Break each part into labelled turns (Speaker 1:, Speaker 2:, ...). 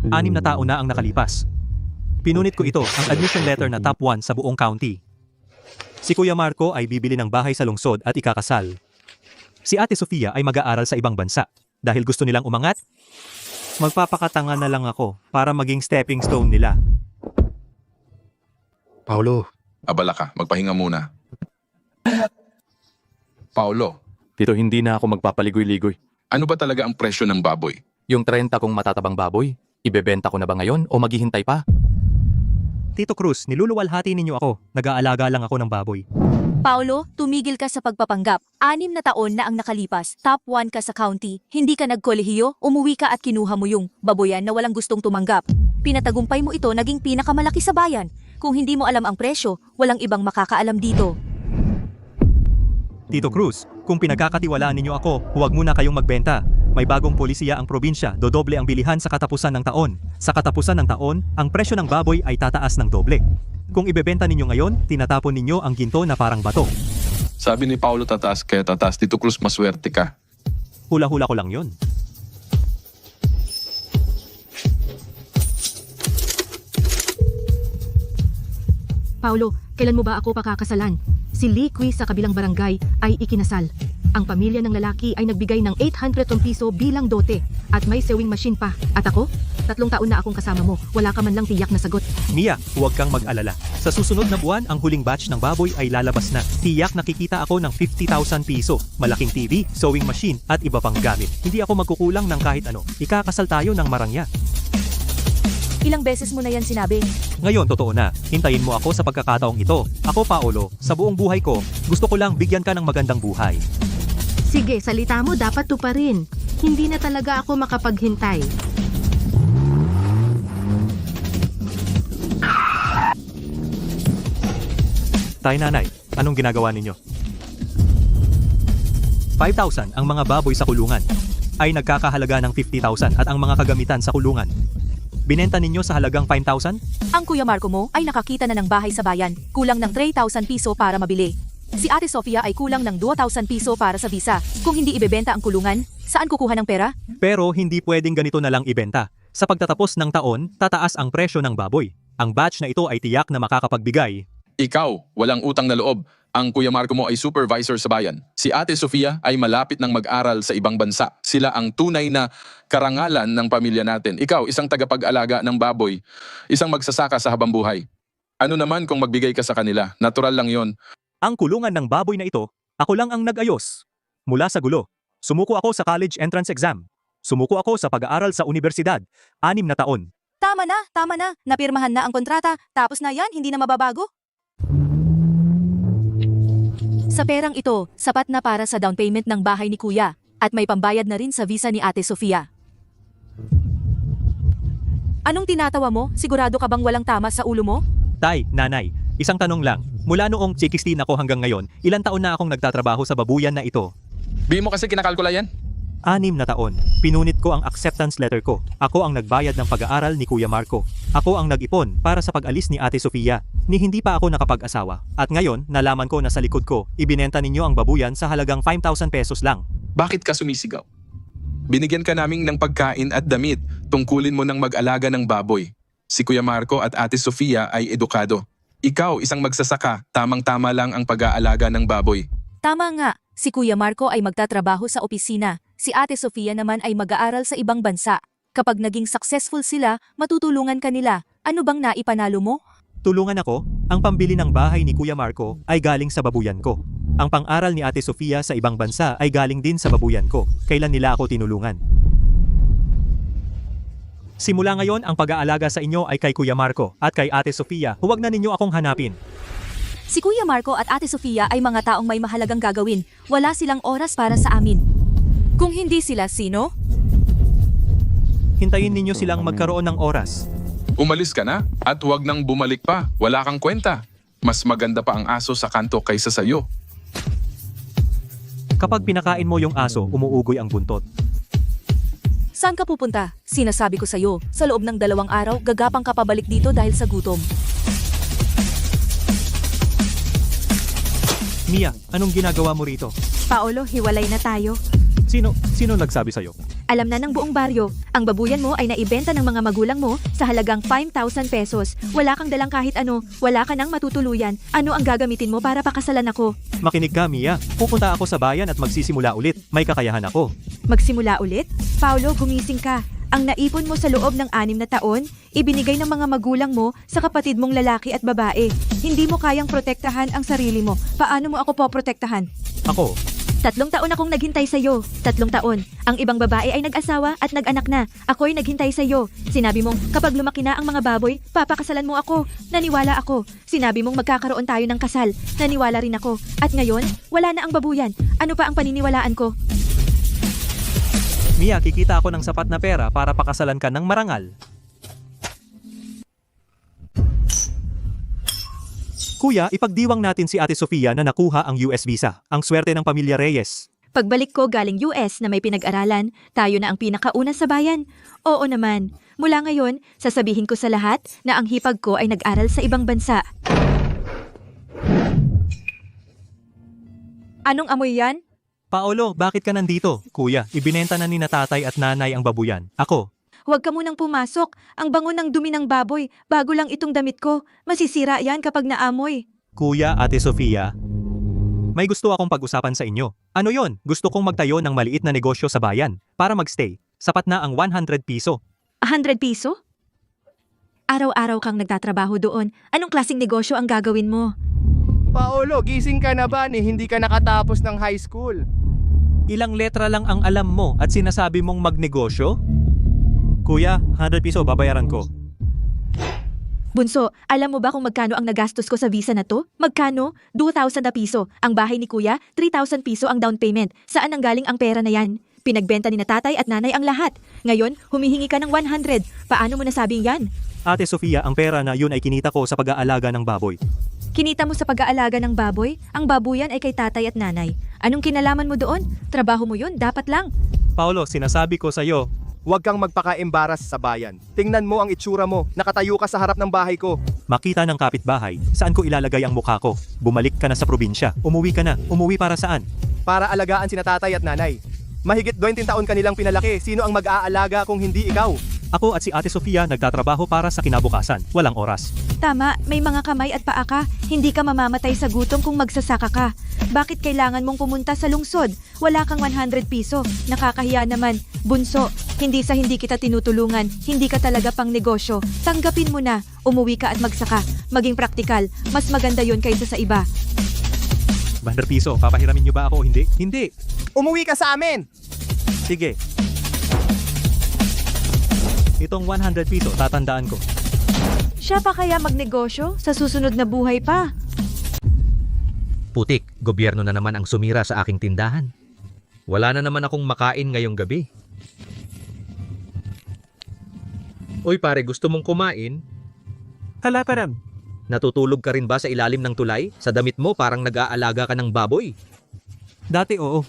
Speaker 1: 6 na taon na ang nakalipas. Pinunit ko ito, ang admission letter na top 1 sa buong county. Si Kuya Marco ay bibili ng bahay sa lungsod at ikakasal. Si Ate Sofia ay mag-aaral sa ibang bansa. Dahil gusto nilang umangat, magpapakatanga na lang ako para maging stepping stone nila.
Speaker 2: Paulo,
Speaker 3: Abala ka, magpahinga muna. Paulo,
Speaker 4: Tito, hindi na ako magpapaligoy-ligoy.
Speaker 3: ano ba talaga ang presyo ng baboy?
Speaker 4: Yung 30 kong matatabang baboy, ibebenta ko na ba ngayon o maghihintay pa?
Speaker 1: Tito Cruz, niluluwalhati ninyo ako. Nag-aalaga lang ako ng baboy.
Speaker 5: Paulo, tumigil ka sa pagpapanggap. 6 na taon na ang nakalipas. Top 1 ka sa county. Hindi ka nagkolehiyo, umuwi ka at kinuha mo yung baboyan na walang gustong tumanggap. Pinatagumpay mo ito, naging pinakamalaki sa bayan. Kung hindi mo alam ang presyo, walang ibang makakaalam dito.
Speaker 1: Tito Cruz, kung pinagkakatiwalaan ninyo ako, huwag muna kayong magbenta. May bagong polisiya ang probinsya, dodoble ang bilihan sa katapusan ng taon. Sa katapusan ng taon, ang presyo ng baboy ay tataas ng doble. Kung ibebenta ninyo ngayon, tinatapon ninyo ang ginto na parang bato.
Speaker 3: Sabi ni Paulo tataas kaya tataas. Tito Cruz, maswerte ka.
Speaker 1: Hula-hula ko lang yon.
Speaker 6: Paulo, kailan mo ba ako pakakasalan? Si Liqui sa kabilang barangay ay ikinasal. Ang pamilya ng lalaki ay nagbigay ng 800 piso bilang dote at may sewing machine pa. At ako? 3 taon na akong kasama mo. Wala ka man lang tiyak na sagot.
Speaker 1: Mia, huwag kang mag-alala. Sa susunod na buwan, ang huling batch ng baboy ay lalabas na. Tiyak nakikita ako ng 50,000 piso, malaking TV, sewing machine at iba pang gamit. Hindi ako magkukulang ng kahit ano. Ikakasal tayo ng marangya.
Speaker 5: Ilang beses mo na yan sinabi?
Speaker 1: Ngayon, totoo na. Hintayin mo ako sa pagkakataong ito. Ako, Paolo, sa buong buhay ko, gusto ko lang bigyan ka ng magandang buhay.
Speaker 6: Sige, salita mo dapat tuparin. Hindi na talaga ako makapaghintay.
Speaker 1: Tay nanay, anong ginagawa ninyo? 5,000 ang mga baboy sa kulungan ay nagkakahalaga ng 50,000 at ang mga kagamitan sa kulungan. Binenta ninyo sa halagang 5,000?
Speaker 5: Ang Kuya Marco mo ay nakakita na ng bahay sa bayan. Kulang ng 3,000 piso para mabili. Si Ate Sofia ay kulang ng 2,000 piso para sa visa. Kung hindi ibebenta ang kulungan, saan kukuha ng pera?
Speaker 1: Pero hindi pwedeng ganito na lang ibenta. Sa pagtatapos ng taon, tataas ang presyo ng baboy. Ang batch na ito ay tiyak na makakapagbigay.
Speaker 3: Ikaw, walang utang na loob. Ang Kuya Marco mo ay supervisor sa bayan. Si Ate Sofia ay malapit ng mag-aral sa ibang bansa. Sila ang tunay na karangalan ng pamilya natin. Ikaw, isang tagapag-alaga ng baboy, isang magsasaka sa habang buhay. Ano naman kung magbigay ka sa kanila? Natural lang yon.
Speaker 1: Ang kulungan ng baboy na ito, ako lang ang nag-ayos. Mula sa gulo, sumuko ako sa college entrance exam. Sumuko ako sa pag-aaral sa universidad, 6 na taon.
Speaker 5: Tama na. Napirmahan na ang kontrata. Tapos na yan, hindi na mababago. Sa perang ito, sapat na para sa down payment ng bahay ni Kuya at may pambayad na rin sa visa ni Ate Sofia. Anong tinatawa mo? Sigurado ka bang walang tama sa ulo mo?
Speaker 1: Tay, nanay, isang tanong lang. Mula noong 16 ako hanggang ngayon, ilang taon na akong nagtatrabaho sa babuyan na ito?
Speaker 3: Di mo kasi kinakalkula yan?
Speaker 1: 6 na taon. Pinunit ko ang acceptance letter ko. Ako ang nagbayad ng pag-aaral ni Kuya Marco. Ako ang nag-ipon para sa pag-alis ni Ate Sofia. Ni hindi pa ako nakapag-asawa. At ngayon, nalaman ko na sa likod ko, ibinenta ninyo ang babuyan sa halagang 5,000 pesos lang.
Speaker 3: Bakit ka sumisigaw? Binigyan ka naming ng pagkain at damit. Tungkulin mo ng mag-alaga ng baboy. Si Kuya Marco at Ate Sofia ay edukado. Ikaw, isang magsasaka, tamang-tama lang ang pag-aalaga ng baboy.
Speaker 5: Tama nga, si Kuya Marco ay magtatrabaho sa opisina. Si Ate Sofia naman ay mag-aaral sa ibang bansa. Kapag naging successful sila, matutulungan ka nila. Ano bang naipanalo mo?
Speaker 1: Tulungan ako, ang pambili ng bahay ni Kuya Marco ay galing sa babuyan ko. Ang pang-aral ni Ate Sofia sa ibang bansa ay galing din sa babuyan ko. Kailan nila ako tinulungan? Simula ngayon, ang pag-aalaga sa inyo ay kay Kuya Marco at kay Ate Sofia. Huwag na ninyo akong hanapin.
Speaker 5: Si Kuya Marco at Ate Sofia ay mga taong may mahalagang gagawin. Wala silang oras para sa amin. Kung hindi sila, sino?
Speaker 1: Hintayin ninyo silang magkaroon ng oras.
Speaker 3: Umalis ka na at huwag nang bumalik pa. Wala kang kwenta. Mas maganda pa ang aso sa kanto kaysa sa'yo.
Speaker 1: Kapag pinakain mo yung aso, umuugoy ang buntot.
Speaker 5: Saan ka pupunta? Sinasabi ko sa'yo, sa loob ng 2 araw, gagapang ka pabalik dito dahil sa gutom.
Speaker 1: Mia, anong ginagawa mo rito?
Speaker 6: Paolo, hiwalay na tayo.
Speaker 1: Sino nagsabi sa'yo?
Speaker 5: Alam na ng buong baryo, ang babuyan mo ay naibenta ng mga magulang mo sa halagang 5,000 pesos. Wala kang dalang kahit ano, wala ka nang matutuluyan. Ano ang gagamitin mo para pakasalan ako?
Speaker 1: Makinig ka, Mia. Pupunta ako sa bayan at magsisimula ulit. May kakayahan ako.
Speaker 5: Magsimula ulit? Paulo, gumising ka. Ang naipon mo sa loob ng 6 na taon, ibinigay ng mga magulang mo sa kapatid mong lalaki at babae. Hindi mo kayang protektahan ang sarili mo. Paano mo ako poprotektahan?
Speaker 1: Ako,
Speaker 5: 3 taon akong naghintay sa'yo. 3 taon. Ang ibang babae ay nag-asawa at nag-anak na. Ako'y naghintay sa'yo. Sinabi mong kapag lumaki na ang mga baboy, papakasalan mo ako. Naniwala ako. Sinabi mong magkakaroon tayo ng kasal. Naniwala rin ako. At ngayon, wala na ang babuyan. Ano pa ang paniniwalaan ko?
Speaker 1: Mia, kikita ako ng sapat na pera para pakasalan ka ng marangal. Kuya, ipagdiwang natin si Ate Sofia na nakuha ang US visa. Ang swerte ng pamilya Reyes.
Speaker 5: Pagbalik ko galing US na may pinag-aralan, tayo na ang pinakauna sa bayan. Oo naman. Mula ngayon, sasabihin ko sa lahat na ang hipag ko ay nag-aral sa ibang bansa. Anong amoy yan?
Speaker 1: Paolo, bakit ka nandito? Kuya, ibinenta na ni na tatay at nanay ang babuyan. Ako,
Speaker 5: Huwag ka munang pumasok. Ang bango ng dumi ng baboy. Bago lang itong damit ko. Masisira yan kapag naamoy.
Speaker 1: Kuya, Ate Sofia, may gusto akong pag-usapan sa inyo. Ano yon? Gusto kong magtayo ng maliit na negosyo sa bayan para magstay. Sapat na ang 100 piso.
Speaker 5: 100 piso? Araw-araw kang nagtatrabaho doon. Anong klaseng negosyo ang gagawin mo?
Speaker 2: Paolo, gising ka na ba ni hindi ka nakatapos ng high school?
Speaker 1: Ilang letra lang ang alam mo at sinasabi mong magnegosyo? Kuya, 100 piso babayaran ko.
Speaker 5: Bunso, alam mo ba kung magkano ang nagastos ko sa visa na to? Magkano? 2,000 na piso. Ang bahay ni kuya, 3,000 piso ang down payment. Saan ang galing ang pera na yan? Pinagbenta ni na tatay at nanay ang lahat. Ngayon, humihingi ka ng 100. Paano mo nasabing yan?
Speaker 1: Ate Sofia, ang pera na yun ay kinita ko sa pag-aalaga ng baboy.
Speaker 5: Kinita mo sa pag-aalaga ng baboy? Ang babuyan ay kay tatay at nanay. Anong kinalaman mo doon? Trabaho mo yun, dapat lang.
Speaker 1: Paolo, sinasabi ko sa'yo,
Speaker 2: Huwag kang magpaka-embaras sa bayan. Tingnan mo ang itsura mo. Nakatayo ka sa harap ng bahay ko.
Speaker 1: makita ng kapitbahay, saan ko ilalagay ang mukha ko? Bumalik ka na sa probinsya. Umuwi ka na. Umuwi para saan?
Speaker 2: Para alagaan sina tatay at nanay. Mahigit 20 taon kanilang pinalaki. Sino ang mag-aalaga kung hindi ikaw?
Speaker 1: Ako at si Ate Sofia nagtatrabaho para sa kinabukasan. Walang oras.
Speaker 5: Tama, may mga kamay at paa ka. Hindi ka mamamatay sa gutom kung magsasaka ka. Bakit kailangan mong pumunta sa lungsod? Wala kang 100 piso. Nakakahiya naman. Bunso, hindi sa hindi kita tinutulungan. Hindi ka talaga pang negosyo. Tanggapin mo na. Umuwi ka at magsaka. Maging praktikal. Mas maganda yon kaysa sa iba.
Speaker 1: 100 piso, papahiramin niyo ba ako? Hindi? Hindi.
Speaker 2: Umuwi ka sa amin!
Speaker 1: Sige. Itong 100 piso, tatandaan ko.
Speaker 5: Siya pa kaya magnegosyo sa susunod na buhay pa?
Speaker 7: Putik, gobyerno na naman ang sumira sa aking tindahan. Wala na naman akong makain ngayong gabi. Uy pare, gusto mong kumain?
Speaker 1: Hala, param.
Speaker 7: Natutulog ka rin ba sa ilalim ng tulay? Sa damit mo parang nag-aalaga ka ng baboy.
Speaker 1: Dati oo.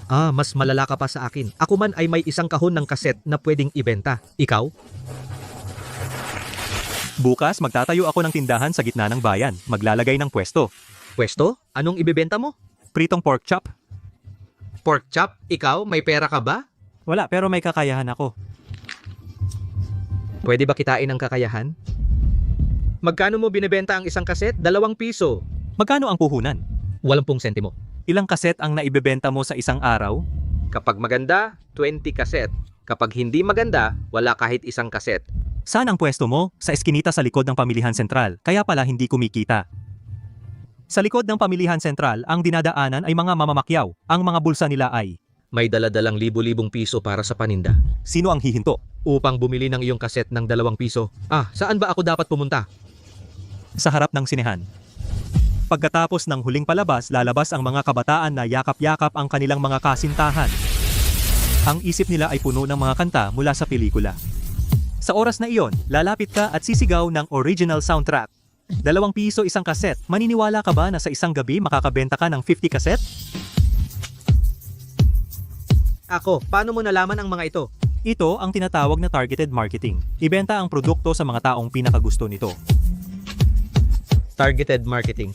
Speaker 7: Ah, mas malala ka pa sa akin. Ako man ay may isang kahon ng kaset na pwedeng ibenta. Ikaw?
Speaker 1: Bukas, magtatayo ako ng tindahan sa gitna ng bayan. Maglalagay ng pwesto.
Speaker 7: Pwesto? Anong ibebenta mo?
Speaker 1: Pritong pork chop.
Speaker 7: Pork chop? Ikaw? May pera ka ba?
Speaker 1: Wala, pero may kakayahan ako.
Speaker 7: Pwede ba kitain ang kakayahan? Magkano mo binebenta ang isang kaset? 2 piso.
Speaker 1: Magkano ang puhunan?
Speaker 7: 80 sentimo.
Speaker 1: Ilang kaset ang naibebenta mo sa isang araw?
Speaker 7: Kapag maganda, 20 kaset. Kapag hindi maganda, wala kahit isang kaset.
Speaker 1: Saan ang pwesto mo? Sa eskinita sa likod ng Pamilihan Sentral. Kaya pala hindi kumikita. Sa likod ng Pamilihan Sentral, ang dinadaanan ay mga mamamakyaw. Ang mga bulsa nila ay,
Speaker 7: May daladalang libo-libong piso para sa paninda.
Speaker 1: sino ang hihinto?
Speaker 7: Upang bumili ng iyong kaset ng 2 piso. Ah, saan ba ako dapat pumunta?
Speaker 1: Sa harap ng sinehan. Pagkatapos ng huling palabas, lalabas ang mga kabataan na yakap-yakap ang kanilang mga kasintahan. Ang isip nila ay puno ng mga kanta mula sa pelikula. Sa oras na iyon, lalapit ka at sisigaw ng original soundtrack. 2 piso isang kaset. Maniniwala ka ba na sa isang gabi makakabenta ka ng 50 kaset?
Speaker 7: Ako, paano mo nalaman ang mga ito?
Speaker 1: Ito ang tinatawag na targeted marketing. Ibenta ang produkto sa mga taong pinakagusto nito.
Speaker 7: Targeted marketing.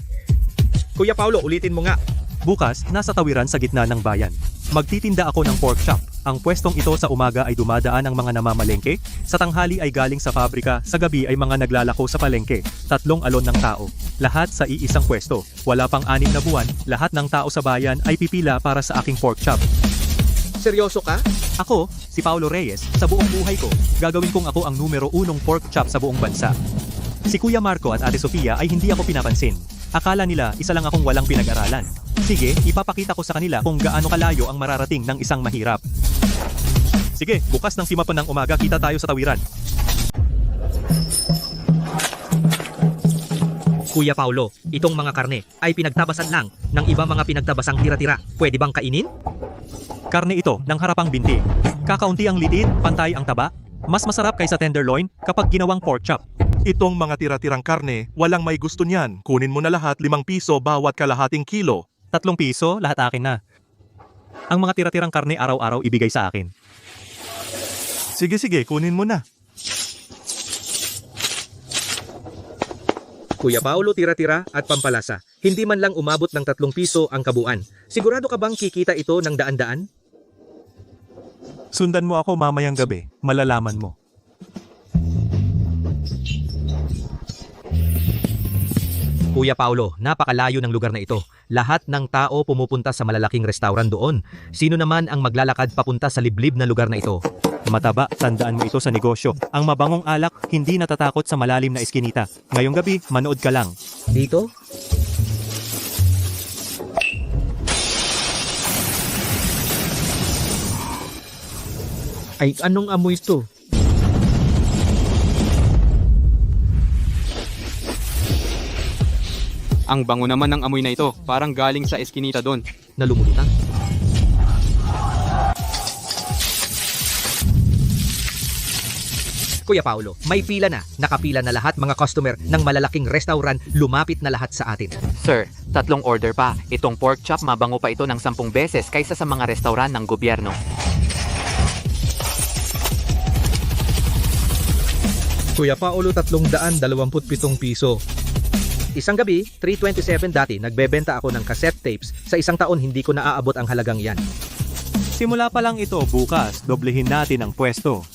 Speaker 7: Kuya Paulo, ulitin mo nga.
Speaker 1: Bukas, nasa tawiran sa gitna ng bayan. Magtitinda ako ng pork chop. Ang pwestong ito sa umaga ay dumadaan ang mga namamalengke, sa tanghali ay galing sa pabrika, sa gabi ay mga naglalako sa palengke. 3 alon ng tao. Lahat sa iisang pwesto. Wala pang 6 na buwan, lahat ng tao sa bayan ay pipila para sa aking pork chop.
Speaker 7: Seryoso ka?
Speaker 1: Ako, si Paulo Reyes, sa buong buhay ko, gagawin kong ako ang numero 1 pork chop sa buong bansa. Si Kuya Marco at Ate Sofia ay hindi ako pinapansin. Akala nila isa lang akong walang pinag-aralan. Sige, ipapakita ko sa kanila kung gaano kalayo ang mararating ng isang mahirap. Sige, bukas ng simapon ng umaga kita tayo sa tawiran.
Speaker 7: Kuya Paulo, itong mga karne ay pinagtabasan lang ng iba mga pinagtabasang tira-tira. Pwede bang kainin?
Speaker 1: Karne ito ng harapang binti. Kakaunti ang liit, pantay ang taba. Mas masarap kaysa tenderloin kapag ginawang pork chop.
Speaker 8: Itong mga tira-tirang karne, walang may gusto niyan. Kunin mo na lahat 5 piso bawat kalahating kilo.
Speaker 1: 3 piso, lahat akin na. Ang mga tira-tirang karne araw-araw ibigay sa akin.
Speaker 8: Sige, kunin mo na.
Speaker 7: Kuya Paulo, tira-tira at pampalasa. Hindi man lang umabot ng 3 piso ang kabuuan. Sigurado ka bang kikita ito ng daan-daan?
Speaker 1: Sundan mo ako mamayang gabi, malalaman mo.
Speaker 7: Kuya Paulo, napakalayo ng lugar na ito. Lahat ng tao pumupunta sa malalaking restaurant doon. Sino naman ang maglalakad papunta sa liblib na lugar na ito?
Speaker 1: Mataba, tandaan mo ito sa negosyo. Ang mabangong alak, hindi natatakot sa malalim na eskinita. Ngayong gabi, manood ka lang.
Speaker 7: Dito? Ay, anong amoy ito?
Speaker 9: Ang bango naman ng amoy na ito, parang galing sa eskinita doon.
Speaker 7: Nalumutan? Kuya Paulo, may pila na. Nakapila na lahat mga customer ng malalaking restaurant. Lumapit na lahat sa atin.
Speaker 4: Sir, 3 order pa. Itong pork chop mabango pa ito ng 10 beses kaysa sa mga restaurant ng gobyerno.
Speaker 7: Kuya Paulo, 327 piso. Isang gabi, 327 dati, nagbebenta ako ng cassette tapes. Sa isang taon, hindi ko naaabot ang halagang yan.
Speaker 1: Simula pa lang ito, bukas, doblehin natin ang pwesto.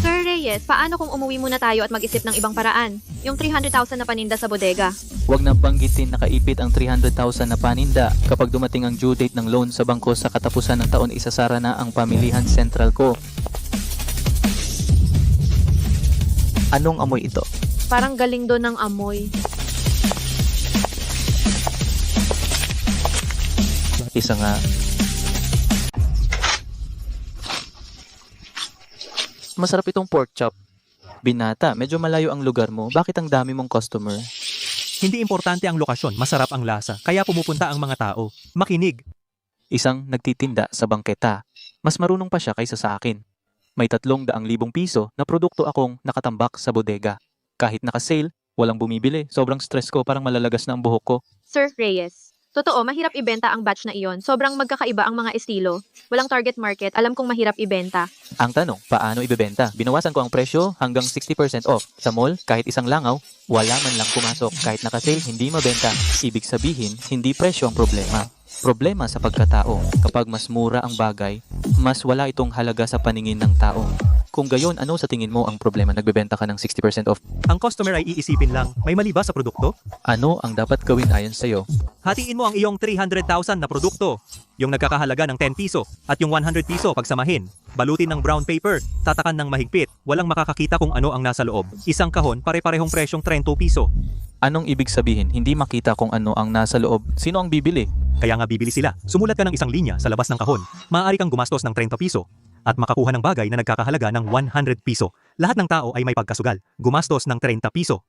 Speaker 10: Sir Reyes, paano kung umuwi muna tayo at mag-isip ng ibang paraan? Yung 300,000 na paninda sa bodega.
Speaker 11: Huwag na banggitin nakaipit ang 300,000 na paninda. Kapag dumating ang due date ng loan sa bangko sa katapusan ng taon, isasara na ang pamilihan sentral ko. Anong amoy ito?
Speaker 10: Parang galing doon ng amoy.
Speaker 11: Isa nga. Masarap itong pork chop. Binata, medyo malayo ang lugar mo. Bakit ang dami mong customer?
Speaker 1: Hindi importante ang lokasyon, masarap ang lasa. Kaya pumupunta ang mga tao. Makinig.
Speaker 11: Isang nagtitinda sa bangketa. Mas marunong pa siya kaysa sa akin. May 300,000 piso na produkto akong nakatambak sa bodega. Kahit naka-sale, walang bumibili. Sobrang stress ko, parang malalagas na ang buhok ko.
Speaker 10: Sir Reyes, totoo, mahirap ibenta ang batch na iyon. Sobrang magkakaiba ang mga estilo. Walang target market, alam kong mahirap ibenta.
Speaker 11: Ang tanong, paano ibebenta? Binawasan ko ang presyo hanggang 60% off. Sa mall, kahit isang langaw, wala man lang pumasok. Kahit naka-sale, hindi mabenta. Ibig sabihin, hindi presyo ang problema. Problema sa pagkatao. Kapag mas mura ang bagay, mas wala itong halaga sa paningin ng tao. Kung gayon, ano sa tingin mo ang problema? Nagbebenta ka ng 60% off.
Speaker 1: Ang customer ay iisipin lang, may mali ba sa produkto?
Speaker 11: Ano ang dapat gawin ayon sa'yo?
Speaker 1: Hatiin mo ang iyong 300,000 na produkto. Yung nagkakahalaga ng 10 piso at yung 100 piso pagsamahin. Balutin ng brown paper, tatakan ng mahigpit, walang makakakita kung ano ang nasa loob. Isang kahon, pare-parehong presyong 30 piso.
Speaker 11: Anong ibig sabihin? Hindi makita kung ano ang nasa loob. Sino ang bibili?
Speaker 1: Kaya nga bibili sila. Sumulat ka ng isang linya sa labas ng kahon. Maaari kang gumastos ng 30 piso at makakuha ng bagay na nagkakahalaga ng 100 piso. Lahat ng tao ay may pagkasugal. Gumastos ng 30 piso.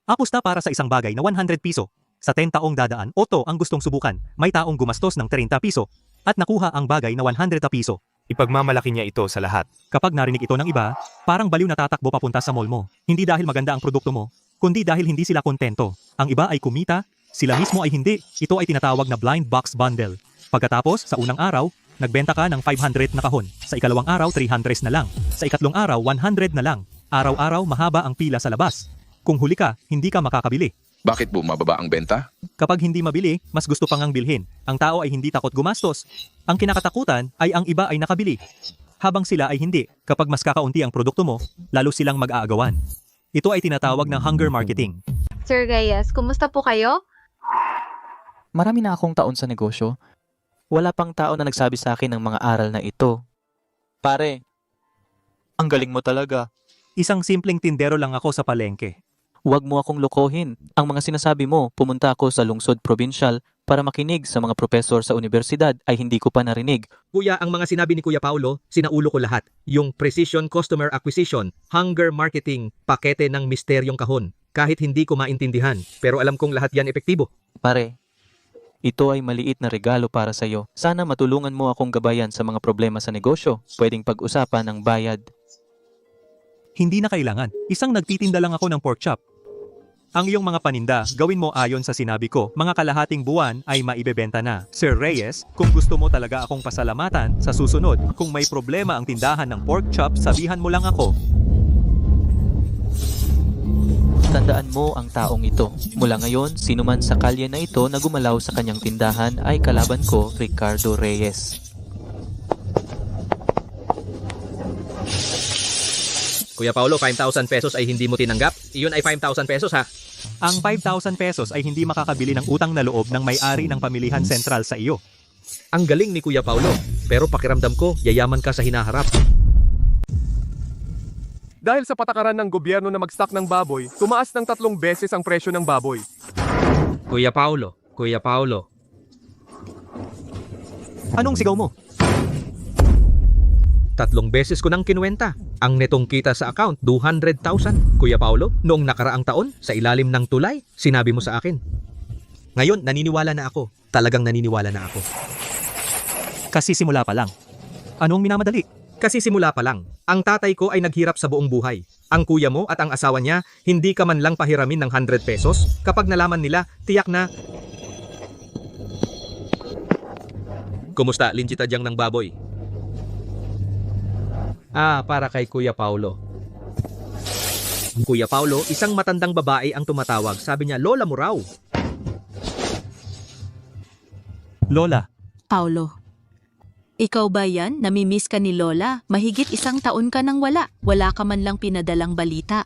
Speaker 1: Apusta para sa isang bagay na 100 piso. Sa 10 taong dadaan, Otto ang gustong subukan. May taong gumastos ng 30 piso at nakuha ang bagay na 100 piso.
Speaker 2: Ipagmamalaki niya ito sa lahat.
Speaker 1: Kapag narinig ito ng iba, parang baliw na tatakbo papunta sa mall mo. Hindi dahil maganda ang produkto mo, kundi dahil hindi sila kontento. Ang iba ay kumita, sila mismo ay hindi. Ito ay tinatawag na blind box bundle. Pagkatapos, sa unang araw, nagbenta ka ng 500 na kahon. Sa ikalawang araw, 300 na lang. Sa ikatlong araw, 100 na lang. Araw-araw, mahaba ang pila sa labas. Kung huli ka, hindi ka makakabili.
Speaker 3: Bakit bumababa ang benta?
Speaker 1: Kapag hindi mabili, mas gusto pang ang bilhin. Ang tao ay hindi takot gumastos. Ang kinakatakutan ay ang iba ay nakabili. Habang sila ay hindi, kapag mas kakaunti ang produkto mo, lalo silang mag-aagawan. Ito ay tinatawag ng hunger marketing.
Speaker 10: Sir Reyes, kumusta po kayo?
Speaker 11: Marami na akong taon sa negosyo. Wala pang tao na nagsabi sa akin ng mga aral na ito. Pare, ang galing mo talaga.
Speaker 1: Isang simpleng tindero lang ako sa palengke.
Speaker 11: Huwag mo akong lokohin. Ang mga sinasabi mo, pumunta ako sa lungsod provincial para makinig sa mga propesor sa universidad ay hindi ko pa narinig.
Speaker 7: Kuya, ang mga sinabi ni Kuya Paulo, sinaulo ko lahat. Yung precision customer acquisition, hunger marketing, pakete ng misteryong kahon. Kahit hindi ko maintindihan, pero alam kong lahat yan epektibo.
Speaker 11: Pare, ito ay maliit na regalo para sa iyo. Sana matulungan mo akong gabayan sa mga problema sa negosyo. Pwedeng pag-usapan ng bayad.
Speaker 1: Hindi na kailangan. Isang nagtitinda lang ako ng pork chop. Ang iyong mga paninda, gawin mo ayon sa sinabi ko. Mga kalahating buwan ay maibebenta na. Sir Reyes, kung gusto mo talaga akong pasalamatan, sa susunod, kung may problema ang tindahan ng pork chop, sabihan mo lang ako.
Speaker 11: Tandaan mo ang taong ito. Mula ngayon, sino man sa kalye na ito na gumalaw sa kanyang tindahan ay kalaban ko, Ricardo Reyes.
Speaker 7: Kuya Paulo, 5,000 pesos ay hindi mo tinanggap? Iyon ay 5,000 pesos ha?
Speaker 1: Ang 5,000 pesos ay hindi makakabili ng utang na loob ng may-ari ng pamilihan sentral sa iyo.
Speaker 7: Ang galing ni Kuya Paulo. Pero pakiramdam ko, yayaman ka sa hinaharap.
Speaker 2: Dahil sa patakaran ng gobyerno na mag-stock ng baboy, tumaas ng 3 beses ang presyo ng baboy.
Speaker 7: Kuya Paulo, Kuya Paulo.
Speaker 1: Anong sigaw mo?
Speaker 7: 3 beses ko nang kinuwenta. Ang netong kita sa account, 200,000. Kuya Paulo, noong nakaraang taon, sa ilalim ng tulay, sinabi mo sa akin. Ngayon, naniniwala na ako. Talagang naniniwala na ako.
Speaker 1: Kasi simula pa lang. Anong minamadali?
Speaker 7: Kasi simula pa lang, ang tatay ko ay naghirap sa buong buhay. Ang kuya mo at ang asawa niya, hindi ka man lang pahiramin ng 100 pesos. Kapag nalaman nila, tiyak na... Kumusta, linjitadyang ng baboy? Para kay Kuya Paulo. Kuya Paulo, isang matandang babae ang tumatawag. Sabi niya, lola mo raw.
Speaker 1: Lola,
Speaker 5: Paulo, ikaw ba yan? Namimiss ka ni Lola? Mahigit 1 taon ka nang wala. Wala ka man lang pinadalang balita.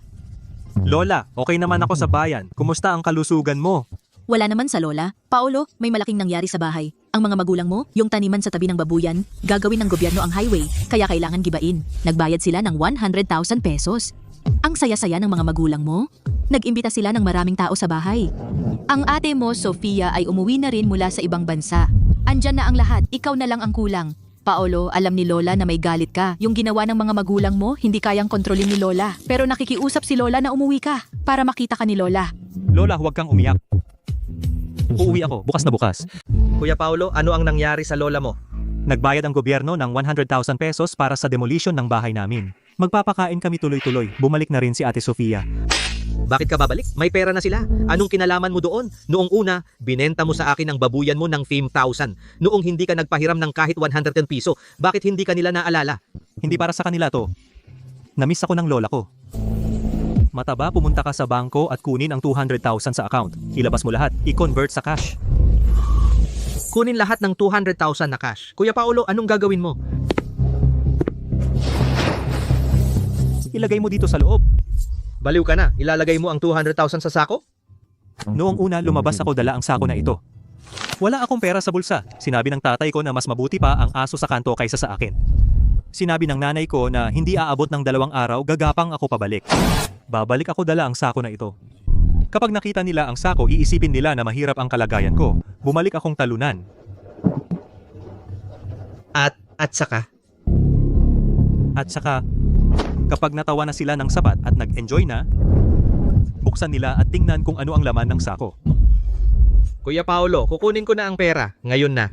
Speaker 1: Lola, okay naman ako sa bayan. Kumusta ang kalusugan mo?
Speaker 5: Wala naman sa Lola. Paulo, may malaking nangyari sa bahay. Ang mga magulang mo, yung taniman sa tabi ng babuyan, gagawin ng gobyerno ang highway, kaya kailangan gibain. Nagbayad sila ng 100,000 pesos. Ang saya-saya ng mga magulang mo. Nag-imbita sila ng maraming tao sa bahay. Ang ate mo, Sofia, ay umuwi na rin mula sa ibang bansa. Andyan na ang lahat, ikaw na lang ang kulang. Paolo, alam ni Lola na may galit ka. Yung ginawa ng mga magulang mo, hindi kayang kontrolin ni Lola. Pero nakikiusap si Lola na umuwi ka para makita ka ni Lola.
Speaker 1: Lola, huwag kang umiyak. Uuwi ako, bukas na bukas.
Speaker 7: Kuya Paulo, ano ang nangyari sa lola mo?
Speaker 1: Nagbayad ang gobyerno ng 100,000 pesos para sa demolition ng bahay namin. Magpapakain kami tuloy-tuloy. Bumalik na rin si Ate Sofia.
Speaker 7: Bakit ka babalik? May pera na sila. Anong kinalaman mo doon? Noong una, binenta mo sa akin ang babuyan mo ng 5,000. Noong hindi ka nagpahiram ng kahit 110 piso, bakit hindi ka nila naalala?
Speaker 1: Hindi para sa kanila to. Namiss ako ng lola ko. Mataba, pumunta ka sa bangko at kunin ang 200,000 sa account. Ilabas mo lahat, i-convert sa cash.
Speaker 7: Kunin lahat ng 200,000 na cash. Kuya Paulo, anong gagawin mo?
Speaker 1: Ilagay mo dito sa loob.
Speaker 7: Baliw ka na, ilalagay mo ang 200,000 sa sako?
Speaker 1: Noong una, lumabas ako dala ang sako na ito. Wala akong pera sa bulsa. Sinabi ng tatay ko na mas mabuti pa ang aso sa kanto kaysa sa akin. Sinabi ng nanay ko na hindi aabot ng 2 araw, gagapang ako pabalik. Babalik ako dala ang sako na ito. Kapag nakita nila ang sako, iisipin nila na mahirap ang kalagayan ko. Bumalik akong talunan.
Speaker 7: At saka?
Speaker 1: At saka, kapag natawa na sila ng sapat at nag-enjoy na, buksan nila at tingnan kung ano ang laman ng sako.
Speaker 7: Kuya Paulo, kukunin ko na ang pera. Ngayon na.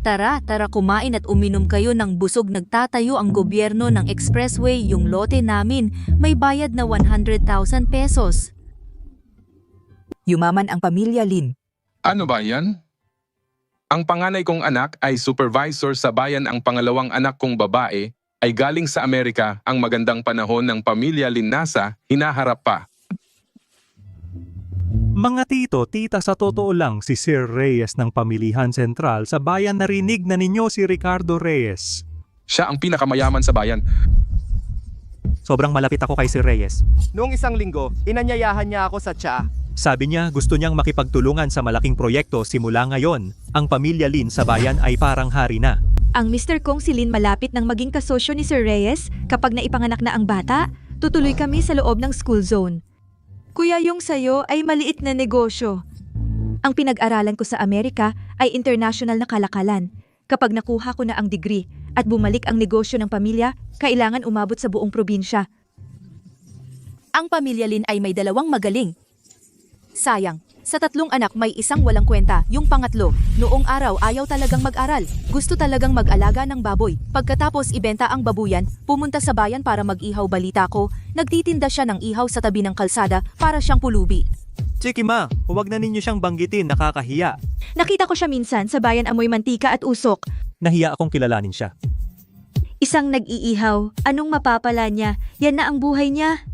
Speaker 5: Tara kumain at uminom kayo ng busog. Nagtatayo ang gobyerno ng expressway. Yung lote namin, may bayad na 100,000 pesos. Yumaman ang pamilya Lin.
Speaker 3: Ano ba yan? Ang panganay kong anak ay supervisor sa bayan, ang pangalawang anak kong babae ay galing sa Amerika, ang magandang panahon ng pamilya Linasa hinaharap pa.
Speaker 1: Mga tito, tita, sa totoo lang si Sir Reyes ng Pamilihan Sentral sa bayan, narinig na ninyo si Ricardo Reyes.
Speaker 3: Siya ang pinakamayaman sa bayan.
Speaker 1: Sobrang malapit ako kay Sir Reyes.
Speaker 2: Noong isang linggo, inanyayahan niya ako sa tsa.
Speaker 1: Sabi niya gusto niyang makipagtulungan sa malaking proyekto simula ngayon. Ang pamilya Lin sa bayan ay parang hari na.
Speaker 5: Ang Mr. Kong si Lin malapit ng maging kasosyo ni Sir Reyes kapag naipanganak na ang bata. Tutuloy kami sa loob ng school zone. Kuya, yung sayo ay maliit na negosyo. Ang pinag-aralan ko sa Amerika ay international na kalakalan. Kapag nakuha ko na ang degree at bumalik ang negosyo ng pamilya, kailangan umabot sa buong probinsya. Ang pamilya Lin ay may 2 magaling. Sayang, sa 3 anak may isang walang kwenta, yung pangatlo. Noong araw ayaw talagang mag-aral, gusto talagang mag-alaga ng baboy. Pagkatapos ibenta ang babuyan, pumunta sa bayan para mag-ihaw. Balita ko, nagtitinda siya ng ihaw sa tabi ng kalsada para siyang pulubi.
Speaker 1: Chiki ma, huwag na ninyo siyang banggitin, nakakahiya.
Speaker 5: Nakita ko siya minsan sa bayan amoy mantika at usok.
Speaker 1: Nahiya akong kilalanin siya.
Speaker 5: Isang nag-iihaw, anong mapapala niya? Yan na ang buhay niya.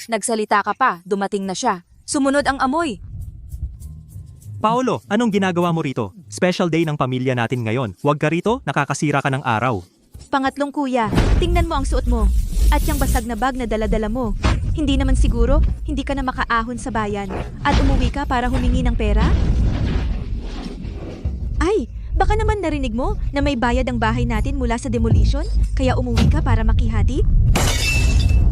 Speaker 5: Nagsalita ka pa, dumating na siya. Sumunod ang amoy.
Speaker 1: Paolo, anong ginagawa mo rito? Special day ng pamilya natin ngayon. Huwag ka rito, nakakasira ka ng araw.
Speaker 5: Pangatlong kuya, tingnan mo ang suot mo. At yung basag na bag na dala-dala mo. Hindi naman siguro, hindi ka na makaahon sa bayan. At umuwi ka para humingi ng pera? Ay, baka naman narinig mo na may bayad ang bahay natin mula sa demolition? Kaya umuwi ka para makihati?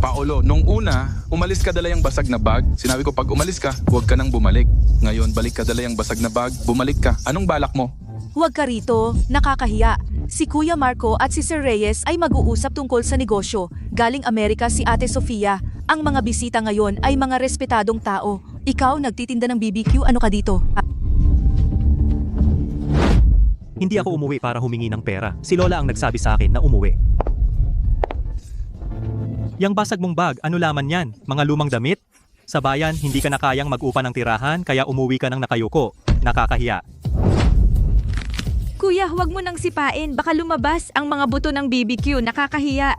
Speaker 3: Paolo, nung una, umalis ka dala yung basag na bag. Sinabi ko pag umalis ka, huwag ka nang bumalik. Ngayon, balik ka dala yung basag na bag, bumalik ka. Anong balak mo?
Speaker 5: Huwag ka rito, nakakahiya. Si Kuya Marco at si Sir Reyes ay mag-uusap tungkol sa negosyo. Galing Amerika si Ate Sofia. Ang mga bisita ngayon ay mga respetadong tao. Ikaw, nagtitinda ng BBQ, ano ka dito?
Speaker 1: Hindi ako umuwi para humingi ng pera. Si Lola ang nagsabi sa akin na umuwi. Yang basag mong bag, ano laman yan? Mga lumang damit? Sa bayan, hindi ka na kayang mag-upa ng tirahan, kaya umuwi ka ng nakayuko. Nakakahiya.
Speaker 5: Kuya, huwag mo nang sipain. Baka lumabas ang mga buto ng BBQ. Nakakahiya.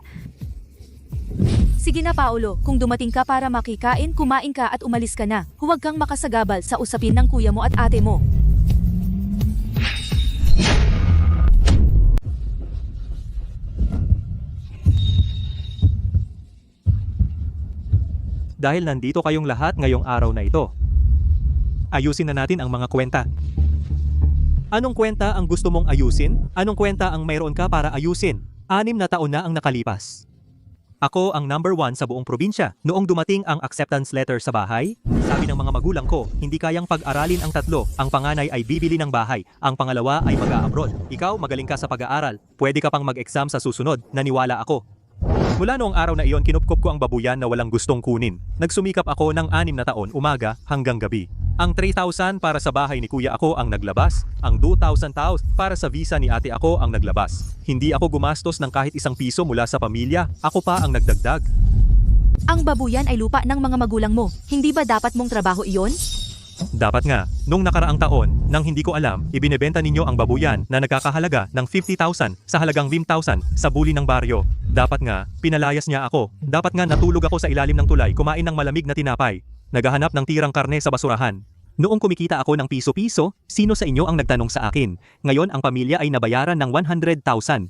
Speaker 5: Sige na, Paolo. Kung dumating ka para makikain, kumain ka at umalis ka na. Huwag kang makasagabal sa usapin ng kuya mo at ate mo.
Speaker 1: Dahil nandito kayong lahat ngayong araw na ito, ayusin na natin ang mga kwenta. Anong kwenta ang gusto mong ayusin? Anong kwenta ang mayroon ka para ayusin? 6 na taon na ang nakalipas. Ako ang number 1 sa buong probinsya. Noong dumating ang acceptance letter sa bahay, sabi ng mga magulang ko, hindi kayang pag-aralin ang 3. Ang panganay ay bibili ng bahay. Ang pangalawa ay mag-a-abroad. Ikaw, magaling ka sa pag-aaral. Pwede ka pang mag-exam sa susunod. Naniwala ako. Mula noong araw na iyon, kinupkop ko ang babuyan na walang gustong kunin. Nagsumikap ako ng 6 na taon, umaga hanggang gabi. Ang 3,000 para sa bahay ni kuya ako ang naglabas. Ang 2,000 para sa visa ni ate ako ang naglabas. Hindi ako gumastos ng kahit isang piso mula sa pamilya. Ako pa ang nagdagdag.
Speaker 5: Ang babuyan ay lupa ng mga magulang mo. Hindi ba dapat mong trabaho iyon?
Speaker 1: Dapat nga, nung nakaraang taon, nang hindi ko alam, ibinebenta ninyo ang babuyan na nagkakahalaga ng 50,000 sa halagang 20,000 sa buli ng baryo. Dapat nga, pinalayas niya ako. Dapat nga natulog ako sa ilalim ng tulay kumain ng malamig na tinapay. Naghahanap ng tirang karne sa basurahan. Noong kumikita ako ng piso-piso, sino sa inyo ang nagtanong sa akin? Ngayon ang pamilya ay nabayaran ng 100,000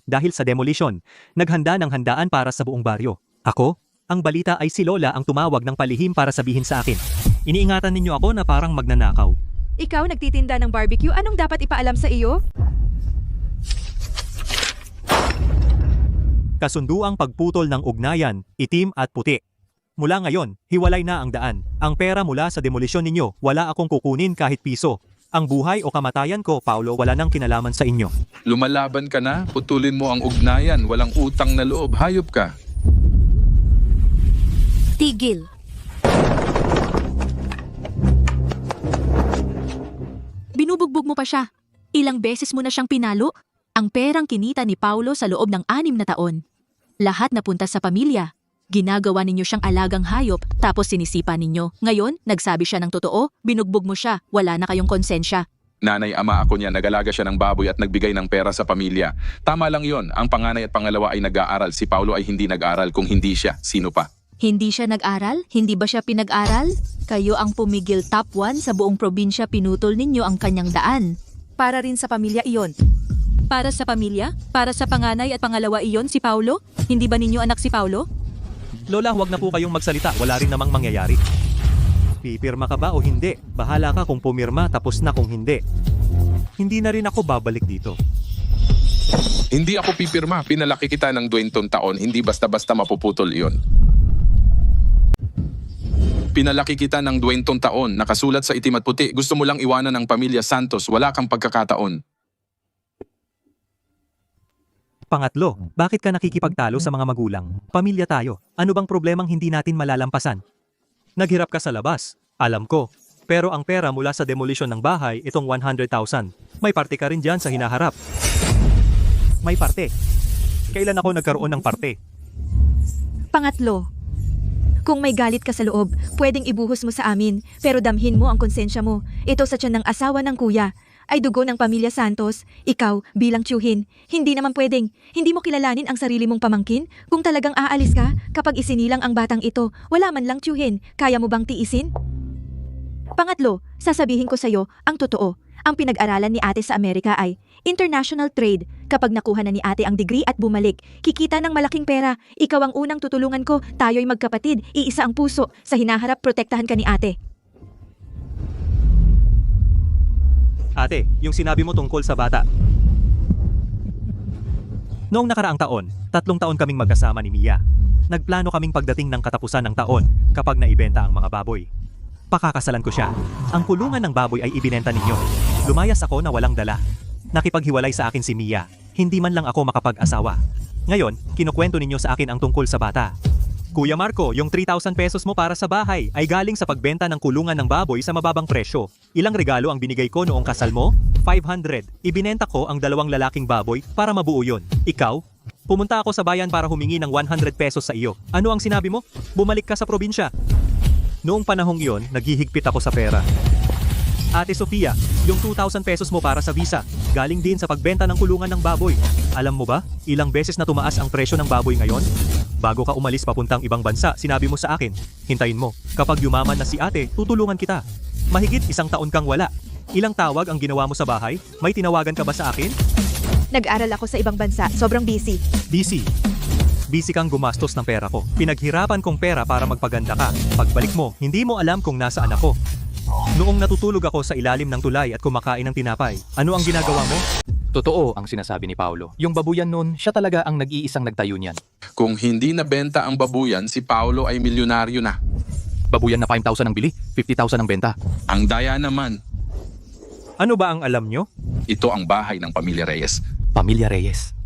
Speaker 1: dahil sa demolition. Naghanda ng handaan para sa buong baryo. Ako? Ang balita ay si Lola ang tumawag ng palihim para sabihin sa akin. Iniingatan ninyo ako na parang magnanakaw.
Speaker 5: Ikaw nagtitinda ng barbecue, anong dapat ipaalam sa iyo?
Speaker 1: Kasunduang pagputol ng ugnayan, itim at puti. Mula ngayon, hiwalay na ang daan. Ang pera mula sa demolisyon ninyo, wala akong kukunin kahit piso. Ang buhay o kamatayan ko, Paolo, wala nang kinalaman sa inyo.
Speaker 3: Lumalaban ka na, putulin mo ang ugnayan, walang utang na loob, hayop ka.
Speaker 5: Tigil. Binubugbog mo pa siya. Ilang beses mo na siyang pinalo. Ang perang kinita ni Paulo sa loob ng 6 na taon. Lahat napunta sa pamilya. Ginagawa ninyo siyang alagang hayop, tapos sinisipa ninyo. Ngayon, nagsabi siya ng totoo, binugbog mo siya, wala na kayong konsensya.
Speaker 3: Nanay, ama ako niya, nag-alaga siya ng baboy at nagbigay ng pera sa pamilya. Tama lang yon. Ang panganay at pangalawa ay nag-aaral. Si Paulo ay hindi nag-aral. Kung hindi siya, sino pa?
Speaker 5: Hindi siya nag-aral? Hindi ba siya pinag-aral? Kayo ang pumigil top 1 sa buong probinsya, pinutol ninyo ang kanyang daan. Para rin sa pamilya iyon. Para sa pamilya? Para sa panganay at pangalawa iyon si Paulo? Hindi ba ninyo anak si Paulo?
Speaker 1: Lola, huwag na po kayong magsalita. Wala rin namang mangyayari. Pipirma ka ba o hindi? Bahala ka kung pumirma, tapos na kung hindi. Hindi na rin ako babalik dito.
Speaker 3: Hindi ako pipirma. Pinalaki kita ng 20 taon. Hindi basta-basta mapuputol iyon. Pinalaki kita ng 20 taon. Nakasulat sa itim at puti. Gusto mo lang iwanan ang pamilya Santos. Wala kang pagkakataon.
Speaker 1: Pangatlo, bakit ka nakikipagtalo sa mga magulang? Pamilya tayo. Ano bang problemang hindi natin malalampasan? Naghirap ka sa labas. Alam ko. Pero ang pera mula sa demolition ng bahay, itong 100,000. May parte ka rin dyan sa hinaharap. May parte. Kailan ako nagkaroon ng parte?
Speaker 10: Pangatlo, kung may galit ka sa loob, pwedeng ibuhos mo sa amin, pero damhin mo ang konsensya mo. Ito sa tiyan ng asawa ng kuya, ay dugo ng pamilya Santos. Ikaw, bilang tiyuhin, hindi naman pwedeng. Hindi mo kilalanin ang sarili mong pamangkin? Kung talagang aalis ka, kapag isinilang ang batang ito, wala man lang tiyuhin, kaya mo bang tiisin? Pangatlo, sasabihin ko sa'yo ang totoo. Ang pinag-aralan ni ate sa Amerika ay international trade. Kapag nakuha na ni ate ang degree at bumalik, kikita ng malaking pera. Ikaw ang unang tutulungan ko, tayo'y magkapatid, iisa ang puso. Sa hinaharap, protektahan ka ni ate.
Speaker 1: Ate, yung sinabi mo tungkol sa bata. Noong nakaraang taon, 3 taon kaming magkasama ni Mia. Nagplano kaming pagdating ng katapusan ng taon kapag naibenta ang mga baboy. Pakakasalan ko siya. Ang kulungan ng baboy ay ibinenta ninyo. Lumayas ako na walang dala. Nakipaghiwalay sa akin si Mia. Hindi man lang ako makapag-asawa. Ngayon, kinukwento ninyo sa akin ang tungkol sa bata. Kuya Marco, yung 3,000 pesos mo para sa bahay ay galing sa pagbenta ng kulungan ng baboy sa mababang presyo. Ilang regalo ang binigay ko noong kasal mo? 500. Ibinenta ko ang 2 lalaking baboy para mabuo yon. Ikaw? Pumunta ako sa bayan para humingi ng 100 pesos sa iyo. Ano ang sinabi mo? Bumalik ka sa probinsya. Noong panahong iyon, naghihigpit ako sa pera. Ate Sofia, yung 2,000 pesos mo para sa visa, galing din sa pagbenta ng kulungan ng baboy. Alam mo ba, ilang beses na tumaas ang presyo ng baboy ngayon? Bago ka umalis papuntang ibang bansa, sinabi mo sa akin, hintayin mo, kapag yumaman na si ate, tutulungan kita. Mahigit 1 taon kang wala. Ilang tawag ang ginawa mo sa bahay? May tinawagan ka ba sa akin?
Speaker 10: Nag-aral ako sa ibang bansa, sobrang busy.
Speaker 1: Busy. Busy kang gumastos ng pera ko. Pinaghirapan kong pera para magpaganda ka. Pagbalik mo, hindi mo alam kung nasaan ako. Noong natutulog ako sa ilalim ng tulay at kumakain ng tinapay, ano ang ginagawa mo?
Speaker 11: Totoo ang sinasabi ni Paulo. Yung babuyan nun, siya talaga ang nag-iisang nagtayo niyan.
Speaker 3: Kung hindi nabenta ang babuyan, si Paulo ay milyonaryo na.
Speaker 11: Babuyan na 5,000 ang bili, 50,000 ang benta.
Speaker 3: Ang daya naman,
Speaker 1: Ano ba ang alam nyo?
Speaker 3: ito ang bahay ng pamilya Reyes.
Speaker 11: Pamilya Reyes.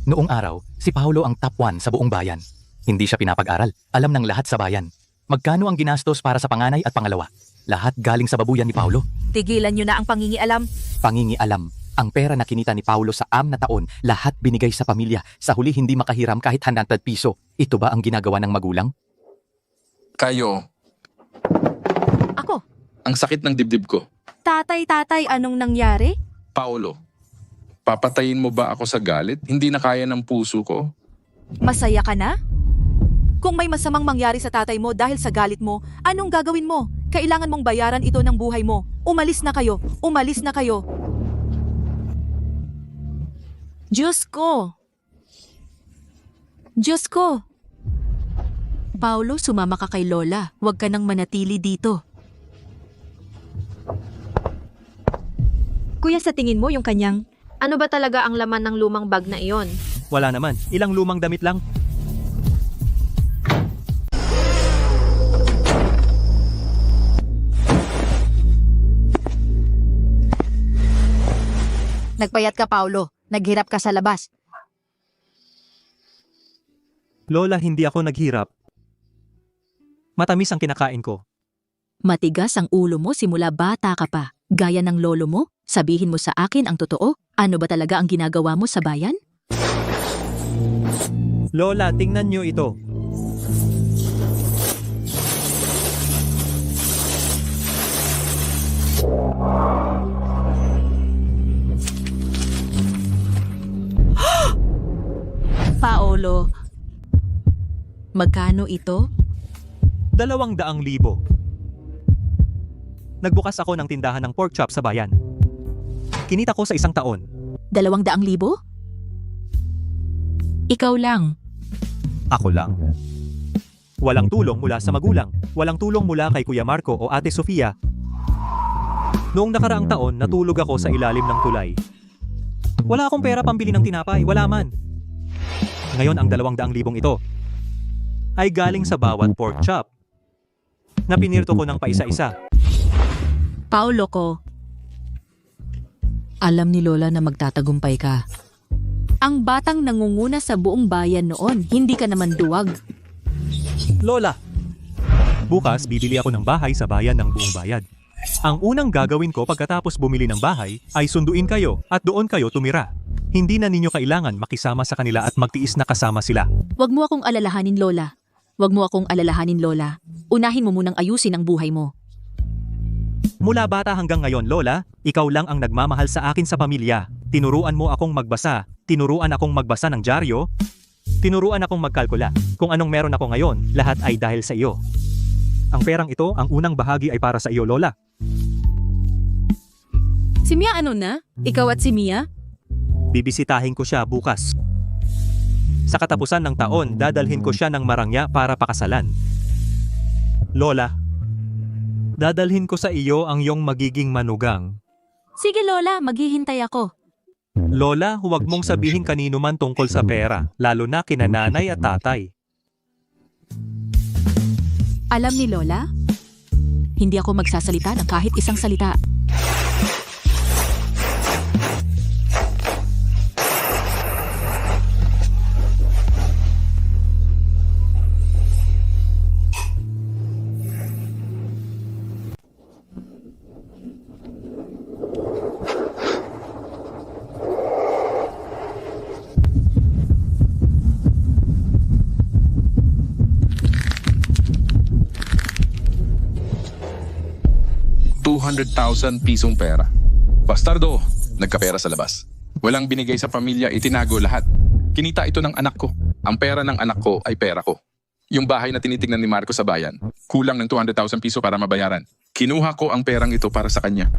Speaker 11: Noong araw, si Paulo ang top 1 sa buong bayan. Hindi siya pinapag-aral. Alam ng lahat sa bayan. Magkano ang ginastos para sa panganay at pangalawa? Lahat galing sa babuyan ni Paulo.
Speaker 5: Tigilan nyo na ang pangingialam.
Speaker 11: Pangingialam. Ang pera na kinita ni Paulo sa 6 na taon, lahat binigay sa pamilya. Sa huli hindi makahiram kahit 100 piso. Ito ba ang ginagawa ng magulang?
Speaker 3: Kayo,
Speaker 5: Ako,
Speaker 3: ang sakit ng dibdib ko.
Speaker 5: tatay, anong nangyari?
Speaker 3: Paulo, papatayin mo ba ako sa galit? Hindi na kaya ng puso ko.
Speaker 5: Masaya ka na? Kung may masamang mangyari sa tatay mo dahil sa galit mo, anong gagawin mo? Kailangan mong bayaran ito ng buhay mo. Umalis na kayo. Umalis na kayo. Diyos ko. Diyos ko. Paulo, sumama ka kay Lola. Huwag ka nang manatili dito.
Speaker 10: Kuya, sa tingin mo yung kanyang... Ano ba talaga ang laman ng lumang bag na iyon?
Speaker 1: Wala naman. Ilang lumang damit lang.
Speaker 5: Nagpayat ka, Paulo. Naghirap ka sa labas.
Speaker 1: Lola, hindi ako naghirap. Matamis ang kinakain ko.
Speaker 5: Matigas ang ulo mo simula bata ka pa. Gaya ng lolo mo, sabihin mo sa akin ang totoo. Ano ba talaga ang ginagawa mo sa bayan?
Speaker 1: Lola, tingnan nyo ito.
Speaker 5: Paolo, magkano ito?
Speaker 1: 200,000. Nagbukas ako ng tindahan ng pork chop sa bayan. Kinita ko sa isang taon.
Speaker 5: 200,000? Ikaw lang.
Speaker 1: Ako lang. Walang tulong mula sa magulang. Walang tulong mula kay Kuya Marco o Ate Sofia. Noong nakaraang taon, natulog ako sa ilalim ng tulay. Wala akong pera pambili ng tinapay, wala man. Ngayon ang 200,000 ito ay galing sa bawat pork chop na pinirto ko ng paisa-isa.
Speaker 5: Paolo ko. Alam ni Lola na magtatagumpay ka. Ang batang nangunguna sa buong bayan noon, hindi ka naman duwag.
Speaker 1: Lola, bukas bibili ako ng bahay sa bayan ng buong bayad. Ang unang gagawin ko pagkatapos bumili ng bahay ay sunduin kayo at doon kayo tumira. Hindi na ninyo kailangan makisama sa kanila at magtiis na kasama sila.
Speaker 5: Huwag mo akong alalahanin, Lola. Huwag mo akong alalahanin, Lola. Unahin mo munang ayusin ang buhay mo.
Speaker 1: Mula bata hanggang ngayon, Lola, ikaw lang ang nagmamahal sa akin sa pamilya. Tinuruan mo akong magbasa. Tinuruan akong magbasa ng dyaryo. Tinuruan akong magkalkula. Kung anong meron ako ngayon, lahat ay dahil sa iyo. Ang perang ito, ang unang bahagi ay para sa iyo, Lola.
Speaker 5: Si Mia ano na? Ikaw at si Mia?
Speaker 1: Bibisitahin ko siya bukas. Sa katapusan ng taon, dadalhin ko siya ng Marangya para pakasalan. Lola, dadalhin ko sa iyo ang iyong magiging manugang.
Speaker 5: Sige, Lola. Maghihintay ako.
Speaker 1: Lola, huwag mong sabihin kanino man tungkol sa pera, lalo na kina nanay at tatay.
Speaker 5: Alam ni Lola? Hindi ako magsasalita ng kahit isang salita.
Speaker 3: ₱200,000 pera. Bastardo, nagkapera sa labas. Walang binigay sa pamilya, itinago lahat. Kinita ito ng anak ko. Ang pera ng anak ko ay pera ko. Yung bahay na tinitignan ni Marco sa bayan, kulang ng ₱200,000 para mabayaran. Kinuha ko ang perang ito para sa kanya.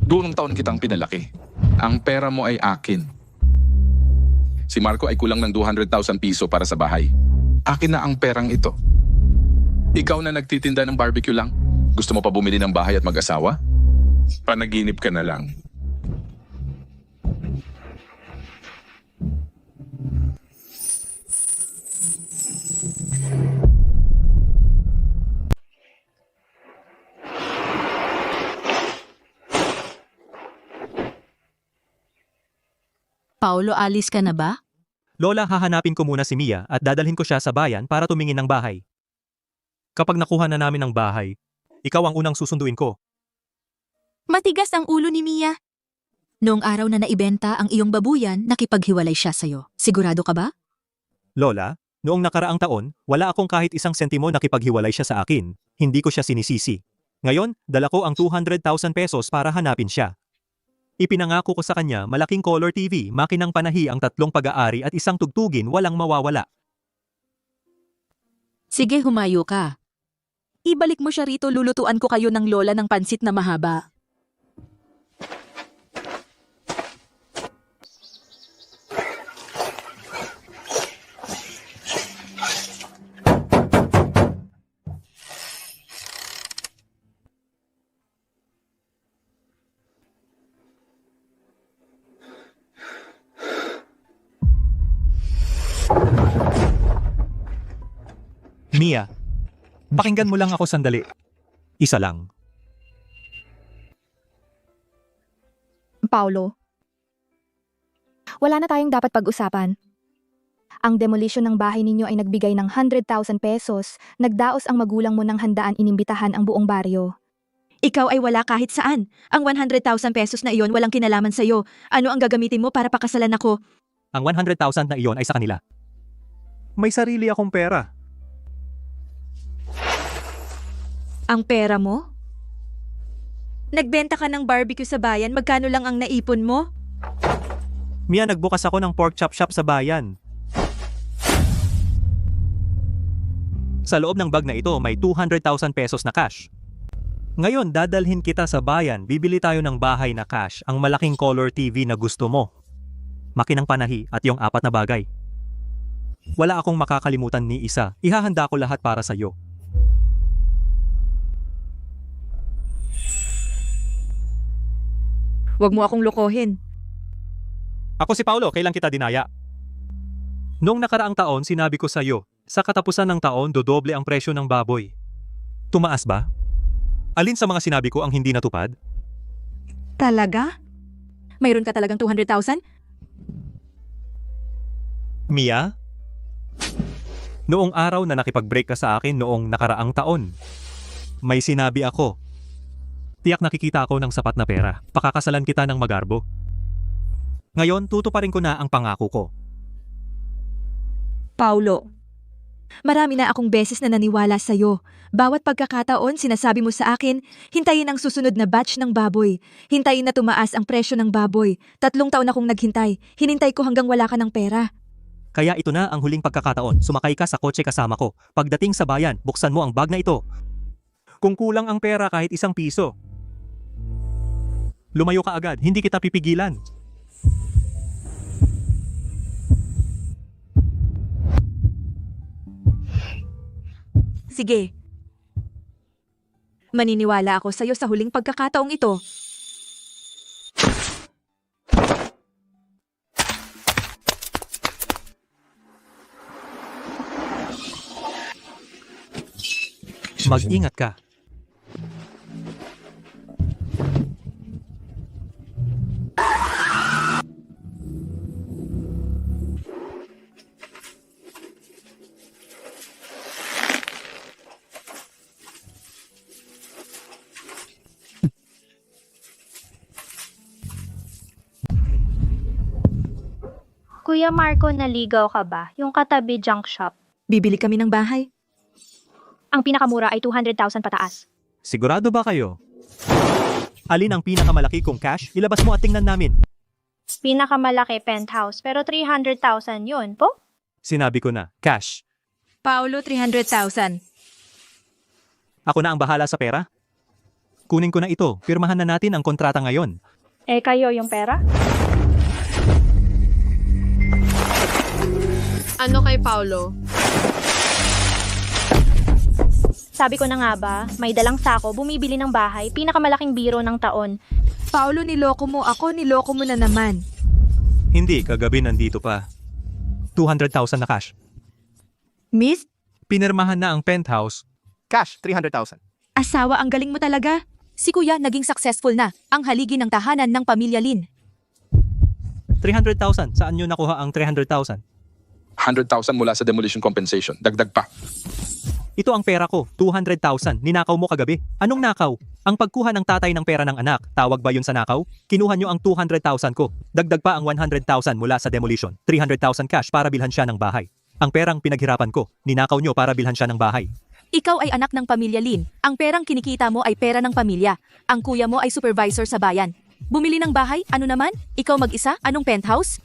Speaker 3: Doon taon kitang pinalaki. Ang pera mo ay akin. Si Marco ay kulang ng ₱200,000 para sa bahay. Akin na ang perang ito. Ikaw na nagtitinda ng barbecue lang? Gusto mo pa bumili ng bahay at mag-asawa? Panaginip ka na lang.
Speaker 5: Paolo, alis ka na ba?
Speaker 1: Lola, hahanapin ko muna si Mia at dadalhin ko siya sa bayan para tumingin ng bahay. Kapag nakuha na namin ang bahay, ikaw ang unang susunduin ko.
Speaker 5: Matigas ang ulo ni Mia. Noong araw na naibenta ang iyong babuyan, nakipaghiwalay siya sa'yo. Sigurado ka ba?
Speaker 1: Lola, noong nakaraang taon, wala akong kahit isang sentimo nakipaghiwalay siya sa akin. Hindi ko siya sinisisi. Ngayon, dala ko ang ₱200,000 para hanapin siya. Ipinangako ko sa kanya malaking color TV, makinang panahi ang 3 pag-aari at isang tugtugin walang mawawala.
Speaker 5: Sige, humayo ka. Ibalik mo siya rito, lulutuan ko kayo ng lola ng pansit na mahaba.
Speaker 1: Mia, pakinggan mo lang ako sandali. Isa lang.
Speaker 10: Paulo, wala na tayong dapat pag-usapan. Ang demolition ng bahay ninyo ay nagbigay ng 100,000 pesos. Nagdaos ang magulang mo ng handaan inimbitahan ang buong baryo. Ikaw ay wala kahit saan. Ang 100,000 pesos na iyon walang kinalaman sa'yo. Ano ang gagamitin mo para pakasalan ako?
Speaker 1: Ang 100,000 na iyon ay sa kanila. May sarili akong pera.
Speaker 10: Ang pera mo? Nagbenta ka ng barbecue sa bayan, magkano lang ang naipon mo?
Speaker 1: Mia, nagbukas ako ng pork chop shop sa bayan. Sa loob ng bag na ito, may 200,000 pesos na cash. Ngayon, dadalhin kita sa bayan, bibili tayo ng bahay na cash, ang malaking color TV na gusto mo. Makinang panahi at yung 4 na bagay. Wala akong makakalimutan ni isa, ihahanda ko lahat para sa'yo.
Speaker 10: Huwag mo akong lokohin.
Speaker 1: Ako si Paulo, kailan kita dinaya? Noong nakaraang taon, sinabi ko sa'yo, sa katapusan ng taon, dodoble ang presyo ng baboy. Tumaas ba? Alin sa mga sinabi ko ang hindi natupad?
Speaker 10: Talaga? Mayroon ka talagang 200,000?
Speaker 1: Mia? Noong araw na nakipag-break ka sa akin noong nakaraang taon, may sinabi ako. Tiyak nakikita ako ng sapat na pera. Pakakasalan kita ng magarbo. Ngayon, tutuparin ko na ang pangako ko.
Speaker 10: Paulo, marami na akong beses na naniwala sa'yo. Bawat pagkakataon, sinasabi mo sa akin, hintayin ang susunod na batch ng baboy. Hintayin na tumaas ang presyo ng baboy. 3 taon akong naghintay. Hinintay ko hanggang wala ka ng pera.
Speaker 1: Kaya ito na ang huling pagkakataon. Sumakay ka sa kotse kasama ko. Pagdating sa bayan, buksan mo ang bag na ito. Kung kulang ang pera kahit 1 piso, lumayo ka agad, hindi kita pipigilan.
Speaker 10: Sige. Maniniwala ako sa'yo sa huling pagkakataong ito.
Speaker 1: Mag-ingat ka.
Speaker 12: Kuya Marco, naligaw ka ba? Yung katabi junk shop.
Speaker 10: Bibili kami ng bahay.
Speaker 12: Ang pinakamura ay 200,000 pataas.
Speaker 1: Sigurado ba kayo? Alin ang pinakamalaki kong cash? Ilabas mo at tingnan namin.
Speaker 12: Pinakamalaki penthouse, pero 300,000 yun po?
Speaker 1: Sinabi ko na, cash.
Speaker 10: Paulo, 300,000.
Speaker 1: Ako na ang bahala sa pera. Kunin ko na ito, pirmahan na natin ang kontrata ngayon.
Speaker 12: Eh kayo yung pera?
Speaker 13: Ano kay Paulo?
Speaker 12: Sabi ko na nga ba, may dalang sako, bumibili ng bahay, pinakamalaking biro ng taon.
Speaker 10: Paulo, niloko mo ako, niloko mo na naman.
Speaker 1: Hindi, kagabi nandito pa. 200,000 na cash.
Speaker 10: Miss,
Speaker 1: Pinirmahan na ang penthouse.
Speaker 2: Cash, 300,000.
Speaker 10: asawa, ang galing mo talaga.
Speaker 5: Si Kuya naging successful na, ang haligi ng tahanan ng pamilya Lin.
Speaker 1: 300,000. Saan nyo nakuha ang 300,000?
Speaker 3: 100,000 mula sa demolition compensation. Dagdag pa.
Speaker 1: Ito ang pera ko, 200,000. Ninakaw mo kagabi. Anong nakaw? Ang pagkuha ng tatay ng pera ng anak, tawag ba yun sa nakaw? Kinuha nyo ang 200,000 ko. Dagdag pa ang 100,000 mula sa demolition. 300,000 cash para bilhan siya ng bahay. Ang perang pinaghirapan ko, ninakaw nyo para bilhan siya ng bahay.
Speaker 5: Ikaw ay anak ng pamilya Lin. Ang perang kinikita mo ay pera ng pamilya. Ang kuya mo ay supervisor sa bayan. Bumili ng bahay, ano naman? Ikaw mag-isa? Anong penthouse?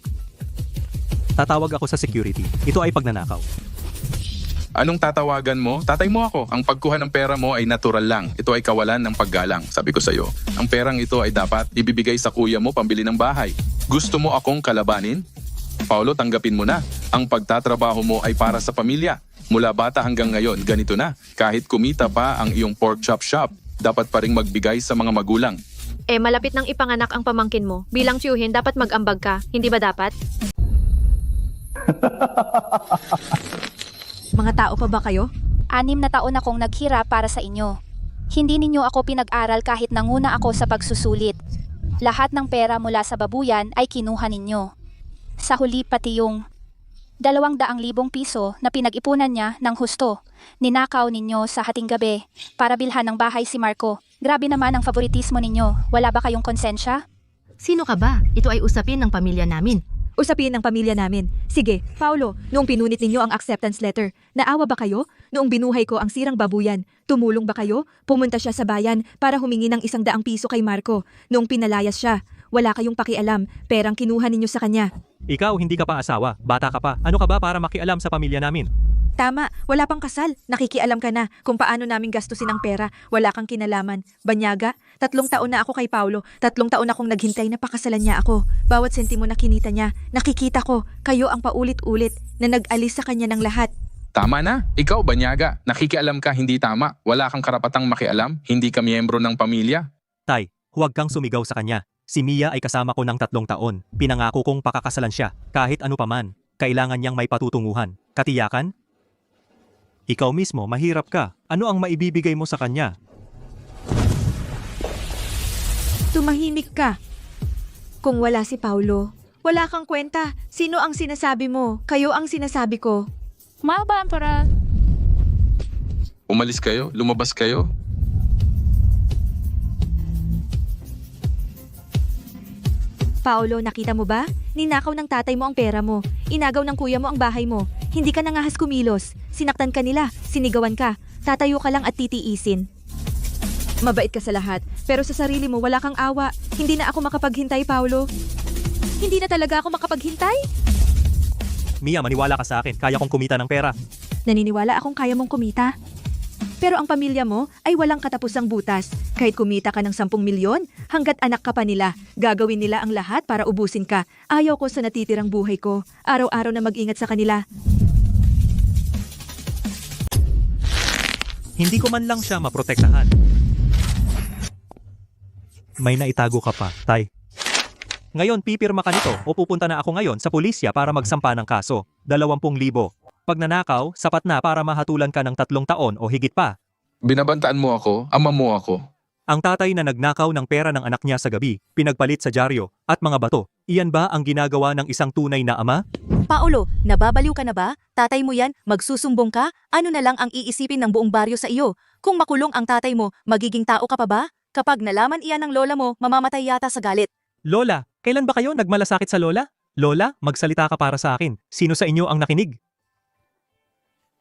Speaker 1: Tatawag ako sa security. Ito ay pagnanakaw.
Speaker 3: Anong tatawagan mo? Tatay mo ako. Ang pagkuha ng pera mo ay natural lang. Ito ay kawalan ng paggalang. Sabi ko sa'yo, ang perang ito ay dapat ibibigay sa kuya mo pambili ng bahay. Gusto mo akong kalabanin? Paulo, tanggapin mo na. Ang pagtatrabaho mo ay para sa pamilya. Mula bata hanggang ngayon, ganito na. Kahit kumita pa ang iyong pork chop shop, dapat pa ring magbigay sa mga magulang.
Speaker 13: Eh, malapit nang ipanganak ang pamangkin mo. Bilang tiyuhin, dapat mag-ambag ka. Hindi ba dapat?
Speaker 10: Mga tao pa ba kayo?
Speaker 14: 6 na taon akong naghirap para sa inyo. Hindi ninyo ako pinag-aral kahit nanguna ako sa pagsusulit. Lahat ng pera mula sa babuyan ay kinuha ninyo. Sa huli pati yung 200,000 piso na pinag-ipunan niya ng husto. Ninakaw ninyo sa hating gabi para bilhan ng bahay si Marco. Grabe naman ang favoritismo ninyo. Wala ba kayong konsensya?
Speaker 6: Sino ka ba? Ito ay usapin ng pamilya namin.
Speaker 10: Usapin ng pamilya namin. Sige, Paulo, noong pinunit ninyo ang acceptance letter, naawa ba kayo? Noong binuhay ko ang sirang babuyan, tumulong ba kayo? Pumunta siya sa bayan para humingi ng 100 piso kay Marco. Noong pinalayas siya, wala kayong pakialam, perang kinuha ninyo sa kanya.
Speaker 1: Ikaw hindi ka pa asawa, bata ka pa. Ano ka ba para makialam sa pamilya namin?
Speaker 10: Tama, wala pang kasal. Nakikialam ka na kung paano namin gastusin ang pera. Wala kang kinalaman. Banyaga, 3 taon na ako kay Paulo. 3 taon akong naghintay na pakasalan niya ako. Bawat sentimo na kinita niya, nakikita ko, kayo ang paulit-ulit na nag-alis sa kanya ng lahat.
Speaker 3: Tama na. Ikaw, Banyaga. Nakikialam ka, hindi tama. Wala kang karapatang makialam. Hindi ka miyembro ng pamilya.
Speaker 1: Tay, huwag kang sumigaw sa kanya. Si Mia ay kasama ko ng 3 taon. Pinangako kong pakakasalan siya. Kahit ano paman, kailangan niyang may patutunguhan. Katiyakan? Ikaw mismo, mahirap ka. Ano ang maibibigay mo sa kanya?
Speaker 10: Tumahimik ka. Kung wala si Paulo, wala kang kwenta. Sino ang sinasabi mo? Kayo ang sinasabi ko.
Speaker 14: Malba, para...
Speaker 3: Umalis kayo, lumabas kayo.
Speaker 10: Paulo, nakita mo ba? Ninakaw ng tatay mo ang pera mo. Inagaw ng kuya mo ang bahay mo. Hindi ka nangahas kumilos. Sinaktan ka nila. Sinigawan ka. Tatayo ka lang at titiisin. Mabait ka sa lahat. Pero sa sarili mo, wala kang awa. Hindi na ako makapaghintay, Paulo. Hindi na talaga ako makapaghintay?
Speaker 1: Mia, maniwala ka sa akin. Kaya kong kumita ng pera.
Speaker 10: Naniniwala akong kaya mong kumita. Pero ang pamilya mo ay walang katapusang butas. Kahit kumita ka ng 10 milyon, hanggat anak ka pa nila, gagawin nila ang lahat para ubusin ka. Ayaw ko sa natitirang buhay ko. Araw-araw na mag-ingat sa kanila.
Speaker 1: Hindi ko man lang siya maprotektahan. May naitago ka pa, Tay. Ngayon, pipirma ka nito o pupunta na ako ngayon sa pulisya para magsampa ng kaso. 20,000. Pag nanakaw, sapat na para mahatulan ka ng 3 taon o higit pa.
Speaker 3: Binabantaan mo ako, ama mo ako.
Speaker 1: Ang tatay na nagnakaw ng pera ng anak niya sa gabi, pinagpalit sa dyaryo at mga bato. Iyan ba ang ginagawa ng isang tunay na ama?
Speaker 5: Paulo, nababaliw ka na ba? Tatay mo yan, magsusumbong ka? Ano na lang ang iisipin ng buong baryo sa iyo? Kung makulong ang tatay mo, magiging tao ka pa ba? Kapag nalaman iyan ng lola mo, mamamatay yata sa galit.
Speaker 1: Lola, kailan ba kayo nagmalasakit sa lola? Lola, magsalita ka para sa akin. Sino sa inyo ang nakinig?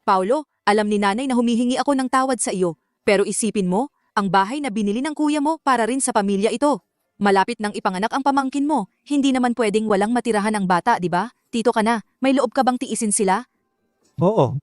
Speaker 5: Paulo, alam ni nanay na humihingi ako ng tawad sa iyo. Pero isipin mo, ang bahay na binili ng kuya mo para rin sa pamilya ito. Malapit nang ipanganak ang pamangkin mo. Hindi naman pwedeng walang matirahan ang bata, di ba? Tito ka na, may loob ka bang tiisin sila?
Speaker 1: Oo.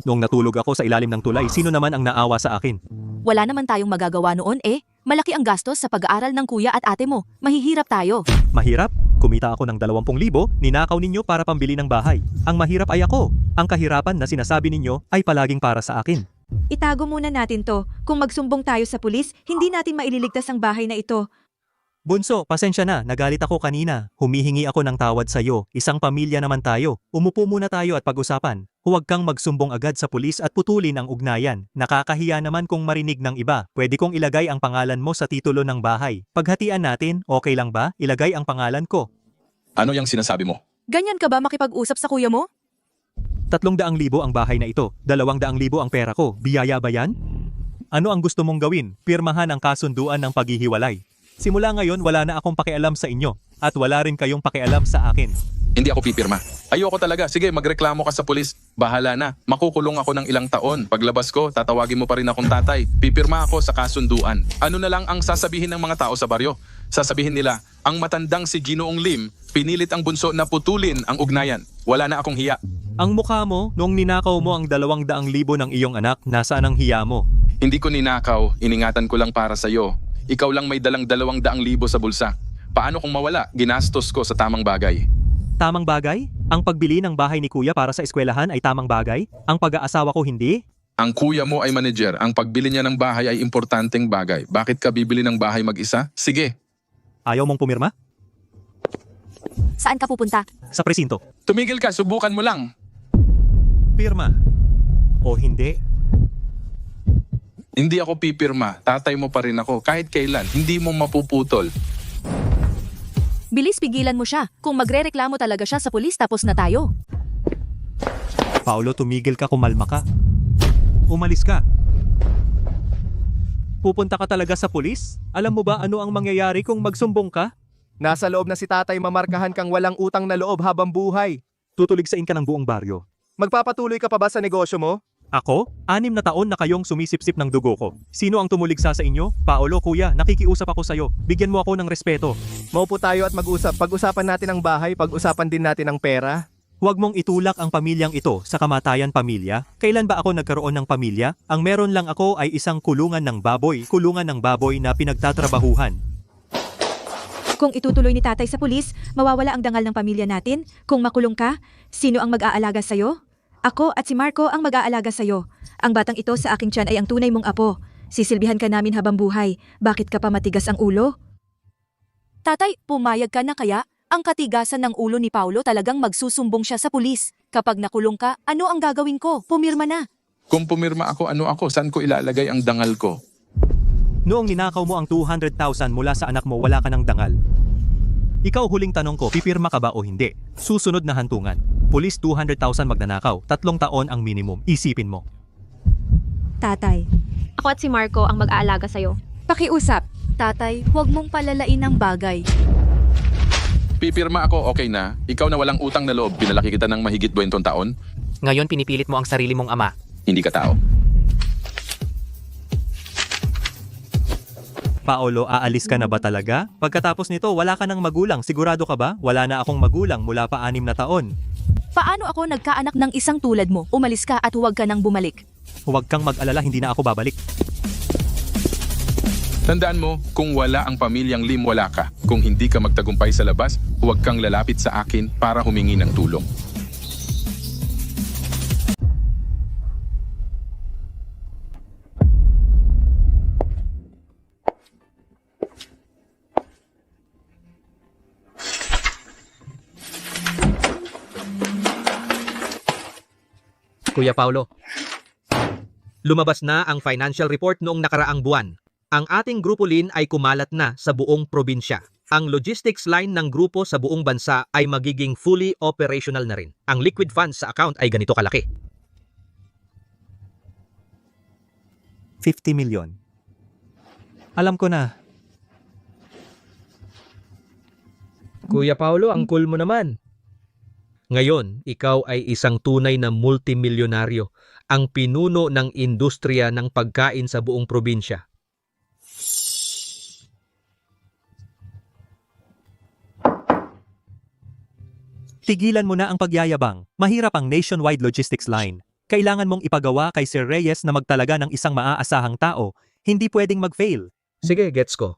Speaker 1: Nung natulog ako sa ilalim ng tulay, sino naman ang naawa sa akin?
Speaker 5: Wala naman tayong magagawa noon eh. Malaki ang gastos sa pag-aaral ng kuya at ate mo. Mahihirap tayo.
Speaker 1: Mahirap? Kumita ako ng 20,000, ninakaw ninyo para pambili ng bahay. Ang mahirap ay ako. Ang kahirapan na sinasabi ninyo ay palaging para sa akin.
Speaker 10: Itago muna natin to. Kung magsumbong tayo sa pulis, hindi natin maililigtas ang bahay na ito.
Speaker 1: Bunso, pasensya na, nagalit ako kanina. Humihingi ako ng tawad sa iyo. Isang pamilya naman tayo. Umupo muna tayo at pag-usapan. Huwag kang magsumbong agad sa pulis at putulin ang ugnayan. Nakakahiya naman kung marinig ng iba. Pwede kong ilagay ang pangalan mo sa titulo ng bahay. Paghatian natin, okay lang ba? Ilagay ang pangalan ko.
Speaker 3: Ano yung sinasabi mo?
Speaker 5: Ganyan ka ba makipag-usap sa kuya mo?
Speaker 1: 300,000 ang bahay na ito. 200,000 ang pera ko. Biyaya ba yan? Ano ang gusto mong gawin? Pirmahan ang kasunduan ng paghihiwalay. Simula ngayon, wala na akong pakialam sa inyo. At wala rin kayong pakialam sa akin.
Speaker 3: Hindi ako pipirma. Ayoko talaga. Sige, magreklamo ka sa pulis. Bahala na. Makukulong ako ng ilang taon. Paglabas ko, tatawagin mo pa rin akong tatay. Pipirma ako sa kasunduan. Ano na lang ang sasabihin ng mga tao sa baryo? Sasabihin nila, ang matandang si Ginoong Lim, pinilit ang bunso na putulin ang ugnayan. Wala na akong hiya.
Speaker 1: Ang mukha mo, nung ninakaw mo ang 200,000 ng iyong anak, nasaan ang hiya mo?
Speaker 3: Hindi ko ninakaw. Iningatan ko lang para sa'yo. Ikaw lang may dalang 200,000 sa bulsa. Paano kung mawala? Ginastos ko sa tamang bagay.
Speaker 1: Tamang bagay? Ang pagbili ng bahay ni kuya para sa eskwelahan ay tamang bagay? Ang pag-aasawa ko hindi?
Speaker 3: Ang kuya mo ay manager. Ang pagbili niya ng bahay ay importanteng bagay. Bakit ka bibili ng bahay mag-isa? Sige.
Speaker 1: Ayaw mong pumirma?
Speaker 5: Saan ka pupunta?
Speaker 1: Sa presinto.
Speaker 3: Tumigil ka, subukan mo lang.
Speaker 1: Pirma. O hindi?
Speaker 3: Hindi ako pipirma. Tatay mo pa rin ako. Kahit kailan, hindi mo mapuputol.
Speaker 5: Bilis pigilan mo siya. Kung magrereklamo talaga siya sa pulis tapos na tayo.
Speaker 1: Paolo, tumigil ka, kumalma ka. Umalis ka. Pupunta ka talaga sa pulis? Alam mo ba ano ang mangyayari kung magsumbong ka?
Speaker 2: Nasa loob na si tatay, mamarkahan kang walang utang na loob habang buhay.
Speaker 1: Tutuligsain ka ng buong baryo.
Speaker 2: Magpapatuloy ka pa ba sa negosyo mo?
Speaker 1: Ako? 6 na taon na kayong sumisipsip ng dugo ko. Sino ang tumuligsa sa inyo? Paolo, kuya, nakikiusap ako sa'yo. Bigyan mo ako ng respeto.
Speaker 2: Maupo tayo at mag-usap. Pag-usapan natin ang bahay, pag-usapan din natin ang pera.
Speaker 1: Huwag mong itulak ang pamilyang ito sa kamatayan pamilya. Kailan ba ako nagkaroon ng pamilya? Ang meron lang ako ay isang kulungan ng baboy na pinagtatrabahuhan.
Speaker 10: Kung itutuloy ni tatay sa pulis, mawawala ang dangal ng pamilya natin. Kung makulong ka, sino ang mag-aalaga sa'yo? Ako at si Marco ang mag-aalaga sa'yo. Ang batang ito sa aking tiyan ay ang tunay mong apo. Sisilbihan ka namin habang buhay. Bakit ka pa matigas ang ulo?
Speaker 5: Tatay, pumayag ka na kaya? Ang katigasan ng ulo ni Paolo talagang magsusumbong siya sa pulis. Kapag nakulong ka, ano ang gagawin ko? Pumirma na.
Speaker 3: Kung pumirma ako, ano ako? Saan ko ilalagay ang dangal ko?
Speaker 1: Noong ninakaw mo ang 200,000 mula sa anak mo, wala ka ng dangal. Ikaw, huling tanong ko, pipirma ka ba o hindi? Susunod na hantungan. Pulis 200,000 magnanakaw, 3 taon ang minimum. Isipin mo.
Speaker 10: Tatay.
Speaker 13: Ako at si Marco ang mag-aalaga sa'yo.
Speaker 5: Pakiusap. Tatay, huwag mong palalain ang bagay.
Speaker 3: Pipirma ako, okay na. Ikaw na walang utang na loob, pinalaki kita ng mahigit 20 taon.
Speaker 4: Ngayon pinipilit mo ang sarili mong ama.
Speaker 3: Hindi ka tao.
Speaker 1: Paolo, aalis ka na ba talaga? Pagkatapos nito, wala ka ng magulang. Sigurado ka ba? Wala na akong magulang mula pa 6 na taon.
Speaker 5: Paano ako nagkaanak ng isang tulad mo? Umalis ka at huwag ka nang bumalik.
Speaker 1: Huwag kang mag-alala, hindi na ako babalik.
Speaker 3: Tandaan mo, kung wala ang pamilyang Lim, wala ka. Kung hindi ka magtagumpay sa labas, huwag kang lalapit sa akin para humingi ng tulong.
Speaker 7: Kuya Paulo, lumabas na ang financial report noong nakaraang buwan. Ang ating Grupo Lin ay kumalat na sa buong probinsya. Ang logistics line ng grupo sa buong bansa ay magiging fully operational na rin. Ang liquid funds sa account ay ganito kalaki.
Speaker 1: 50 million. Alam ko na.
Speaker 7: Kuya Paulo, ang cool mo naman. Ngayon, ikaw ay isang tunay na multimilyonaryo, ang pinuno ng industriya ng pagkain sa buong probinsya.
Speaker 1: Tigilan mo na ang pagyayabang. Mahirap ang nationwide logistics line. Kailangan mong ipagawa kay Sir Reyes na magtalaga ng isang maaasahang tao. Hindi pwedeng mag-fail.
Speaker 7: Sige, gets ko.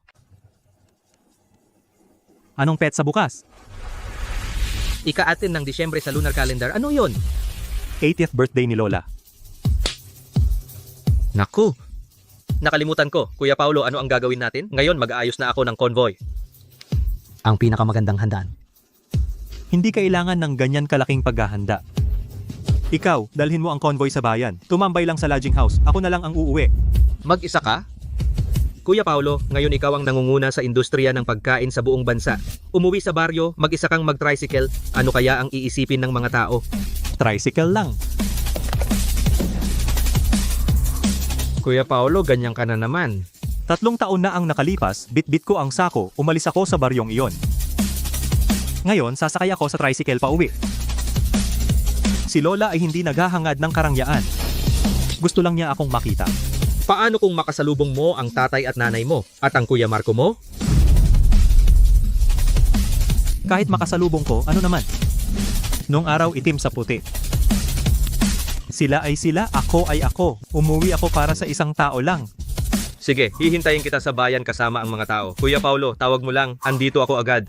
Speaker 1: Anong petsa bukas?
Speaker 7: Ika-atin ng Disyembre sa lunar calendar. Ano yon?
Speaker 1: 80th birthday ni Lola.
Speaker 7: Naku! Nakalimutan ko. Kuya Paulo, ano ang gagawin natin? Ngayon, mag-aayos na ako ng convoy.
Speaker 11: Ang pinakamagandang handaan.
Speaker 1: Hindi kailangan ng ganyan kalaking paghahanda. Ikaw, dalhin mo ang convoy sa bayan. Tumambay lang sa lodging house. Ako na lang ang uuwi.
Speaker 7: Mag-isa ka? Kuya Paulo, ngayon ikaw ang nangunguna sa industriya ng pagkain sa buong bansa. Umuwi sa baryo, mag-isa kang mag-tricycle, ano kaya ang iisipin ng mga tao?
Speaker 1: Tricycle lang.
Speaker 7: Kuya Paulo, ganyan ka na naman.
Speaker 1: 3 taon na ang nakalipas, bit-bit ko ang sako, umalis ako sa baryong iyon. Ngayon, sasakay ako sa tricycle pa uwi. Si Lola ay hindi naghahangad ng karangyaan. Gusto lang niya akong makita.
Speaker 7: Paano kung makasalubong mo ang tatay at nanay mo at ang Kuya Marco mo?
Speaker 1: Kahit makasalubong ko, ano naman? Noong araw itim sa puti. Sila ay sila, ako ay ako. Umuwi ako para sa isang tao lang.
Speaker 7: Sige, hihintayin kita sa bayan kasama ang mga tao. Kuya Paulo, tawag mo lang, andito ako agad.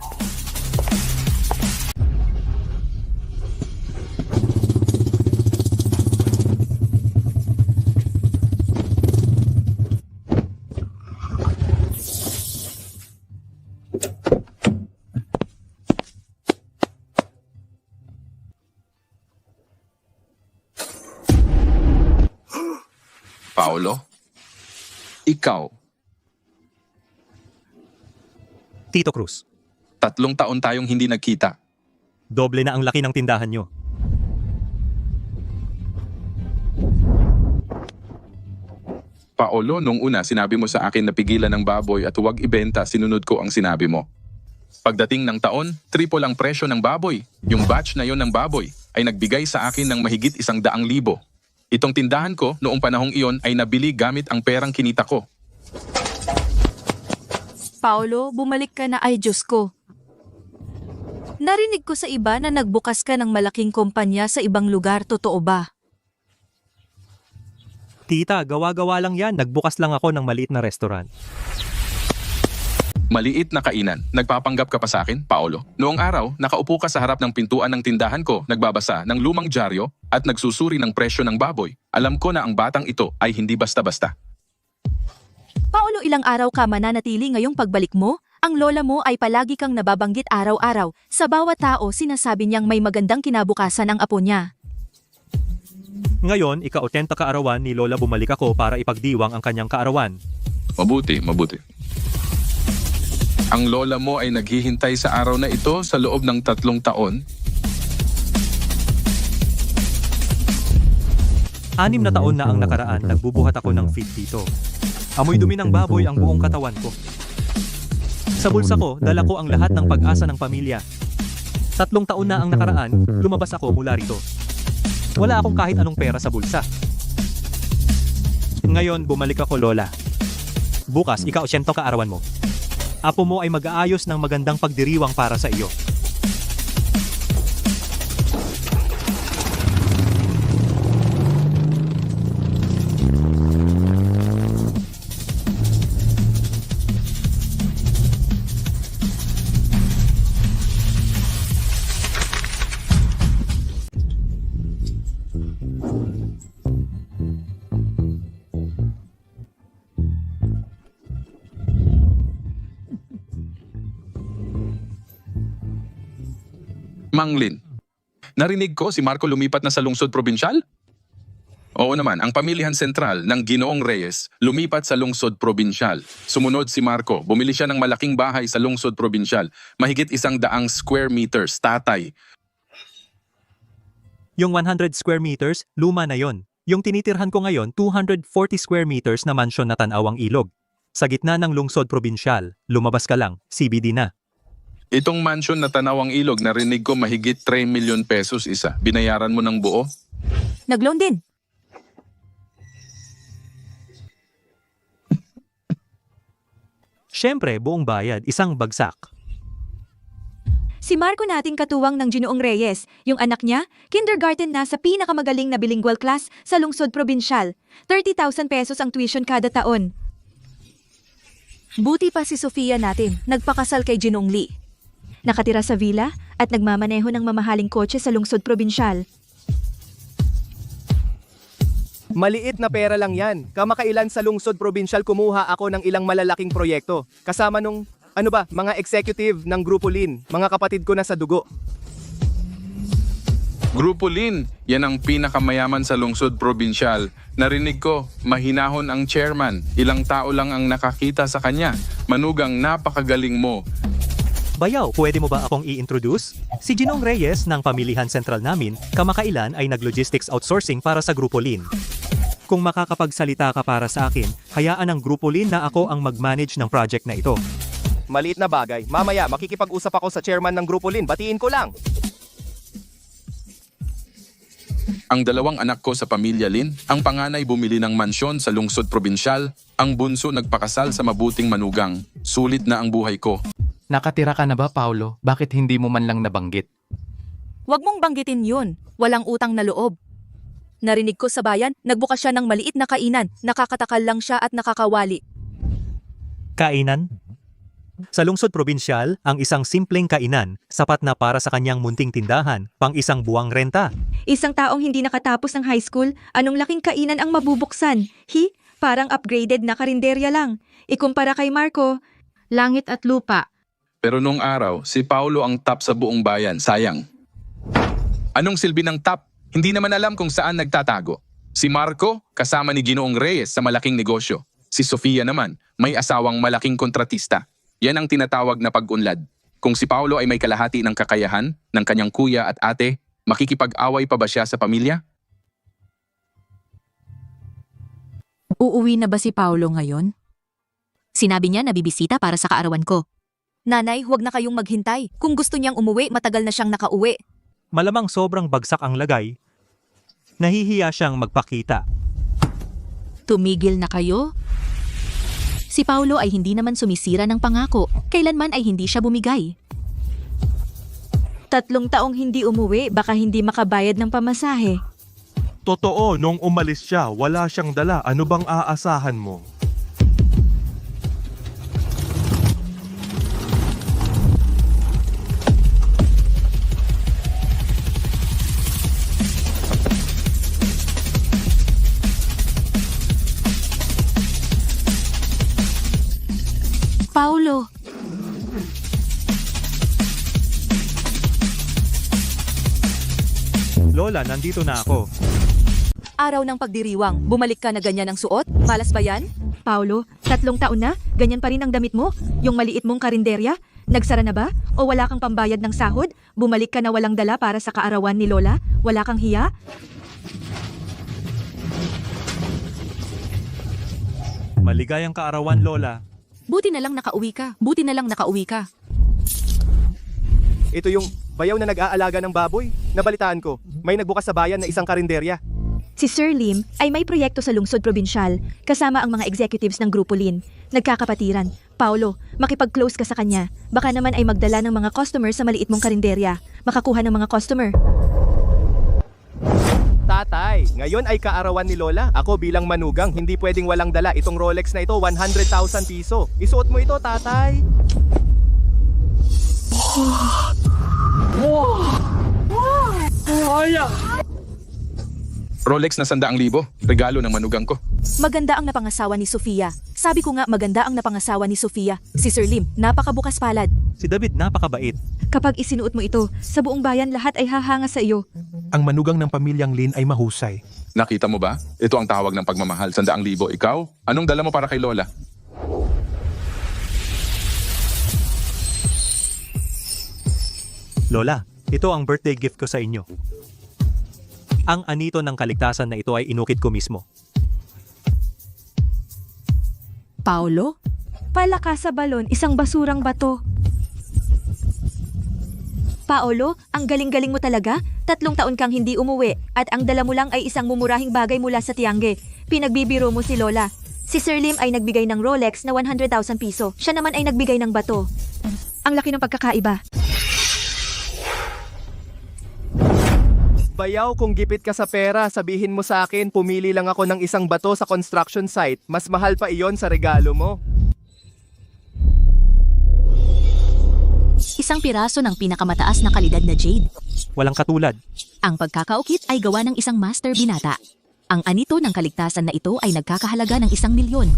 Speaker 3: Paolo, Ikaw,
Speaker 1: Tito Cruz,
Speaker 3: 3 taon tayong hindi nagkita.
Speaker 1: doble na ang laki ng tindahan nyo.
Speaker 3: Paolo, nung una sinabi mo sa akin na pigilan ng baboy at huwag ibenta, sinunod ko ang sinabi mo. Pagdating ng taon, triple ang presyo ng baboy. Yung batch na yon ng baboy ay nagbigay sa akin ng mahigit 100,000. Itong tindahan ko noong panahong iyon ay nabili gamit ang perang kinita ko.
Speaker 5: Paolo, bumalik ka na, ay Diyos ko. Narinig ko sa iba na nagbukas ka ng malaking kumpanya sa ibang lugar, totoo ba?
Speaker 1: Tita, gawa-gawa lang yan. Nagbukas lang ako ng maliit na restaurant.
Speaker 3: Maliit na kainan. Nagpapanggap ka pa sa akin, Paolo. Noong araw, nakaupo ka sa harap ng pintuan ng tindahan ko, nagbabasa ng lumang dyaryo at nagsusuri ng presyo ng baboy. Alam ko na ang batang ito ay hindi basta-basta.
Speaker 5: Paolo, ilang araw ka mananatili ngayong pagbalik mo? Ang lola mo ay palagi kang nababanggit araw-araw. Sa bawat tao, sinasabi niyang may magandang kinabukasan ang apo niya.
Speaker 1: Ngayon, ika-80 kaarawan ni Lola bumalik ako para ipagdiwang ang kanyang kaarawan.
Speaker 3: Mabuti, mabuti. Ang lola mo ay naghihintay sa araw na ito sa loob ng 3 taon.
Speaker 1: 6 na taon na ang nakaraan, nagbubuhat ako ng feed dito. Amoy dumi ng baboy ang buong katawan ko. Sa bulsa ko, dala ko ang lahat ng pag-asa ng pamilya. 3 taon na ang nakaraan, lumabas ako mula rito. Wala akong kahit anong pera sa bulsa. Ngayon, bumalik ako, Lola. Bukas, ika-80 kaarawan mo. Apo mo ay mag-aayos ng magandang pagdiriwang para sa iyo.
Speaker 3: Manglin, narinig ko si Marco lumipat na sa lungsod probinsyal? Oo naman, ang pamilihan sentral ng Ginoong Reyes lumipat sa lungsod probinsyal. Sumunod si Marco, bumili siya ng malaking bahay sa lungsod probinsyal. Mahigit 100 square meters, tatay.
Speaker 1: Yung 100 square meters, luma na yon. Yung tinitirhan ko ngayon, 240 square meters na mansyon na Tanawang Ilog. Sa gitna ng lungsod probinsyal, lumabas ka lang, CBD na.
Speaker 3: Itong mansion na Tanawang Ilog, narinig ko mahigit 3 milyon pesos isa. Binayaran mo ng buo?
Speaker 5: Nag-loan din.
Speaker 1: Siyempre, buong bayad, isang bagsak.
Speaker 10: Si Marco nating katuwang ng Ginoong Reyes, yung anak niya, kindergarten na sa pinakamagaling na bilingual class sa lungsod probinsyal. 30,000 pesos ang tuition kada taon.
Speaker 5: Buti pa si Sofia natin, nagpakasal kay Ginong Lee.
Speaker 10: Nakatira sa villa at nagmamaneho ng mamahaling kotse sa lungsod probinsyal.
Speaker 2: Maliit na pera lang yan. Kamakailan sa lungsod probinsyal kumuha ako ng ilang malalaking proyekto. Kasama nung, mga executive ng Grupo Lin, mga kapatid ko na sa dugo.
Speaker 3: Grupo Lin, yan ang pinakamayaman sa lungsod probinsyal. Narinig ko, mahinahon ang chairman. Ilang tao lang ang nakakita sa kanya. Manugang, napakagaling mo.
Speaker 1: Bayaw, pwede mo ba akong i-introduce? Si Ginong Reyes ng pamilihan sentral namin, kamakailan ay nag-logistics outsourcing para sa Grupo Lin. Kung makakapagsalita ka para sa akin, hayaan ng Grupo Lin na ako ang mag-manage ng project na ito.
Speaker 2: Maliit na bagay. Mamaya, makikipag-usap ako sa chairman ng Grupo Lin. Batiin ko lang.
Speaker 3: Ang 2 anak ko sa pamilya Lin, ang panganay bumili ng mansyon sa lungsod probinsyal, ang bunso nagpakasal sa mabuting manugang. Sulit na ang buhay ko.
Speaker 4: Nakatira ka na ba, Paolo? Bakit hindi mo man lang nabanggit?
Speaker 5: Huwag mong banggitin yun. Walang utang na loob. Narinig ko sa bayan, nagbukas siya ng maliit na kainan. Nakakatakal lang siya at nakakawali.
Speaker 1: Kainan? Sa lungsod probinsyal, ang isang simpleng kainan, sapat na para sa kanyang munting tindahan, pang isang buwang renta.
Speaker 10: Isang taong hindi nakatapos ng high school, anong laking kainan ang mabubuksan? Parang upgraded na karinderya lang. Ikumpara kay Marco,
Speaker 6: Langit at lupa.
Speaker 3: Pero nung araw, si Paulo ang top sa buong bayan. Sayang. Anong silbi ng top? Hindi naman alam kung saan nagtatago. Si Marco, kasama ni Ginoong Reyes sa malaking negosyo. Si Sofia naman, may asawang malaking kontratista. Yan ang tinatawag na pag-unlad. Kung si Paolo ay may kalahati ng kakayahan ng kanyang kuya at ate, makikipag-away pa ba siya sa pamilya?
Speaker 5: Uuwi na ba si Paolo ngayon? Sinabi niya na bibisita para sa kaarawan ko. Nanay, huwag na kayong maghintay. Kung gusto niyang umuwi, matagal na siyang nakauwi.
Speaker 1: Malamang sobrang bagsak ang lagay. Nahihiya siyang magpakita.
Speaker 5: Tumigil na kayo? Si Paolo ay hindi naman sumisira ng pangako. Kailanman ay hindi siya bumigay.
Speaker 10: 3 taong hindi umuwi, baka hindi makabayad ng pamasahe.
Speaker 8: Totoo, nung umalis siya, wala siyang dala. Ano bang aasahan mo?
Speaker 5: Paolo!
Speaker 1: Lola, nandito na ako.
Speaker 5: Araw ng pagdiriwang, bumalik ka na ganyan ang suot? Malas ba yan?
Speaker 10: Paolo, 3 taon na? Ganyan pa rin ang damit mo? Yung maliit mong karinderya? Nagsara na ba? O wala kang pambayad ng sahod? Bumalik ka na walang dala para sa kaarawan ni Lola? Wala kang hiya?
Speaker 1: Maligayang kaarawan, Lola.
Speaker 5: Buti na lang nakauwi ka. Buti na lang nakauwi ka.
Speaker 2: Ito yung bayaw na nag-aalaga ng baboy. Nabalitaan ko, may nagbukas sa bayan na isang karinderya.
Speaker 10: Si Sir Lim ay may proyekto sa lungsod probinsyal kasama ang mga executives ng Grupo Lin. Nagkakapatiran. Paolo, makipag-close ka sa kanya. Baka naman ay magdala ng mga customer sa maliit mong karinderya. Makakuha ng mga customer.
Speaker 2: Tatay, ngayon ay kaarawan ni Lola. Ako bilang manugang, hindi pwedeng walang dala. Itong Rolex na ito, 100,000 piso. Isuot mo ito, tatay.
Speaker 3: Rolex na 100,000, regalo ng manugang ko.
Speaker 5: Maganda ang napangasawa ni Sofia. Sabi ko nga maganda ang napangasawa ni Sofia. Si Sir Lim, napakabukas palad.
Speaker 1: Si David napakabait.
Speaker 10: Kapag isinuot mo ito, sa buong bayan lahat ay hahanga sa iyo.
Speaker 8: Ang manugang ng pamilyang Lin ay mahusay.
Speaker 3: Nakita mo ba? Ito ang tawag ng pagmamahal, 100,000. Ikaw, anong dala mo para kay Lola?
Speaker 1: Lola, ito ang birthday gift ko sa inyo. Ang anito ng kaligtasan na ito ay inukit ko mismo.
Speaker 5: Paolo?
Speaker 10: Palakas sa balon, isang basurang bato. Paolo, ang galing-galing mo talaga. 3 taon kang hindi umuwi at ang dala mo lang ay isang mumurahing bagay mula sa Tiangge. Pinagbibiro mo si Lola. Si Sir Lim ay nagbigay ng Rolex na 100,000 piso. Siya naman ay nagbigay ng bato. Ang laki ng pagkakaiba.
Speaker 2: Bayaw, kung gipit ka sa pera, sabihin mo sa akin, pumili lang ako ng isang bato sa construction site. Mas mahal pa iyon sa regalo mo.
Speaker 5: Isang piraso ng pinakamataas na kalidad na jade.
Speaker 1: Walang katulad.
Speaker 5: Ang pagkakaukit ay gawa ng isang master binata. Ang anito ng kaligtasan na ito ay nagkakahalaga ng 1,000,000.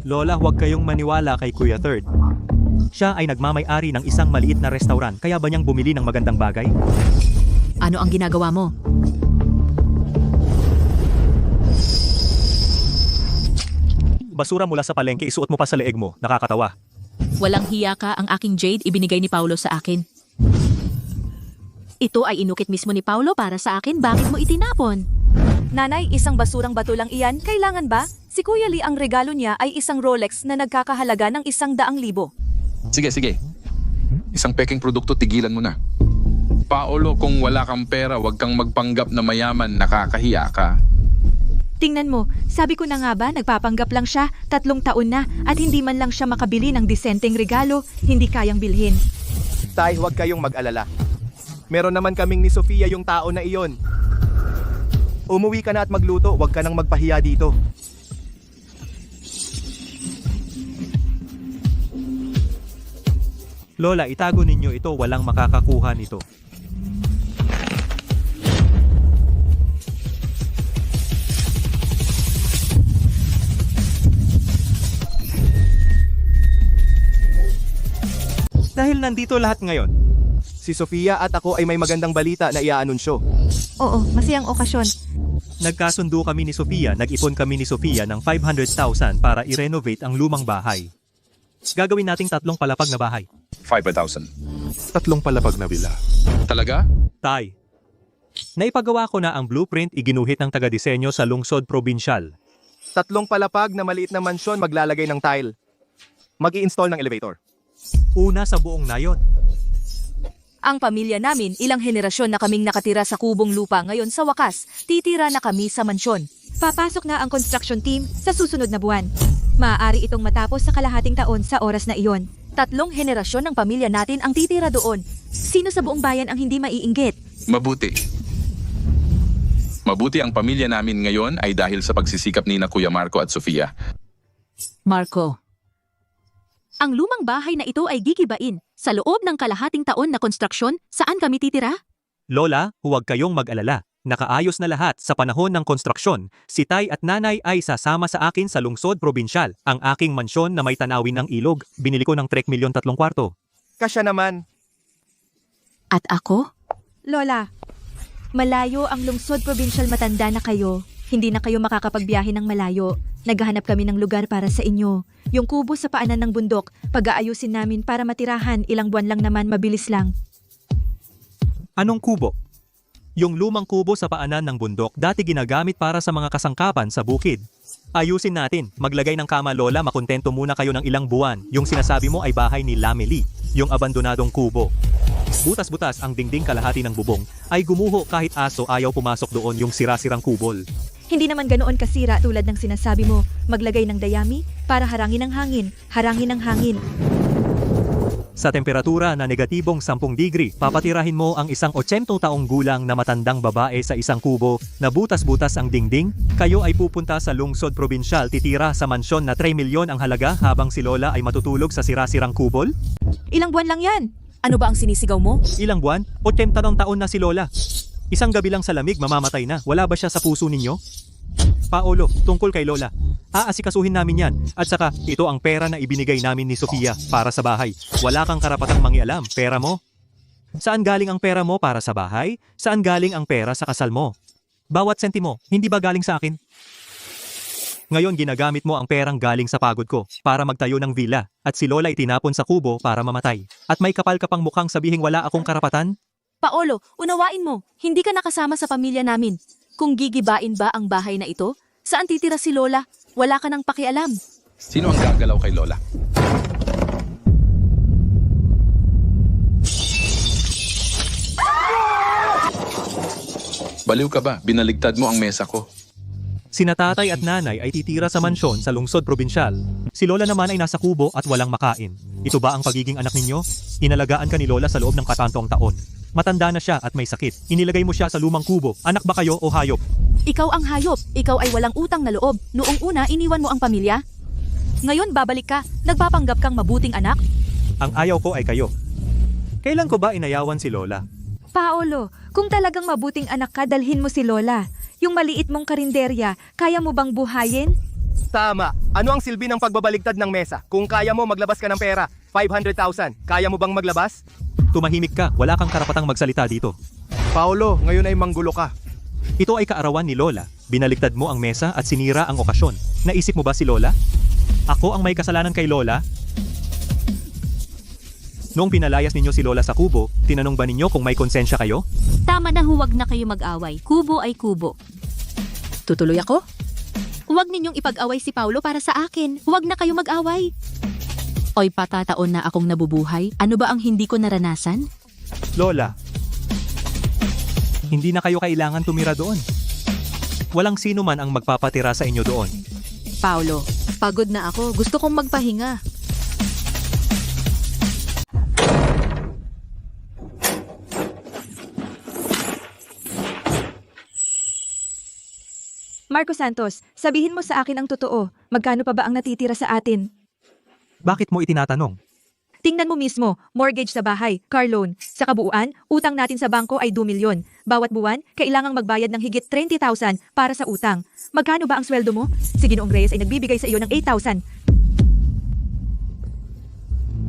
Speaker 1: Lola, huwag kayong maniwala kay Kuya Third. Siya ay nagmamay-ari ng isang maliit na restaurant, kaya ba niyang bumili ng magandang bagay?
Speaker 5: Ano ang ginagawa mo?
Speaker 1: Basura mula sa palengke, isuot mo pa sa leeg mo. Nakakatawa.
Speaker 5: Walang hiya ka, ang aking jade ibinigay ni Paolo sa akin. Ito ay inukit mismo ni Paolo para sa akin, bakit mo itinapon? Nanay, isang basurang bato lang iyan, kailangan ba? Si Kuya Lee ang regalo niya ay isang Rolex na nagkakahalaga ng 100,000.
Speaker 3: Sige. Isang peking produkto, tigilan mo na. Paolo, kung wala kang pera, huwag kang magpanggap na mayaman, nakakahiya ka.
Speaker 10: Tingnan mo, sabi ko na nga ba, nagpapanggap lang siya, 3 taon na, at hindi man lang siya makabili ng disenteng regalo, hindi kayang bilhin.
Speaker 2: Tay, huwag kayong mag-alala. Meron naman kaming ni Sofia yung tao na iyon. Umuwi ka na at magluto, huwag ka nang magpahiya dito.
Speaker 1: Lola, itago ninyo ito, walang makakakuha nito. Dahil nandito lahat ngayon.
Speaker 2: Si Sofia at ako ay may magandang balita na iaanunsyo.
Speaker 10: Oo, masayang okasyon.
Speaker 1: Nagkasundo kami ni Sofia, nag-ipon kami ni Sofia ng 500,000 para i-renovate ang lumang bahay. Gagawin nating 3 palapag na bahay.
Speaker 3: 500,000.
Speaker 8: 3 palapag na villa.
Speaker 3: Talaga?
Speaker 1: Tay, naipagawa ko na ang blueprint iginuhit ng taga-disenyo sa lungsod probinsyal.
Speaker 2: 3 palapag na maliit na mansyon maglalagay ng tile. Mag-i-install ng elevator.
Speaker 1: Una sa buong nayon.
Speaker 5: Ang pamilya namin, ilang henerasyon na kaming nakatira sa kubong lupa, ngayon sa wakas, titira na kami sa mansyon.
Speaker 10: Papasok na ang construction team sa susunod na buwan. Maaari itong matapos sa kalahating taon sa oras na iyon.
Speaker 5: 3 henerasyon ng pamilya natin ang titira doon.
Speaker 10: Sino sa buong bayan ang hindi maiinggit?
Speaker 3: Mabuti. Mabuti ang pamilya namin ngayon ay dahil sa pagsisikap ni na Kuya Marco at Sofia.
Speaker 5: Marco, ang lumang bahay na ito ay gigibain. Sa loob ng kalahating taon na konstruksyon, saan kami titira?
Speaker 1: Lola, huwag kayong mag-alala. Nakaayos na lahat sa panahon ng konstruksyon. Si Tay at Nanay ay sasama sa akin sa lungsod probinsyal. Ang aking mansyon na may tanawin ng ilog. Binili ko ng 3,300,000.
Speaker 2: Kasya naman.
Speaker 5: At ako?
Speaker 10: Lola, malayo ang lungsod provincial, matanda na kayo. Hindi na kayo makakapagbiyahe ng malayo. Naghahanap kami ng lugar para sa inyo. Yung kubo sa paanan ng bundok, pag-aayusin namin para matirahan, ilang buwan lang naman, mabilis lang.
Speaker 1: Anong kubo? Yung lumang kubo sa paanan ng bundok dati ginagamit para sa mga kasangkapan sa bukid. Ayusin natin, maglagay ng kama Lola, makontento muna kayo ng ilang buwan. Yung sinasabi mo ay bahay ni Lameli, yung abandonadong kubo. Butas-butas ang dingding, kalahati ng bubong, ay gumuho kahit aso ayaw pumasok doon, yung sira-sirang kubol.
Speaker 10: Hindi naman ganoon kasira tulad ng sinasabi mo, maglagay ng dayami para harangin ang hangin, harangin ang hangin.
Speaker 1: Sa temperatura na negatibong 10 degree, papatirahin mo ang isang 80 taong gulang na matandang babae sa isang kubo na butas-butas ang dingding. Kayo ay pupunta sa lungsod probinsyal, titira sa mansyon na 3 milyon ang halaga habang si Lola ay matutulog sa sira-sirang kubol?
Speaker 10: Ilang buwan lang yan.
Speaker 5: Ano ba ang sinisigaw mo?
Speaker 1: Ilang buwan? 80 taon na si Lola. Isang gabi lang sa lamig, mamamatay na. Wala ba siya sa puso ninyo? Paolo, tungkol kay Lola. Aasikasuhin namin yan. At saka, ito ang pera na ibinigay namin ni Sofia para sa bahay. Wala kang karapatang mangialam. Pera mo. Saan galing ang pera mo para sa bahay? Saan galing ang pera sa kasal mo? Bawat sentimo, hindi ba galing sa akin? Ngayon ginagamit mo ang perang galing sa pagod ko para magtayo ng villa. At si Lola itinapon sa kubo para mamatay. At may kapal ka pang mukhang sabihing wala akong karapatan?
Speaker 5: Paolo, unawain mo, hindi ka nakasama sa pamilya namin. Kung gigibain ba ang bahay na ito, saan titira si Lola? Wala ka nang pakialam.
Speaker 3: Sino ang gagalaw kay Lola? Baliw ka ba? Binaligtad mo ang mesa ko.
Speaker 1: Sina tatay at nanay ay titira sa mansyon sa lungsod probinsyal. Si Lola naman ay nasa kubo at walang makain. Ito ba ang pagiging anak ninyo? Inalagaan ka ni Lola sa loob ng katantong taon. Matanda na siya at may sakit. Inilagay mo siya sa lumang kubo. Anak ba kayo o hayop?
Speaker 5: Ikaw ang hayop. Ikaw ay walang utang na loob. Noong una, iniwan mo ang pamilya. Ngayon, babalik ka. Nagpapanggap kang mabuting anak?
Speaker 1: Ang ayaw ko ay kayo. Kailan ko ba inayawan si Lola?
Speaker 10: Paolo, kung talagang mabuting anak ka, dalhin mo si Lola. Yung maliit mong karinderya, kaya mo bang buhayin?
Speaker 2: Tama. Ano ang silbi ng pagbabaligtad ng mesa? Kung kaya mo, maglabas ka ng pera. 500,000. Kaya mo bang maglabas?
Speaker 1: Tumahimik ka. Wala kang karapatang magsalita dito.
Speaker 2: Paolo, ngayon ay manggulo ka.
Speaker 1: Ito ay kaarawan ni Lola. Binaligtad mo ang mesa at sinira ang okasyon. Naisip mo ba si Lola? Ako ang may kasalanan kay Lola? Noong pinalayas ninyo si Lola sa kubo, tinanong ba ninyo kung may konsensya kayo?
Speaker 5: Tama na, huwag na kayo mag-away. Kubo ay kubo. Tutuloy ako? Huwag ninyong ipag-away si Paolo para sa akin. Huwag na kayo mag-away. Oy, patataon na akong nabubuhay. Ano ba ang hindi ko naranasan?
Speaker 1: Lola, hindi na kayo kailangan tumira doon. Walang sino man ang magpapatira sa inyo doon.
Speaker 13: Paolo, pagod na ako. Gusto kong magpahinga.
Speaker 10: Marco Santos, sabihin mo sa akin ang totoo. Magkano pa ba ang natitira sa atin?
Speaker 1: Bakit mo itinatanong?
Speaker 10: Tingnan mo mismo, mortgage sa bahay, car loan. Sa kabuuan, utang natin sa bangko ay 2 milyon. Bawat buwan, kailangang magbayad ng higit 30,000 para sa utang. Magkano ba ang sweldo mo? Si Ginoong Reyes ay nagbibigay sa iyo ng 8,000.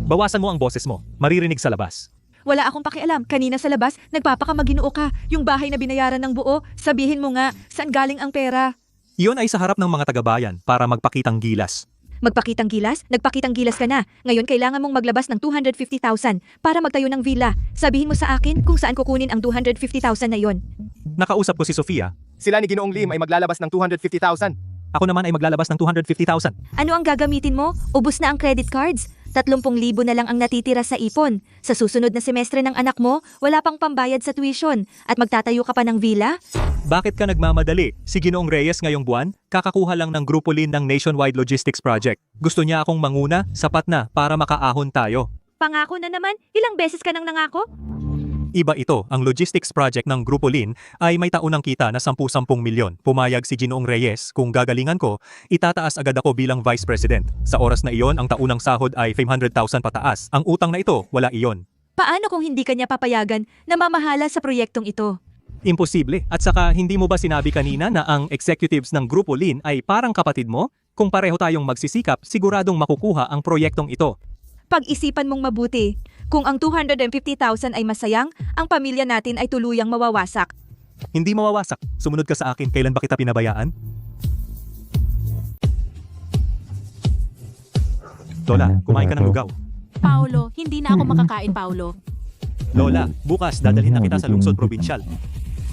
Speaker 1: Bawasan mo ang boses mo. Maririnig sa labas.
Speaker 10: Wala akong pakialam. Kanina sa labas, nagpapakamaginoo ka. Yung bahay na binayaran ng buo, sabihin mo nga, saan galing ang pera?
Speaker 1: Iyon ay sa harap ng mga taga-bayan para magpakitang gilas.
Speaker 10: Magpakitang gilas? Nagpakitang gilas ka na. Ngayon kailangan mong maglabas ng 250,000 para magtayo ng villa. Sabihin mo sa akin kung saan kukunin ang 250,000 na yon.
Speaker 1: Nakausap ko si Sofia.
Speaker 2: Sila ni Ginoong Lim ay maglalabas ng 250,000.
Speaker 1: Ako naman ay maglalabas ng 250,000.
Speaker 10: Ano ang gagamitin mo? Ubus na ang credit cards? 30,000 na lang ang natitira sa ipon. Sa susunod na semestre ng anak mo, wala pang pambayad sa tuition at magtatayo ka pa ng villa?
Speaker 1: Bakit ka nagmamadali? Si Ginoong Reyes ngayong buwan, kakakuha lang ng Grupo Lin ng Nationwide Logistics Project. Gusto niya akong manguna, sapat na para makaahon tayo.
Speaker 10: Pangako na naman, ilang beses ka nang nangako?
Speaker 1: Iba ito, ang logistics project ng Grupo Lin ay may taunang kita na 10-10 milyon. Pumayag si Ginoong Reyes, kung gagalingan ko, itataas agad ako bilang Vice President. Sa oras na iyon, ang taunang sahod ay 500,000 pataas. Ang utang na ito, wala iyon.
Speaker 10: Paano kung hindi kanya papayagan na mamahala sa proyektong ito?
Speaker 1: Imposible. At saka, hindi mo ba sinabi kanina na ang executives ng Grupo Lin ay parang kapatid mo? Kung pareho tayong magsisikap, siguradong makukuha ang proyektong ito.
Speaker 10: Pag-isipan mong mabuti. Kung ang 250,000 ay masayang, ang pamilya natin ay tuluyang mawawasak.
Speaker 1: Hindi mawawasak. Sumunod ka sa akin, kailan ba kita pinabayaan? Lola, kumain ka ng lugaw.
Speaker 15: Paolo, hindi na ako makakain, Paolo.
Speaker 1: Lola, bukas dadalhin na kita sa lungsod probinsyal.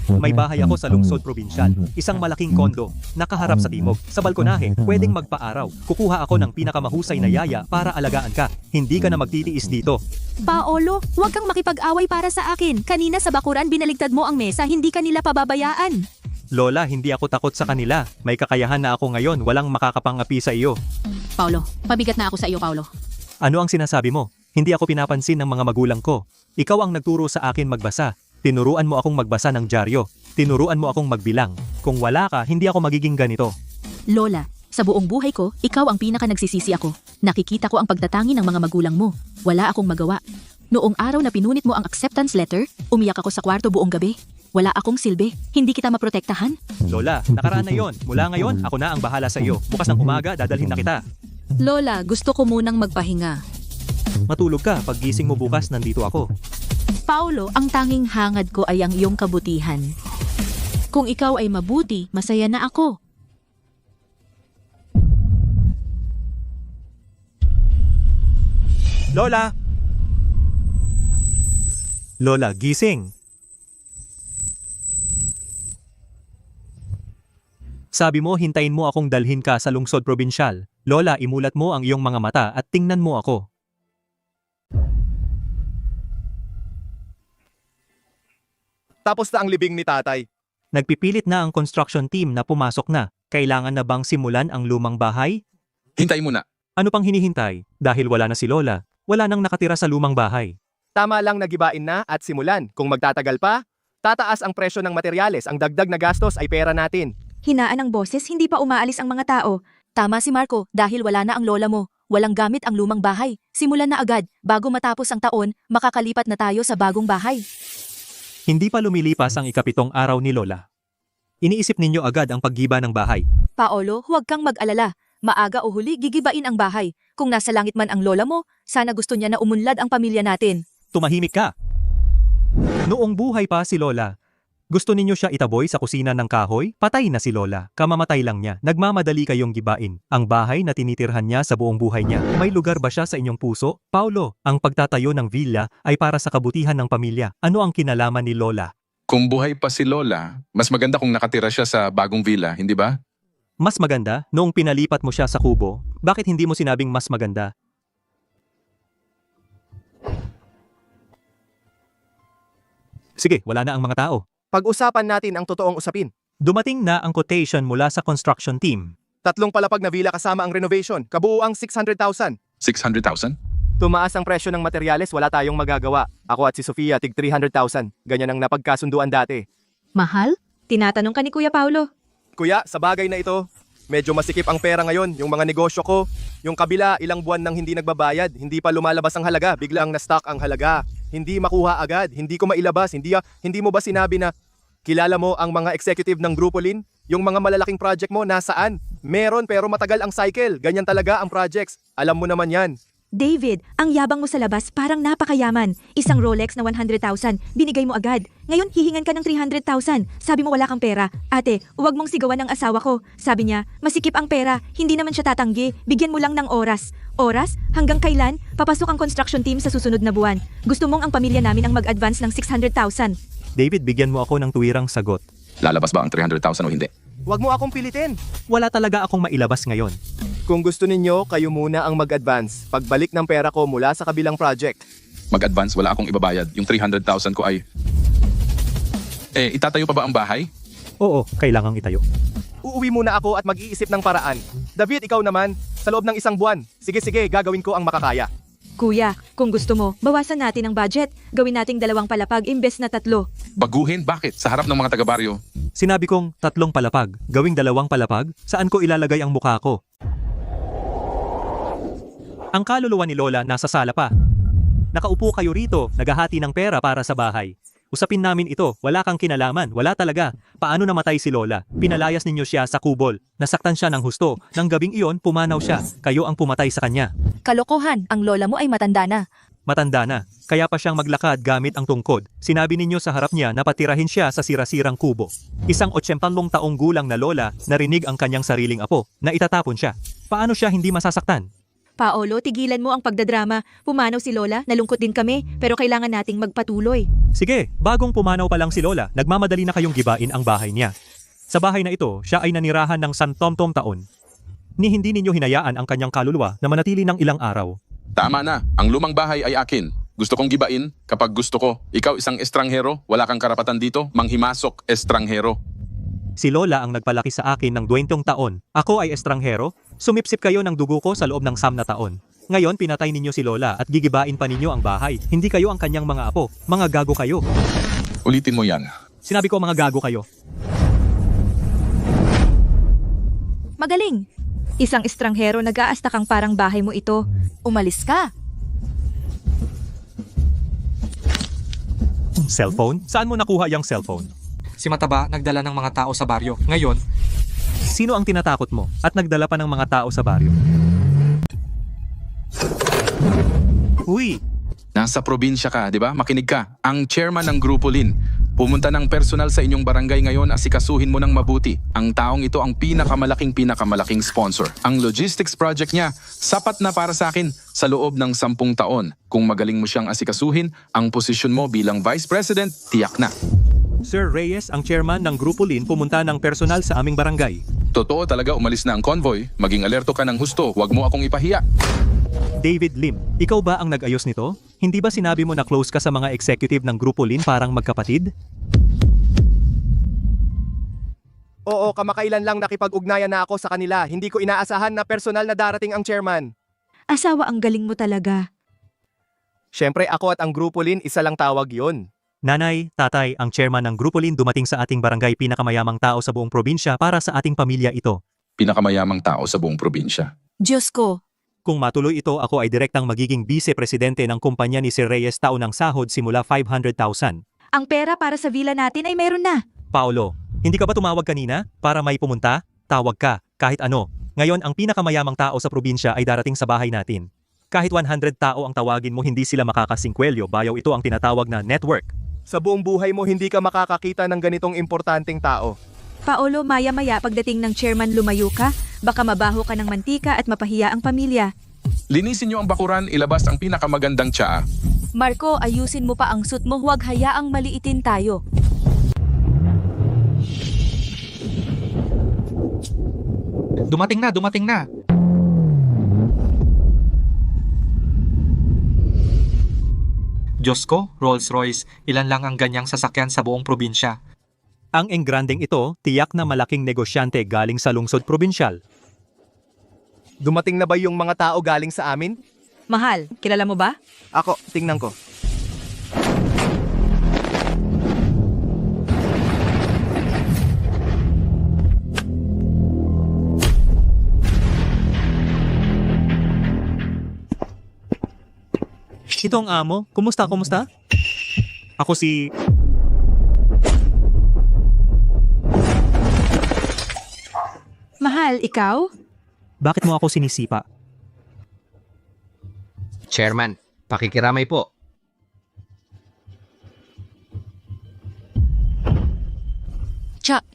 Speaker 1: May bahay ako sa lungsod probinsyal. Isang malaking kondo, nakaharap sa timog. Sa balkonahe, pwedeng magpa-araw. Kukuha ako ng pinakamahusay na yaya para alagaan ka. Hindi ka na magtitiis dito.
Speaker 5: Paolo, huwag kang makipag-away para sa akin. Kanina sa bakuran binaligtad mo ang mesa, hindi ka nila pababayaan.
Speaker 1: Lola, hindi ako takot sa kanila. May kakayahan na ako ngayon, walang makakapangapi sa iyo.
Speaker 15: Paolo, pabigat na ako sa iyo, Paolo.
Speaker 1: Ano ang sinasabi mo? Hindi ako pinapansin ng mga magulang ko. Ikaw ang nagturo sa akin magbasa. Tinuruan mo akong magbasa ng dyaryo. Tinuruan mo akong magbilang. Kung wala ka, hindi ako magiging ganito.
Speaker 15: Lola, sa buong buhay ko, ikaw ang pinaka nagsisisi ako. Nakikita ko ang pagtatangi ng mga magulang mo. Wala akong magawa. Noong araw na pinunit mo ang acceptance letter, umiyak ako sa kwarto buong gabi. Wala akong silbi. Hindi kita maprotektahan.
Speaker 1: Lola, nakaraan na yon. Mula ngayon, ako na ang bahala sa iyo. Bukas ng umaga, dadalhin na kita.
Speaker 15: Lola, gusto ko munang magpahinga.
Speaker 1: Matulog ka. Paggising mo bukas, nandito ako.
Speaker 15: Paolo, ang tanging hangad ko ay ang iyong kabutihan. Kung ikaw ay mabuti, masaya na ako.
Speaker 1: Lola! Lola, gising! Sabi mo, hintayin mo akong dalhin ka sa lungsod probinsyal. Lola, imulat mo ang iyong mga mata at tingnan mo ako.
Speaker 2: Tapos na ang libing ni tatay.
Speaker 1: Nagpipilit na ang construction team na pumasok na. Kailangan na bang simulan ang lumang bahay?
Speaker 3: Hintay muna.
Speaker 1: Ano pang hinihintay? Dahil wala na si Lola, wala nang nakatira sa lumang bahay.
Speaker 2: Tama lang nagibain na at simulan. Kung magtatagal pa, tataas ang presyo ng materyales. Ang dagdag na gastos ay pera natin.
Speaker 10: Hinaan ang boses, hindi pa umaalis ang mga tao.
Speaker 5: Tama si Marco, dahil wala na ang lola mo. Walang gamit ang lumang bahay. Simulan na agad. Bago matapos ang taon, makakalipat na tayo sa bagong bahay.
Speaker 1: Hindi pa lumilipas ang ikapitong araw ni Lola. Iniisip ninyo agad ang paggiba ng bahay.
Speaker 5: Paolo, huwag kang mag-alala. Maaga o huli, gigibain ang bahay. Kung nasa langit man ang lola mo, sana gusto niya na umunlad ang pamilya natin.
Speaker 1: Tumahimik ka! Noong buhay pa si Lola, gusto ninyo siya itaboy sa kusina ng kahoy? Patay na si Lola. Kamamatay lang niya. Nagmamadali kayong gibain. Ang bahay na tinitirhan niya sa buong buhay niya. May lugar ba siya sa inyong puso? Paulo, ang pagtatayo ng villa ay para sa kabutihan ng pamilya. Ano ang kinalaman ni Lola?
Speaker 3: Kung buhay pa si Lola, mas maganda kung nakatira siya sa bagong villa, hindi ba?
Speaker 1: Mas maganda, noong pinalipat mo siya sa kubo, bakit hindi mo sinabing mas maganda? Sige, wala na ang mga tao.
Speaker 2: Pag-usapan natin ang totoong usapin.
Speaker 1: Dumating na ang quotation mula sa construction team.
Speaker 2: 3 palapag na villa kasama ang renovation, kabuuang 600,000.
Speaker 3: 600,000?
Speaker 2: Tumaas ang presyo ng materyales, wala tayong magagawa. Ako at si Sofia, tig 300,000. Ganyan ang napagkasunduan dati.
Speaker 10: Mahal? Tinatanong ka ni Kuya Paulo.
Speaker 2: Kuya, sa bagay na ito, medyo masikip ang pera ngayon. Yung mga negosyo ko, yung kabila, ilang buwan nang hindi nagbabayad. Hindi pa lumalabas ang halaga, biglang na-stock ang halaga. Hindi makuha agad, hindi ko mailabas. Hindi mo ba sinabi na kilala mo ang mga executive ng Grupo Lin? Yung mga malalaking project mo, nasaan? Meron pero matagal ang cycle. Ganyan talaga ang projects. Alam mo naman yan.
Speaker 10: David, ang yabang mo sa labas parang napakayaman. Isang Rolex na 100,000, binigay mo agad. Ngayon hihingan ka ng 300,000. Sabi mo wala kang pera. Ate, huwag mong sigawan ng asawa ko. Sabi niya, masikip ang pera, hindi naman siya tatanggi. Bigyan mo lang ng oras. Oras? Hanggang kailan? Papasok ang construction team sa susunod na buwan. Gusto mong ang pamilya namin ang mag-advance ng 600,000.
Speaker 1: David, bigyan mo ako ng tuwirang sagot.
Speaker 3: Lalabas ba ang 300,000 o hindi?
Speaker 2: Huwag mo akong pilitin.
Speaker 1: Wala talaga akong mailabas ngayon.
Speaker 2: Kung gusto ninyo, kayo muna ang mag-advance. Pagbalik ng pera ko mula sa kabilang project.
Speaker 3: Mag-advance, wala akong ibabayad. Yung 300,000 ko ay... itatayo pa ba ang bahay?
Speaker 1: Oo, kailangang itayo.
Speaker 2: Uuwi muna ako at mag-iisip ng paraan. David, ikaw naman, sa loob ng isang buwan. Sige, gagawin ko ang makakaya.
Speaker 10: Kuya, kung gusto mo, bawasan natin ang budget. Gawin nating 2 palapag imbes na 3.
Speaker 3: Baguhin? Bakit? Sa harap ng mga taga-baryo.
Speaker 1: Sinabi kong 3 palapag, gawing 2 palapag, saan ko ilalagay ang mukha ko? Ang kaluluwa ni Lola nasa sala pa. Nakaupo kayo rito, naghahati ng pera para sa bahay. Usapin namin ito, wala kang kinalaman, wala talaga. Paano namatay si Lola? Pinalayas ninyo siya sa kubol. Nasaktan siya ng husto. Nang gabing iyon, pumanaw siya. Kayo ang pumatay sa kanya.
Speaker 5: Kalokohan, ang lola mo ay matanda na.
Speaker 1: Matanda na, kaya pa siyang maglakad gamit ang tungkod. Sinabi ninyo sa harap niya na patirahin siya sa sirasirang kubo. Isang 80 taong gulang na lola narinig ang kanyang sariling apo na itatapon siya. Paano siya hindi masasaktan?
Speaker 10: Paolo, tigilan mo ang pagdadrama. Pumanaw si Lola, nalungkot din kami, pero kailangan nating magpatuloy.
Speaker 1: Sige, bagong pumanaw pa lang si Lola, nagmamadali na kayong gibain ang bahay niya. Sa bahay na ito, siya ay nanirahan ng 100 taon. Ni hindi ninyo hinayaan ang kanyang kaluluwa na manatili ng ilang araw.
Speaker 3: Tama na, ang lumang bahay ay akin. Gusto kong gibain kapag gusto ko. Ikaw isang estranghero, wala kang karapatan dito, manghimasok estranghero.
Speaker 1: Si Lola ang nagpalaki sa akin ng 20 taon. Ako ay estranghero. Sumipsip kayo ng dugo ko sa loob ng 9 taon. Ngayon, pinatay ninyo si Lola at gigibain pa ninyo ang bahay. Hindi kayo ang kanyang mga apo. Mga gago kayo.
Speaker 3: Ulitin mo yan.
Speaker 1: Sinabi ko mga gago kayo.
Speaker 10: Magaling! Isang estranghero, nag-aasta kang parang bahay mo ito.
Speaker 5: Umalis ka.
Speaker 1: Cellphone? Saan mo nakuha yung cellphone?
Speaker 7: Si Mataba nagdala ng mga tao sa baryo. Ngayon,
Speaker 1: sino ang tinatakot mo at nagdala pa ng mga tao sa baryo? Uy!
Speaker 3: Nasa probinsya ka, di ba? Makinig ka. Ang chairman ng Grupo Lin. Pumunta ng personal sa inyong barangay ngayon, asikasuhin mo ng mabuti. Ang taong ito ang pinakamalaking sponsor. Ang logistics project niya, sapat na para sa akin sa loob ng 10 taon. Kung magaling mo siyang asikasuhin, ang posisyon mo bilang Vice President, tiyak na.
Speaker 1: Sir Reyes, ang chairman ng Grupo Lin, pumunta ng personal sa aming barangay.
Speaker 3: Totoo talaga, umalis na ang convoy. Maging alerto ka ng husto, huwag mo akong ipahiya.
Speaker 1: David Lim, ikaw ba ang nag-ayos nito? Hindi ba sinabi mo na close ka sa mga executive ng Grupo Lin parang magkapatid?
Speaker 2: Oo, kamakailan lang nakipag-ugnayan na ako sa kanila. Hindi ko inaasahan na personal na darating ang chairman.
Speaker 10: Asawa, ang galing mo talaga.
Speaker 2: Siyempre ako at ang Grupo Lin, isa lang tawag yon.
Speaker 1: Nanay, tatay, ang chairman ng Grupo Lin dumating sa ating barangay, pinakamayamang tao sa buong probinsya para sa ating pamilya ito.
Speaker 3: Pinakamayamang tao sa buong probinsya.
Speaker 5: Diyos ko.
Speaker 1: Kung matuloy ito, ako ay direktang magiging vice-presidente ng kumpanya ni Sir Reyes, taon ng sahod simula 500,000.
Speaker 10: Ang pera para sa villa natin ay meron na.
Speaker 1: Paolo, hindi ka ba tumawag kanina para may pumunta? Tawag ka, kahit ano. Ngayon, ang pinakamayamang tao sa probinsya ay darating sa bahay natin. Kahit 100 tao ang tawagin mo, hindi sila makakasingkwelyo. Bayaw ito ang tinatawag na network.
Speaker 2: Sa buong buhay mo, hindi ka makakakita ng ganitong importanteng tao.
Speaker 10: Paolo, maya-maya pagdating ng chairman lumayo ka, baka mabaho ka ng mantika at mapahiya ang pamilya.
Speaker 3: Linisin niyo ang bakuran, ilabas ang pinakamagandang tsaa.
Speaker 5: Marco, ayusin mo pa ang suit mo, huwag hayaang maliitin tayo.
Speaker 7: dumating na. Diyos ko, Rolls-Royce, ilan lang ang ganyang sasakyan sa buong probinsya.
Speaker 1: Ang engrandeng ito, tiyak na malaking negosyante galing sa lungsod probinsyal.
Speaker 2: Dumating na ba yung mga tao galing sa amin?
Speaker 10: Mahal, kilala mo ba?
Speaker 2: Ako, tingnan ko.
Speaker 1: Ito ang amo. Kumusta? Ako si...
Speaker 10: Mahal, ikaw?
Speaker 1: Bakit mo ako sinisipa?
Speaker 7: Chairman, pakikiramay po.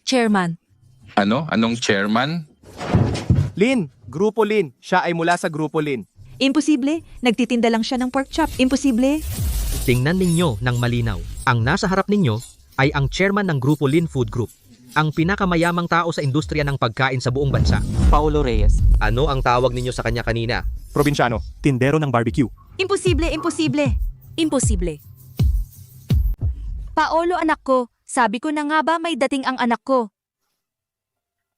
Speaker 5: Chairman.
Speaker 3: Ano? Anong chairman?
Speaker 2: Lin, Grupo Lin. Siya ay mula sa Grupo Lin.
Speaker 10: Imposible. Nagtitinda lang siya ng pork chop. Imposible.
Speaker 7: Tingnan ninyo ng malinaw. Ang nasa harap ninyo ay ang chairman ng Grupo Lin Food Group. Ang pinakamayamang tao sa industriya ng pagkain sa buong bansa.
Speaker 11: Paulo Reyes.
Speaker 7: Ano ang tawag ninyo sa kanya kanina?
Speaker 2: Probinsyano.
Speaker 1: Tindero ng barbecue.
Speaker 10: Imposible, imposible.
Speaker 5: Imposible. Paolo, anak ko. Sabi ko na nga ba may dating ang anak ko.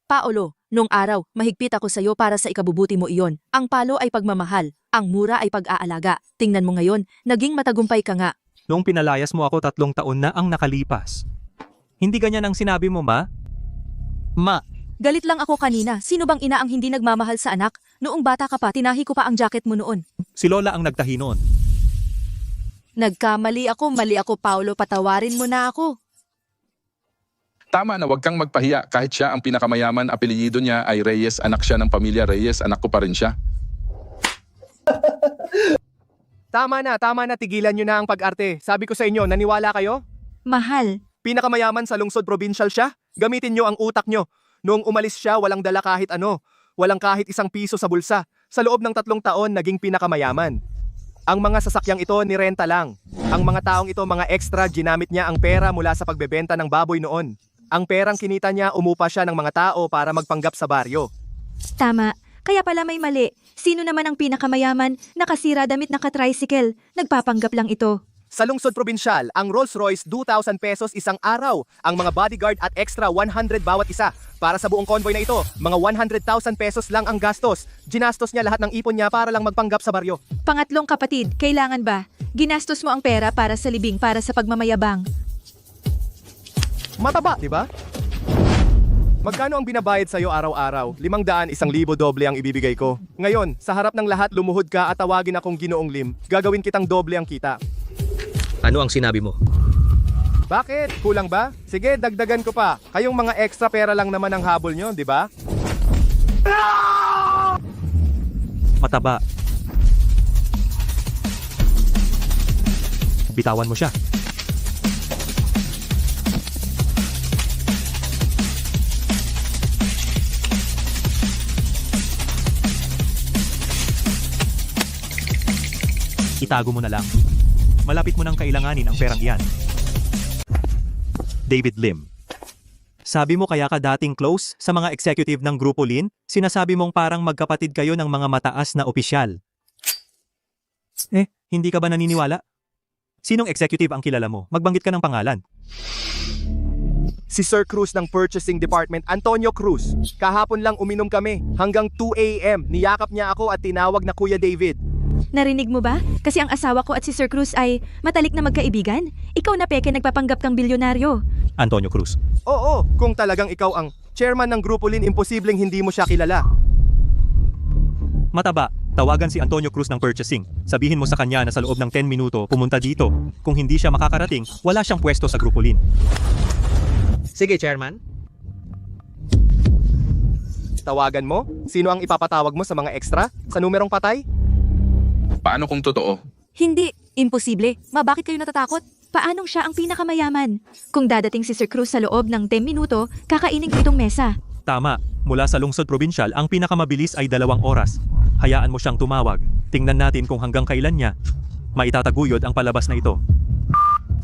Speaker 5: Paolo, nung araw, mahigpit ako sa'yo para sa ikabubuti mo iyon. Ang palo ay pagmamahal. Ang mura ay pag-aalaga. Tingnan mo ngayon, naging matagumpay ka nga.
Speaker 1: Noong pinalayas mo ako 3 taon na ang nakalipas. Hindi ganyan ang sinabi mo, ma? Ma,
Speaker 5: Galit lang ako kanina. Sino bang ina ang hindi nagmamahal sa anak? Noong bata ka pa, tinahi ko pa ang jacket mo noon.
Speaker 1: si Lola ang nagtahi noon.
Speaker 5: Nagkamali ako, mali ako, Paolo. Patawarin mo na ako.
Speaker 3: Tama na, wag kang magpahiya. Kahit siya ang pinakamayaman, apelyido niya ay Reyes, anak siya ng pamilya Reyes, anak ko pa rin siya.
Speaker 2: Tama na, tigilan nyo na ang pag-arte. Sabi ko sa inyo, naniwala kayo?
Speaker 10: Mahal.
Speaker 2: Pinakamayaman sa lungsod provincial siya? Gamitin nyo ang utak nyo. Noong umalis siya, walang dala kahit ano. Walang kahit isang piso sa bulsa. Sa loob ng 3 taon, naging pinakamayaman. Ang mga sasakyang ito, nirenta lang. Ang mga taong ito, mga extra, ginamit niya ang pera mula sa pagbebenta ng baboy noon. Ang perang kinita niya, umupa siya ng mga tao para magpanggap sa baryo.
Speaker 10: Tama. Kaya pala may mali. Sino naman ang pinakamayaman? Nakasira damit naka-tricycle. Nagpapanggap lang ito.
Speaker 2: Sa lungsod probinsyal, ang Rolls Royce 2,000 pesos isang araw. Ang mga bodyguard at extra 100 bawat isa. Para sa buong convoy na ito, mga 100,000 pesos lang ang gastos. Ginastos niya lahat ng ipon niya para lang magpanggap sa baryo.
Speaker 10: Pangatlong kapatid, kailangan ba? Ginastos mo ang pera para sa libing, para sa pagmamayabang.
Speaker 2: Mataba, di ba? Magkano ang binabayad sa'yo araw-araw? 500, 1,000 doble ang ibibigay ko. Ngayon, sa harap ng lahat, lumuhod ka at tawagin akong Ginoong Lim. Gagawin kitang doble ang kita.
Speaker 7: Ano ang sinabi mo?
Speaker 2: Bakit? Kulang ba? Sige, dagdagan ko pa. Kayong mga extra pera lang naman ang habol nyo, di ba?
Speaker 1: Mataba. Bitawan mo siya. Itago mo na lang. Malapit mo nang kailanganin ang perang iyan. David Lim. Sabi mo kaya ka dating close sa mga executive ng Grupo Lin? Sinasabi mong parang magkapatid kayo ng mga mataas na opisyal. Hindi ka ba naniniwala? Sinong executive ang kilala mo? Magbanggit ka ng pangalan.
Speaker 2: Si Sir Cruz ng Purchasing Department, Antonio Cruz. Kahapon lang uminom kami. Hanggang 2 a.m. Niyakap niya ako at tinawag na Kuya David.
Speaker 10: Narinig mo ba? Kasi ang asawa ko at si Sir Cruz ay matalik na magkaibigan. Ikaw na peke nagpapanggap kang bilyonaryo.
Speaker 1: Antonio Cruz.
Speaker 2: Oo, kung talagang ikaw ang chairman ng Grupo Lin, imposibleng hindi mo siya kilala.
Speaker 1: Mataba, tawagan si Antonio Cruz ng purchasing. Sabihin mo sa kanya na sa loob ng 10 minuto pumunta dito. Kung hindi siya makakarating, wala siyang pwesto sa Grupo Lin.
Speaker 7: Sige, Chairman.
Speaker 2: Tawagan mo? Sino ang ipapatawag mo sa mga extra? Sa numerong patay?
Speaker 3: Paano kung totoo?
Speaker 5: Hindi. Imposible. Bakit kayo natatakot?
Speaker 10: Paanong siya ang pinakamayaman? Kung dadating si Sir Cruz sa loob ng 10 minuto, kakainin ko itong mesa.
Speaker 1: Tama. Mula sa lungsod probinsyal, ang pinakamabilis ay 2 oras. Hayaan mo siyang tumawag. Tingnan natin kung hanggang kailan niya maitataguyod ang palabas na ito.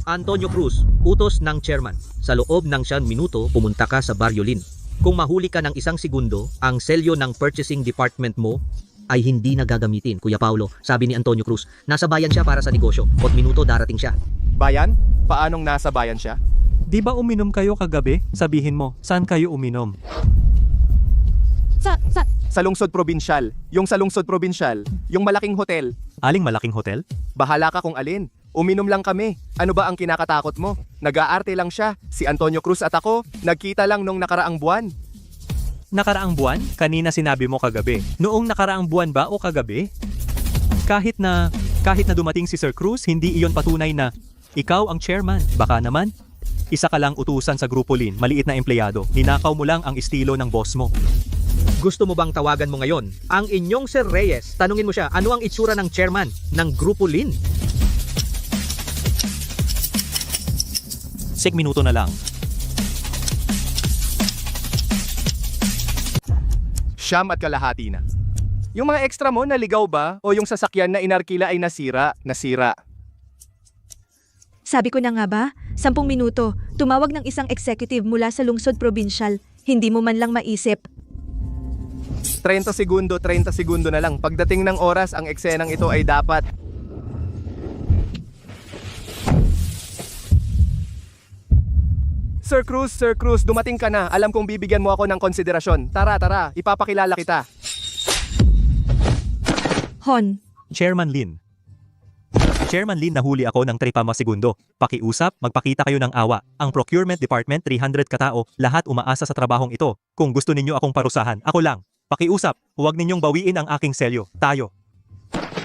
Speaker 7: Antonio Cruz, utos ng chairman. Sa loob ng 1 minuto, pumunta ka sa Barrio Lin. Kung mahuli ka ng 1 segundo, ang selyo ng purchasing department mo ay hindi na gagamitin, Kuya Paulo. Sabi ni Antonio Cruz, nasa bayan siya para sa negosyo. 4 minuto darating siya.
Speaker 2: Bayan? Paanong nasa bayan siya?
Speaker 1: Di ba uminom kayo kagabi? Sabihin mo, saan kayo uminom?
Speaker 2: Sa lungsod probinsyal. Yung sa lungsod probinsyal. Yung malaking hotel.
Speaker 1: Aling malaking hotel?
Speaker 2: Bahala ka kung alin. Uminom lang kami. Ano ba ang kinakatakot mo? Nag-aarte lang siya. Si Antonio Cruz at ako, nagkita lang nung nakaraang buwan.
Speaker 1: Nakaraang buwan? Kanina sinabi mo kagabi. Noong nakaraang buwan ba o kagabi? Kahit na dumating si Sir Cruz, hindi iyon patunay na ikaw ang chairman. Baka naman, isa ka lang utusan sa Grupo Lin, maliit na empleyado. Ninakaw mo lang ang estilo ng boss mo.
Speaker 7: Gusto mo bang tawagan mo ngayon ang inyong Sir Reyes? Tanungin mo siya, ano ang itsura ng chairman ng Grupo Lin?
Speaker 1: Sek minuto na lang.
Speaker 2: Siyam at kalahati na. Yung mga extra mo, naligaw ba? O yung sasakyan na inarkila ay nasira? Nasira.
Speaker 10: Sabi ko na nga ba, 10 minuto, tumawag ng isang executive mula sa lungsod probinsyal. Hindi mo man lang maisip.
Speaker 2: 30 segundo na lang. Pagdating ng oras, ang eksenang ito ay dapat. Sir Cruz, dumating ka na. Alam kong bibigyan mo ako ng konsiderasyon. Tara, ipapakilala kita.
Speaker 10: Hon,
Speaker 1: Chairman Lin. Chairman Lin, nahuli ako ng 3 segundo. Pakiusap, magpakita kayo ng awa. Ang procurement department, 300 katao, lahat umaasa sa trabahong ito. Kung gusto ninyo akong parusahan, ako lang. Pakiusap, huwag ninyong bawiin ang aking selyo. Tayo.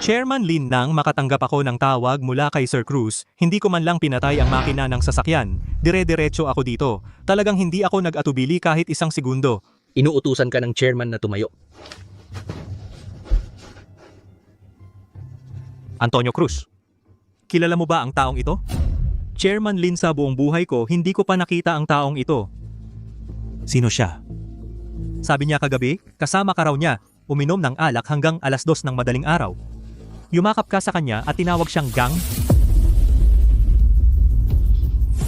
Speaker 1: Chairman Lin, nang makatanggap ako ng tawag mula kay Sir Cruz, hindi ko man lang pinatay ang makina ng sasakyan. Dire-diretso ako dito. Talagang hindi ako nag-atubili kahit 1 segundo.
Speaker 7: Inuutusan ka ng chairman na tumayo.
Speaker 1: Antonio Cruz. Kilala mo ba ang taong ito? Chairman Lin, sa buong buhay ko, hindi ko pa nakita ang taong ito. Sino siya? Sabi niya kagabi, kasama ka raw niya, uminom ng alak hanggang 2:00 ng madaling araw. Yumakap ka sa kanya at tinawag siyang gang?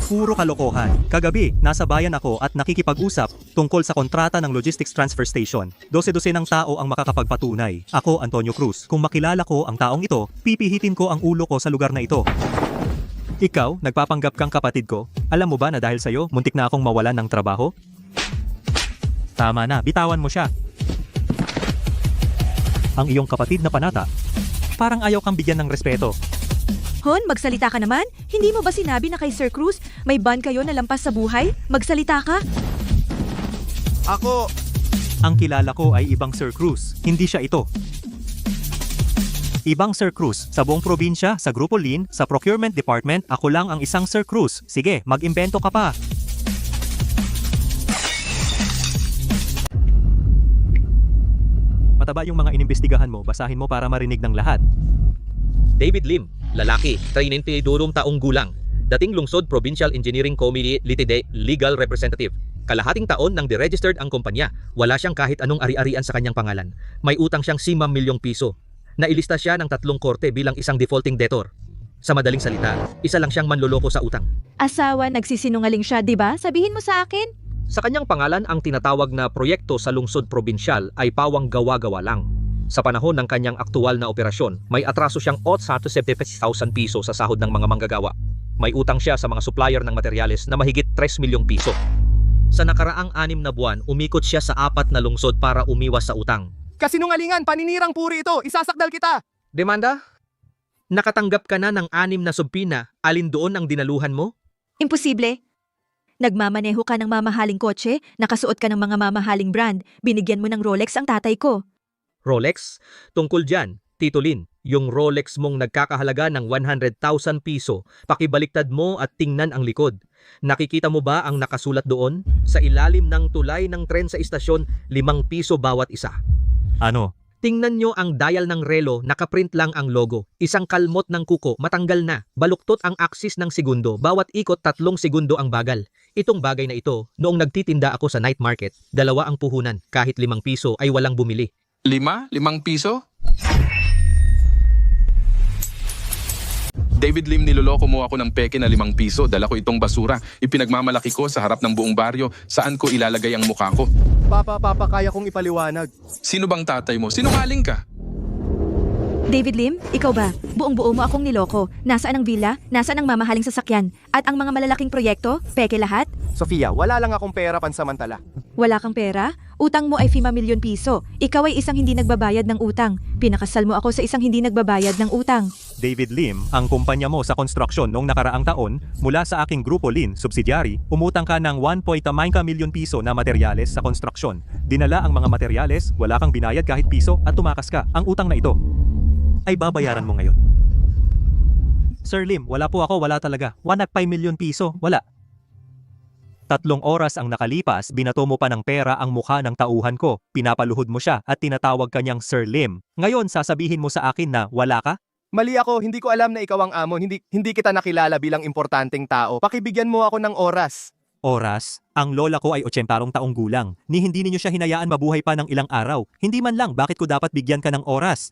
Speaker 1: Puro kalokohan. Kagabi, nasa bayan ako at nakikipag-usap tungkol sa kontrata ng Logistics Transfer Station. 12 ng tao ang makakapagpatunay. Ako, Antonio Cruz. Kung makilala ko ang taong ito, pipihitin ko ang ulo ko sa lugar na ito. Ikaw, nagpapanggap kang kapatid ko. Alam mo ba na dahil sa'yo, muntik na akong mawalan ng trabaho? Tama na, bitawan mo siya. Ang iyong kapatid na panata, parang ayaw kang bigyan ng respeto.
Speaker 10: Hon, magsalita ka naman. Hindi mo ba sinabi na kay Sir Cruz, may ban kayo na lampas sa buhay? Magsalita ka.
Speaker 2: Ako.
Speaker 1: Ang kilala ko ay ibang Sir Cruz, hindi siya ito. Ibang Sir Cruz, sa buong probinsya, sa Grupo Lin, sa Procurement Department, ako lang ang isang Sir Cruz. Sige, mag-imbento ka pa. Mataba yung mga inimbestigahan mo, basahin mo para marinig ng lahat.
Speaker 7: David Lim, lalaki, 32 taong gulang. Dating lungsod Provincial Engineering Committee Ltd Legal Representative. Kalahating taon nang deregistered ang kumpanya, wala siyang kahit anong ari-arian sa kanyang pangalan. May utang siyang 5 milyong piso. Nailista siya ng 3 korte bilang isang defaulting debtor. Sa madaling salita, isa lang siyang manloloko sa utang.
Speaker 10: Asawa, nagsisinungaling siya, di ba? Sabihin mo sa akin.
Speaker 7: Sa kanyang pangalan, ang tinatawag na proyekto sa lungsod probinsyal ay pawang gawa-gawa lang. Sa panahon ng kanyang aktual na operasyon, may atraso siyang 870,000 piso sa sahod ng mga manggagawa. May utang siya sa mga supplier ng materyales na mahigit 3 milyong piso. Sa nakaraang 6 na buwan, umikot siya sa 4 na lungsod para umiwas sa utang.
Speaker 2: Kasinungalingan, paninirang puri ito. Isasakdal kita.
Speaker 7: Demanda? Nakatanggap ka na ng 6 na subpina, alin doon ang dinaluhan mo?
Speaker 10: Imposible. Nagmamaneho ka ng mamahaling kotse, nakasuot ka ng mga mamahaling brand, binigyan mo ng Rolex ang tatay ko.
Speaker 7: Rolex? Tungkol dyan, Tito Lin, yung Rolex mong nagkakahalaga ng 100,000 piso, pakibaliktad mo at tingnan ang likod. Nakikita mo ba ang nakasulat doon? Sa ilalim ng tulay ng tren sa istasyon, 5 piso bawat isa.
Speaker 1: Ano?
Speaker 7: Tingnan nyo ang dial ng relo, nakaprint lang ang logo. Isang kalmot ng kuko, matanggal na. Baluktot ang axis ng segundo, bawat ikot 3 segundo ang bagal. Itong bagay na ito, noong nagtitinda ako sa night market, 2 ang puhunan, kahit 5 piso ay walang bumili.
Speaker 3: 5 piso? David Lim, niloloko mo ako ng peke na 5 piso. Dala ko itong basura. Ipinagmamalaki ko sa harap ng buong baryo. Saan ko ilalagay ang mukha ko?
Speaker 2: Papa, kaya kong ipaliwanag.
Speaker 3: Sino bang tatay mo? Sinungaling ka?
Speaker 10: David Lim, ikaw ba? Buong-buo mo akong niloko. Nasaan ang villa? Nasaan ang mamahaling sasakyan? At ang mga malalaking proyekto? Peke lahat?
Speaker 2: Sofia, wala lang akong pera pansamantala.
Speaker 10: Wala kang pera? Utang mo ay 5 milyon piso. Ikaw ay isang hindi nagbabayad ng utang. Pinakasal mo ako sa isang hindi nagbabayad ng utang.
Speaker 1: David Lim, ang kumpanya mo sa konstruksyon noong nakaraang taon, mula sa aking Grupo Lin, subsidiary, umutang ka ng 1.5 milyon piso na materyales sa konstruksyon. Dinala ang mga materyales, wala kang binayad kahit piso at tumakas ka. Ang utang na ito ay babayaran mo ngayon. Sir Lim, wala po ako, wala talaga. 1.5 milyon piso, wala. 3 oras ang nakalipas, binato mo pa ng pera ang mukha ng tauhan ko, pinapaluhod mo siya at tinatawag kanyang Sir Lim. Ngayon sasabihin mo sa akin na wala ka?
Speaker 2: Mali ako, hindi ko alam na ikaw ang amo, hindi kita nakilala bilang importanteng tao. Pakibigyan mo ako ng oras.
Speaker 1: Oras? Ang lola ko ay 80 taong gulang. Ni hindi ninyo siya hinayaan mabuhay pa ng ilang araw. Hindi man lang bakit ko dapat bigyan ka ng oras.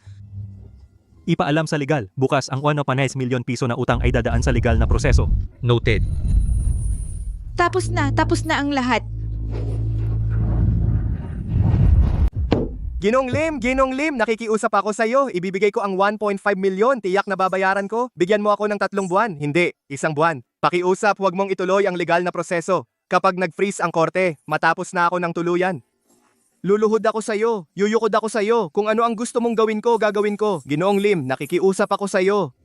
Speaker 1: Ipaalam sa legal, bukas ang 1.5 milyon piso na utang ay dadaan sa legal na proseso.
Speaker 7: Noted.
Speaker 10: Tapos na ang lahat.
Speaker 2: Ginong Lim, nakikiusap ako sa'yo. Ibibigay ko ang 1.5 milyon, tiyak na babayaran ko. Bigyan mo ako ng 3 buwan. Hindi, 1 buwan. Pakiusap, huwag mong ituloy ang legal na proseso. Kapag nag-freeze ang korte, matapos na ako ng tuluyan. Luluhod ako sa'yo, yuyukod ako sa'yo. Kung ano ang gusto mong gawin ko, gagawin ko. Ginoong Lim, nakikiusap ako sa'yo.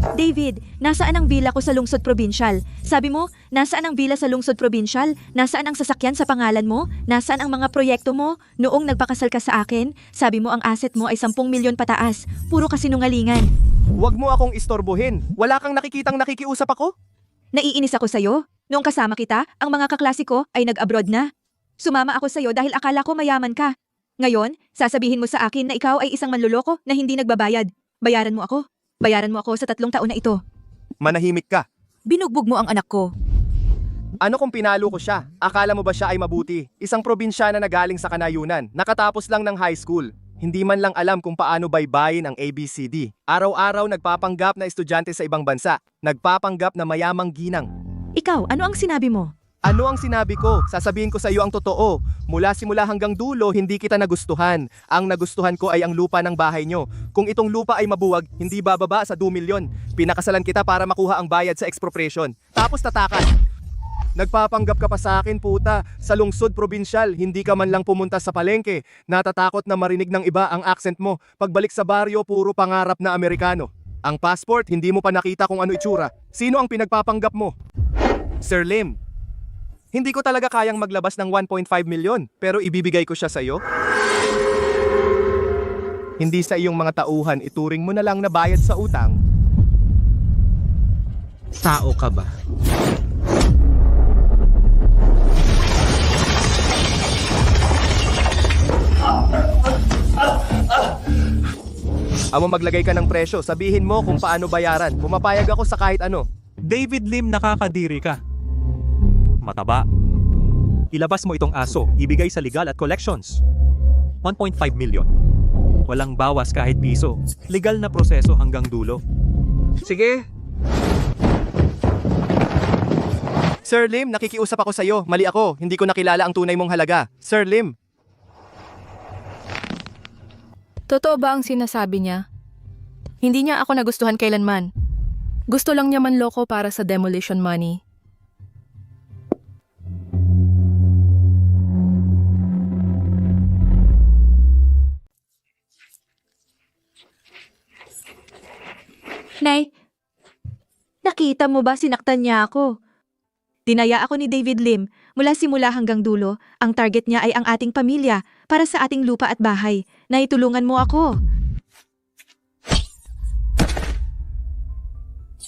Speaker 10: David, nasaan ang villa ko sa lungsod probinsyal? Sabi mo, nasaan ang villa sa lungsod probinsyal? Nasaan ang sasakyan sa pangalan mo? Nasaan ang mga proyekto mo? Noong nagpakasal ka sa akin, sabi mo ang asset mo ay 10 milyon pataas. Puro kasinungalingan.
Speaker 2: Huwag mo akong istorbohin. Wala kang nakikitang nakikiusap ako?
Speaker 10: Naiinis ako sa'yo. Noong kasama kita, ang mga kaklase ko ay nag-abroad na. Sumama ako sa'yo dahil akala ko mayaman ka. Ngayon, sasabihin mo sa akin na ikaw ay isang manloloko na hindi nagbabayad. Bayaran mo ako. Bayaran mo ako sa 3 taon na ito.
Speaker 2: Manahimik ka.
Speaker 5: Binugbog mo ang anak ko.
Speaker 2: Ano kung pinalo ko siya? Akala mo ba siya ay mabuti? Isang probinsyana na galing sa kanayunan, nakatapos lang ng high school. Hindi man lang alam kung paano baybayin ang ABCD. Araw-araw nagpapanggap na estudyante sa ibang bansa. Nagpapanggap na mayamang ginang.
Speaker 10: Ikaw, ano ang sinabi mo?
Speaker 2: Ano ang sinabi ko? Sasabihin ko sa iyo ang totoo. Mula simula hanggang dulo, hindi kita nagustuhan. Ang nagustuhan ko ay ang lupa ng bahay nyo. Kung itong lupa ay mabuwag, hindi bababa sa 2 milyon. Pinakasalan kita para makuha ang bayad sa expropriation. Tapos tatakan. Nagpapanggap ka pa sa akin, puta. Sa lungsod probinsyal, hindi ka man lang pumunta sa palengke. Natatakot na marinig ng iba ang accent mo. Pagbalik sa baryo, puro pangarap na Amerikano. Ang passport, hindi mo pa nakita kung ano itsura. Sino ang pinagpapanggap mo? Sir Lim. Hindi ko talaga kayang maglabas ng 1.5 milyon, pero ibibigay ko siya sa iyo. Hindi sa iyong mga tauhan, ituring mo na lang na bayad sa utang.
Speaker 7: Tao ka ba?
Speaker 2: Amo maglagay ka ng presyo, sabihin mo kung paano bayaran. Pumapayag ako sa kahit ano.
Speaker 1: David Lim, nakakadiri ka. Mataba. Ilabas mo itong aso, ibigay sa legal at collections. 1.5 milyon. Walang bawas kahit piso. Legal na proseso hanggang dulo.
Speaker 7: Sige.
Speaker 2: Sir Lim, nakikiusap ako sa iyo. Mali ako, hindi ko nakilala ang tunay mong halaga. Sir Lim.
Speaker 16: Totoo ba ang sinasabi niya? Hindi niya ako nagustuhan kailanman. Gusto lang niya manloko para sa demolition money.
Speaker 10: Nay, nakita mo ba sinaktan niya ako? Dinaya ako ni David Lim. Mula simula hanggang dulo, ang target niya ay ang ating pamilya para sa ating lupa at bahay. Naitulungan mo ako.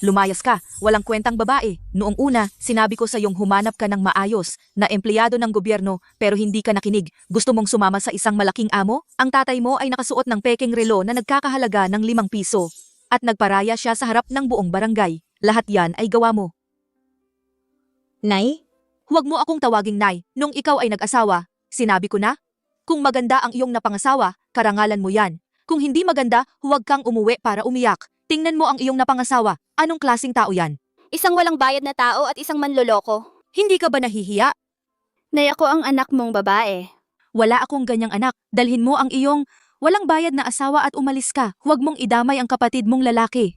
Speaker 5: Lumayas ka, walang kwentang babae. Noong una, sinabi ko sa iyong humanap ka ng maayos na empleyado ng gobyerno pero hindi ka nakinig. Gusto mong sumama sa isang malaking amo? Ang tatay mo ay nakasuot ng peking relo na nagkakahalaga ng 5 piso. At nagparaya siya sa harap ng buong barangay. Lahat yan ay gawa mo.
Speaker 10: Nay?
Speaker 5: Huwag mo akong tawaging Nay. Nung ikaw ay nag-asawa, sinabi ko na? Kung maganda ang iyong napangasawa, karangalan mo yan. Kung hindi maganda, huwag kang umuwi para umiyak. Tingnan mo ang iyong napangasawa. Anong klasing tao yan?
Speaker 14: Isang walang bayad na tao at isang manloloko.
Speaker 5: Hindi ka ba nahihiya?
Speaker 14: Nay, ako ang anak mong babae.
Speaker 5: Wala akong ganyang anak. Dalhin mo ang iyong walang bayad na asawa at umalis ka. Huwag mong idamay ang kapatid mong lalaki.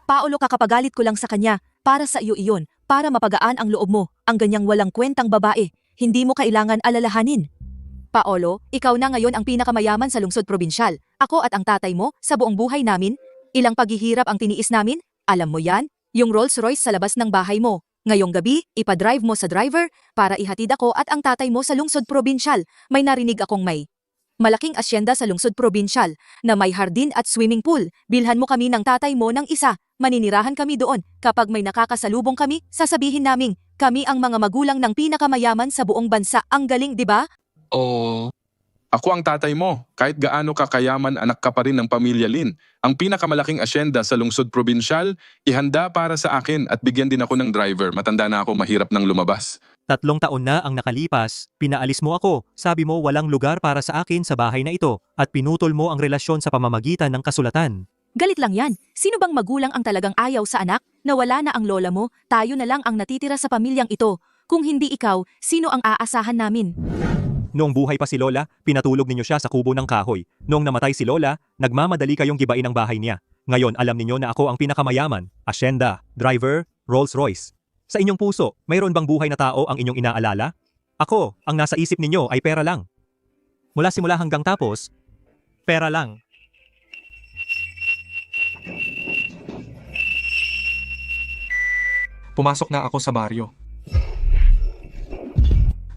Speaker 5: Paolo, kakapagalit ko lang sa kanya. Para sa iyo iyon. Para mapagaan ang loob mo. Ang ganyang walang kwentang babae. Hindi mo kailangan alalahanin. Paolo, ikaw na ngayon ang pinakamayaman sa lungsod probinsyal. Ako at ang tatay mo, sa buong buhay namin, ilang paghihirap ang tiniis namin? Alam mo yan? Yung Rolls Royce sa labas ng bahay mo. Ngayong gabi, ipadrive mo sa driver para ihatid ako at ang tatay mo sa lungsod probinsyal. May narinig akong may malaking asyenda sa lungsod probinsyal na may hardin at swimming pool. Bilhan mo kami ng tatay mo ng isa. maninirahan kami doon. Kapag may nakakasalubong kami, sasabihin naming, kami ang mga magulang ng pinakamayaman sa buong bansa. Ang galing, di ba?
Speaker 3: Oh. Ako ang tatay mo. Kahit gaano kakayaman, anak ka pa rin ng pamilya Lin. Ang pinakamalaking asyenda sa lungsod probinsyal, ihanda para sa akin at bigyan din ako ng driver. Matanda na ako, mahirap nang lumabas.
Speaker 1: 3 taon na ang nakalipas, pinaalis mo ako, sabi mo walang lugar para sa akin sa bahay na ito, at pinutol mo ang relasyon sa pamamagitan ng kasulatan.
Speaker 5: Galit lang yan. Sino bang magulang ang talagang ayaw sa anak? Nawala na ang lola mo, tayo na lang ang natitira sa pamilyang ito. Kung hindi ikaw, sino ang aasahan namin?
Speaker 1: Noong buhay pa si Lola, pinatulog ninyo siya sa kubo ng kahoy. Noong namatay si Lola, nagmamadali kayong gibain ang bahay niya. Ngayon alam ninyo na ako ang pinakamayaman, asyenda, driver, Rolls Royce. Sa inyong puso, mayroon bang buhay na tao ang inyong inaalala? Ako, ang nasa isip ninyo ay pera lang. Mula simula hanggang tapos, pera lang.
Speaker 17: Pumasok na ako sa baryo.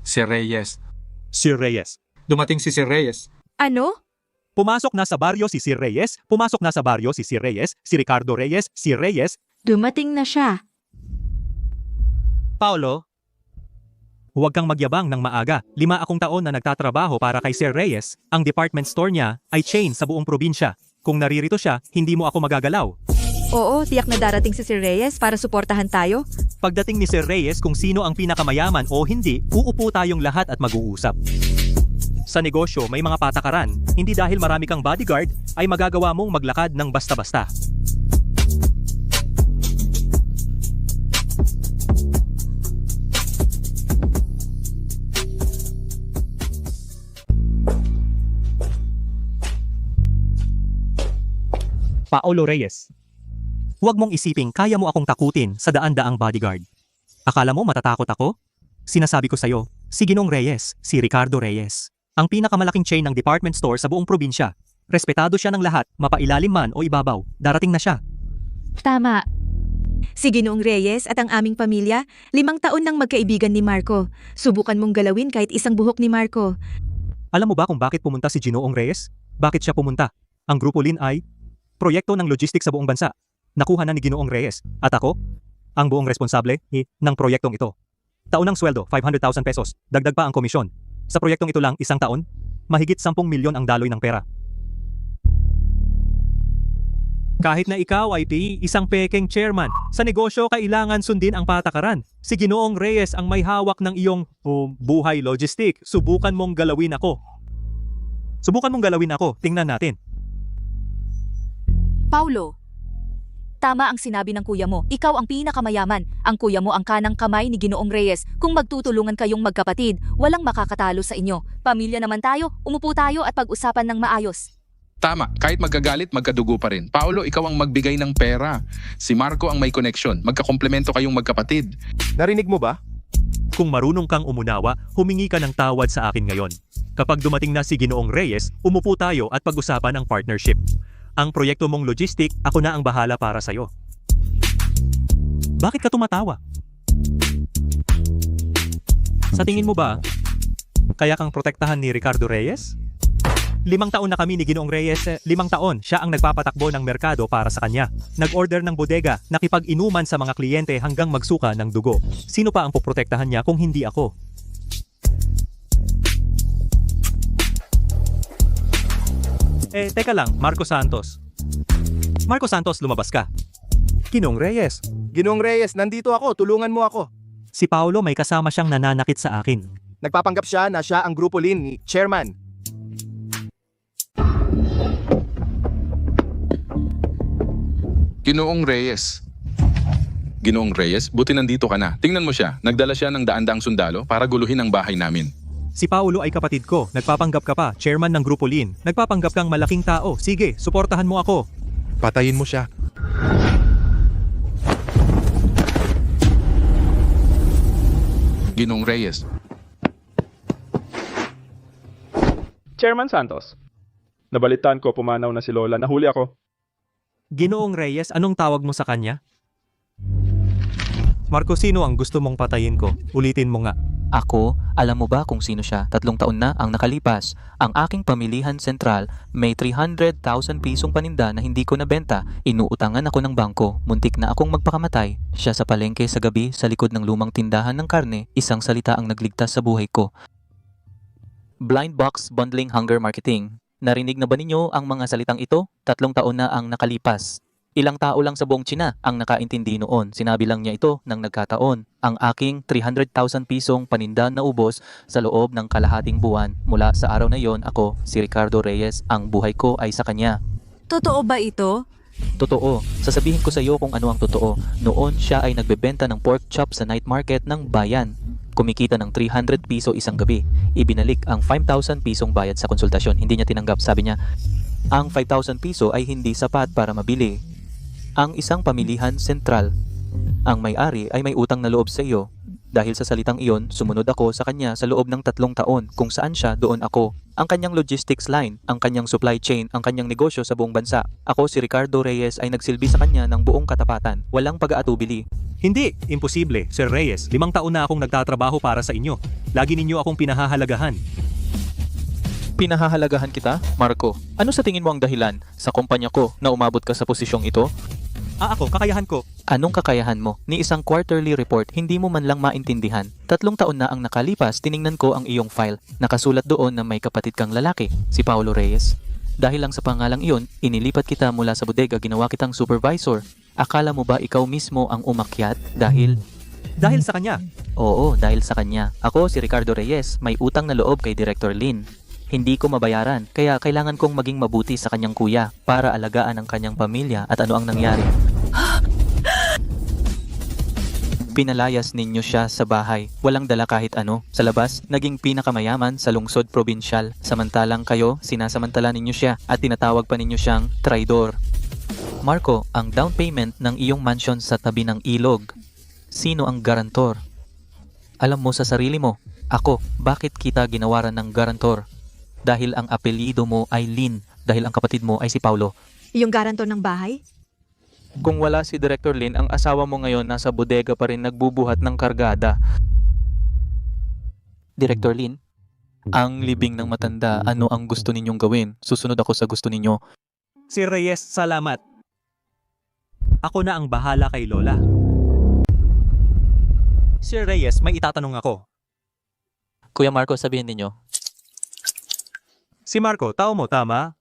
Speaker 17: Si Reyes.
Speaker 1: Sir Reyes.
Speaker 17: Dumating si Sir Reyes.
Speaker 10: Ano?
Speaker 1: Pumasok na sa baryo si Sir Reyes, pumasok na sa baryo si Sir Reyes, si Ricardo Reyes, si Reyes.
Speaker 10: Dumating na siya.
Speaker 1: Paolo, huwag kang magyabang ng maaga. 5 akong taon na nagtatrabaho para kay Sir Reyes. Ang department store niya ay chain sa buong probinsya. Kung naririto siya, hindi mo ako magagalaw.
Speaker 10: Oo, tiyak na darating si Sir Reyes para suportahan tayo.
Speaker 1: Pagdating ni Sir Reyes kung sino ang pinakamayaman o hindi, uupo tayong lahat at mag-uusap. Sa negosyo, may mga patakaran. Hindi dahil marami kang bodyguard, ay magagawa mong maglakad ng basta-basta. Paolo Reyes. Huwag mong isiping kaya mo akong takutin sa daan-daang bodyguard. Akala mo matatakot ako? Sinasabi ko sa'yo, si Ginong Reyes, si Ricardo Reyes. Ang pinakamalaking chain ng department store sa buong probinsya. Respetado siya ng lahat, mapailalim man o ibabaw. Darating na siya.
Speaker 10: Tama. Si Ginoong Reyes at ang aming pamilya, 5 taon nang magkaibigan ni Marco. Subukan mong galawin kahit isang buhok ni Marco.
Speaker 1: Alam mo ba kung bakit pumunta si Ginoong Reyes? Bakit siya pumunta? Ang Grupo Lin ay proyekto ng logistics sa buong bansa. Nakuha na ni Ginoong Reyes. At ako, ang buong responsable ng proyektong ito. Taunang sweldo, 500,000 pesos. Dagdag pa ang komisyon. Sa proyektong ito lang, 1 taon, mahigit 10 milyon ang daloy ng pera. Kahit na ikaw ay isang pekeng chairman, sa negosyo kailangan sundin ang patakaran. Si Ginoong Reyes ang may hawak ng iyong buhay logistic. Subukan mong galawin ako. Tingnan natin.
Speaker 5: Paulo, tama ang sinabi ng kuya mo. Ikaw ang pinakamayaman. Ang kuya mo ang kanang kamay ni Ginoong Reyes. Kung magtutulungan kayong magkapatid, walang makakatalo sa inyo. Pamilya naman tayo, umupo tayo at pag-usapan ng maayos.
Speaker 3: Tama, kahit magagalit, magkadugo pa rin. Paolo, ikaw ang magbigay ng pera. Si Marco ang may connection. Magkakomplemento kayong magkapatid.
Speaker 2: Narinig mo ba?
Speaker 1: Kung marunong kang umunawa, humingi ka ng tawad sa akin ngayon. Kapag dumating na si Ginoong Reyes, umupo tayo at pag-usapan ang partnership. Ang proyekto mong logistic, ako na ang bahala para sa'yo. Bakit ka tumatawa? Sa tingin mo ba, kaya kang protektahan ni Ricardo Reyes? 5 taon na kami ni Ginoong Reyes, 5 taon siya ang nagpapatakbo ng merkado para sa kanya. Nag-order ng bodega, nakipag-inuman sa mga kliyente hanggang magsuka ng dugo. Sino pa ang poprotektahan niya kung hindi ako? Teka lang, Marco Santos. Marco Santos, lumabas ka. Ginoong Reyes.
Speaker 2: Ginoong Reyes, nandito ako. Tulungan mo ako.
Speaker 1: Si Paolo may kasama siyang nananakit sa akin.
Speaker 2: Nagpapanggap siya na siya ang Grupo Lin ni Chairman.
Speaker 3: Ginoong Reyes. Ginoong Reyes, buti nandito ka na. Tingnan mo siya, nagdala siya ng daan-daang sundalo para guluhin ang bahay namin.
Speaker 1: Si Paolo ay kapatid ko. Nagpapanggap ka pa, chairman ng Grupo Lin. Nagpapanggap kang malaking tao. Sige, suportahan mo ako.
Speaker 8: Patayin mo siya.
Speaker 3: Ginoong Reyes.
Speaker 9: Chairman Santos, nabalitaan ko pumanaw na si Lola. Nahuli ako.
Speaker 1: Ginoong Reyes, anong tawag mo sa kanya? Marco, sino ang gusto mong patayin ko? Ulitin mo nga.
Speaker 11: Ako, alam mo ba kung sino siya? 3 taon na ang nakalipas. Ang aking pamilihan sentral, may 300,000 pisong paninda na hindi ko nabenta. Inuutangan ako ng bangko. Muntik na akong magpakamatay. Siya sa palengke sa gabi sa likod ng lumang tindahan ng karne. Isang salita ang nagligtas sa buhay ko. Blind box bundling hunger marketing. Narinig na ba ninyo ang mga salitang ito? 3 taon na ang nakalipas. Ilang tao lang sa buong China ang nakaintindi noon. Sinabi lang niya ito nang nagkataon. Ang aking 300,000 pisong paninda na ubos sa loob ng kalahating buwan. Mula sa araw na yon, ako, si Ricardo Reyes, ang buhay ko ay sa kanya.
Speaker 5: Totoo ba ito?
Speaker 11: Totoo. Sasabihin ko sa iyo kung ano ang totoo. Noon siya ay nagbebenta ng pork chop sa night market ng bayan. Kumikita ng 300 piso isang gabi. Ibinalik ang 5,000 pisong bayad sa konsultasyon. Hindi niya tinanggap. Sabi niya, ang 5,000 piso ay hindi sapat para mabili ang isang pamilihan sentral. Ang may-ari ay may utang na loob sa iyo. Dahil sa salitang iyon, sumunod ako sa kanya sa loob ng 3 taon. Kung saan siya, doon ako. Ang kanyang logistics line, ang kanyang supply chain, ang kanyang negosyo sa buong bansa. Ako, si Ricardo Reyes, ay nagsilbi sa kanya ng buong katapatan. Walang pag-aatubili.
Speaker 1: Hindi, imposible, Sir Reyes. 5 taon na akong nagtatrabaho para sa inyo. Lagi ninyo akong pinahahalagahan.
Speaker 11: Pinahahalagahan kita, Marco. Ano sa tingin mo ang dahilan sa kumpanya ko na umabot ka sa posisyong ito?
Speaker 1: Ako, kakayahan ko.
Speaker 11: Anong kakayahan mo? Ni isang quarterly report, hindi mo man lang maintindihan. 3 taon na ang nakalipas, tiningnan ko ang iyong file. Nakasulat doon na may kapatid kang lalaki, si Paulo Reyes. Dahil lang sa pangalang iyon, inilipat kita mula sa bodega, ginawa kitang supervisor. Akala mo ba ikaw mismo ang umakyat dahil...
Speaker 1: Dahil sa kanya?
Speaker 11: Oo, dahil sa kanya. Ako, si Ricardo Reyes, may utang na loob kay Director Lin. Hindi ko mabayaran, kaya kailangan kong maging mabuti sa kanyang kuya para alagaan ang kanyang pamilya. At ano ang nangyari? Pinalayas ninyo siya sa bahay, walang dala kahit ano. Sa labas, naging pinakamayaman sa lungsod probinsyal. Samantalang kayo, sinasamantala ninyo siya at tinatawag pa ninyo siyang traidor. Marco, ang down payment ng iyong mansion sa tabi ng ilog. Sino ang garantor? Alam mo sa sarili mo, ako, bakit kita ginawaran ng garantor? Dahil ang apelyido mo ay Lin, dahil ang kapatid mo ay si Paulo.
Speaker 10: Yung garantor ng bahay?
Speaker 11: Kung wala si Director Lin, ang asawa mo ngayon nasa bodega pa rin nagbubuhat ng kargada. Director Lin, ang libing ng matanda, ano ang gusto ninyong gawin? Susunod ako sa gusto ninyo.
Speaker 1: Si Reyes, salamat. Ako na ang bahala kay Lola. Sir Reyes, may itatanong ako.
Speaker 11: Kuya Marco, sabihin ninyo.
Speaker 1: Si Marco, tao mo, tama?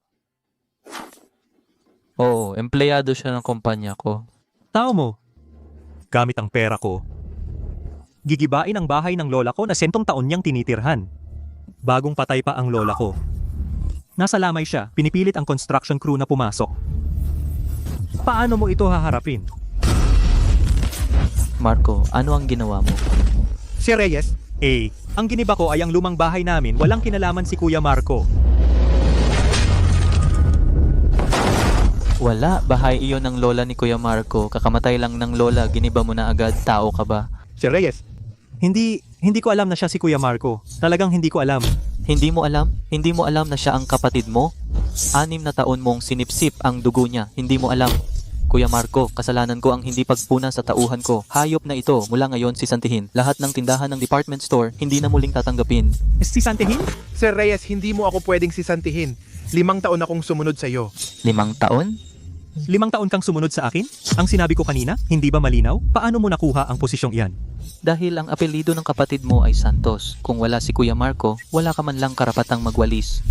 Speaker 11: Oo, empleyado siya ng kumpanya ko.
Speaker 1: Tao mo. Gamit ang pera ko. Gigibain ang bahay ng lola ko na 100 taon niyang tinitirhan. Bagong patay pa ang lola ko. Nasa lamay siya, pinipilit ang construction crew na pumasok. Paano mo ito haharapin?
Speaker 11: Marco, ano ang ginawa mo?
Speaker 1: Si Reyes, ang giniba ko ay ang lumang bahay namin, walang kinalaman si Kuya Marco.
Speaker 11: Wala, bahay iyon ng lola ni Kuya Marco. Kakamatay lang ng lola, giniba mo na agad, tao ka ba?
Speaker 1: Si Reyes, hindi ko alam na siya si Kuya Marco. Talagang hindi ko alam.
Speaker 11: Hindi mo alam? Hindi mo alam na siya ang kapatid mo? 6 na taon mong sinipsip ang dugo niya, hindi mo alam. Kuya Marco, kasalanan ko ang hindi pagpuna sa tauhan ko. Hayop na ito, mula ngayon sisantihin. Lahat ng tindahan ng department store, hindi na muling tatanggapin.
Speaker 1: Sisantihin?
Speaker 2: Sir Reyes, hindi mo ako pwedeng sisantihin. 5 taon akong sumunod sa iyo.
Speaker 11: 5 taon?
Speaker 1: 5 taon kang sumunod sa akin? Ang sinabi ko kanina, hindi ba malinaw? Paano mo nakuha ang posisyong iyan?
Speaker 11: Dahil ang apelyido ng kapatid mo ay Santos. Kung wala si Kuya Marco, wala ka man lang karapatang magwalis.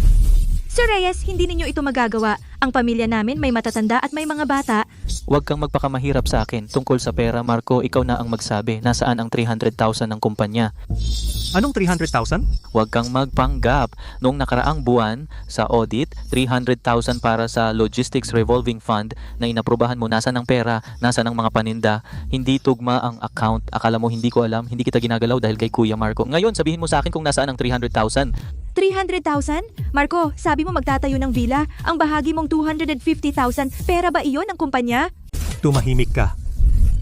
Speaker 10: Sir Reyes, hindi ninyo ito magagawa. Ang pamilya namin may matatanda at may mga bata.
Speaker 11: Huwag kang magpakamahirap sa akin. Tungkol sa pera, Marco, ikaw na ang magsabi. Nasaan ang 300,000 ng kumpanya?
Speaker 1: Anong 300,000?
Speaker 11: Huwag kang magpanggap. Noong nakaraang buwan, sa audit, 300,000 para sa Logistics Revolving Fund na inaprubahan mo. Nasaan ang pera? Nasaan ang mga paninda? Hindi tugma ang account. Akala mo hindi ko alam? Hindi kita ginagalaw dahil kay Kuya Marco. Ngayon, sabihin mo sa akin kung nasaan ang 300,000.
Speaker 10: 300,000? Marco, sabi mo magtatayo ng villa. Ang bahagi mong 250,000. Pera ba iyon ng kumpanya?
Speaker 1: Tumahimik ka.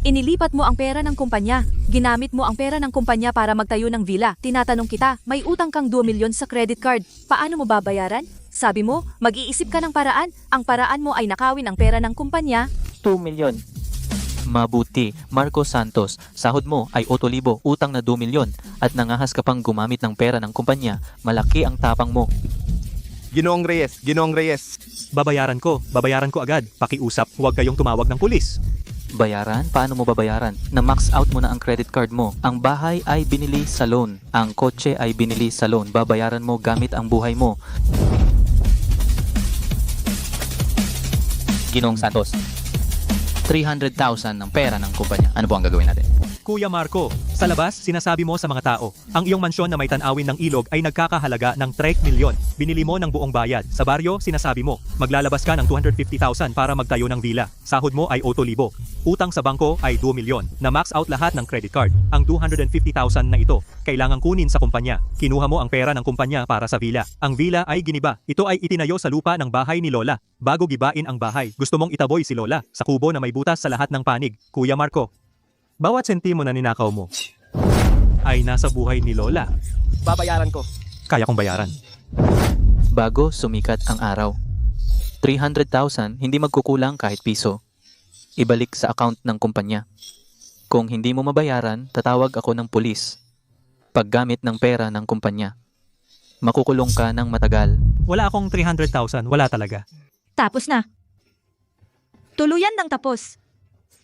Speaker 5: Inilipat mo ang pera ng kumpanya. Ginamit mo ang pera ng kumpanya para magtayo ng villa. Tinatanong kita, may utang kang 2 milyon sa credit card. Paano mo babayaran? Sabi mo, mag-iisip ka ng paraan. Ang paraan mo ay nakawin ang pera ng kumpanya.
Speaker 11: 2 milyon. Mabuti, Marco Santos, sahod mo ay 8,000, utang na 2 milyon, at nangahas ka pang gumamit ng pera ng kumpanya, malaki ang tapang mo.
Speaker 2: Ginoong Reyes.
Speaker 1: Babayaran ko agad. Pakiusap, huwag kayong tumawag ng pulis.
Speaker 11: Bayaran? Paano mo babayaran? Na-max out mo na ang credit card mo. Ang bahay ay binili sa loan. Ang kotse ay binili sa loan. Babayaran mo gamit ang buhay mo. Ginoong Santos, 300,000 ng pera ng kumpanya. Ano po ang gagawin natin?
Speaker 1: Kuya Marco, sa labas, sinasabi mo sa mga tao, ang iyong mansyon na may tanawin ng ilog ay nagkakahalaga ng 3 milyon. Binili mo ng buong bayad. Sa baryo, sinasabi mo, maglalabas ka ng 250,000 para magtayo ng villa. Sahod mo ay 8,000. Utang sa bangko ay 2 milyon. Na-max out lahat ng credit card. Ang 250,000 na ito, kailangang kunin sa kumpanya. Kinuha mo ang pera ng kumpanya para sa villa. Ang villa ay giniba. Ito ay itinayo sa lupa ng bahay ni Lola. Bago gibain ang bahay, gusto mong itaboy si Lola sa kubo na may butas sa lahat ng panig. Kuya Marco, bawat sentimo na ninakaw mo ay nasa buhay ni Lola.
Speaker 2: Babayaran ko.
Speaker 1: Kaya kong bayaran.
Speaker 11: Bago sumikat ang araw. 300,000 hindi magkukulang kahit piso. Ibalik sa account ng kumpanya. Kung hindi mo mabayaran, tatawag ako ng pulis. Paggamit ng pera ng kumpanya. Makukulong ka ng matagal.
Speaker 1: Wala akong 300,000, wala talaga.
Speaker 10: Tapos na. Tuluyan ng tapos.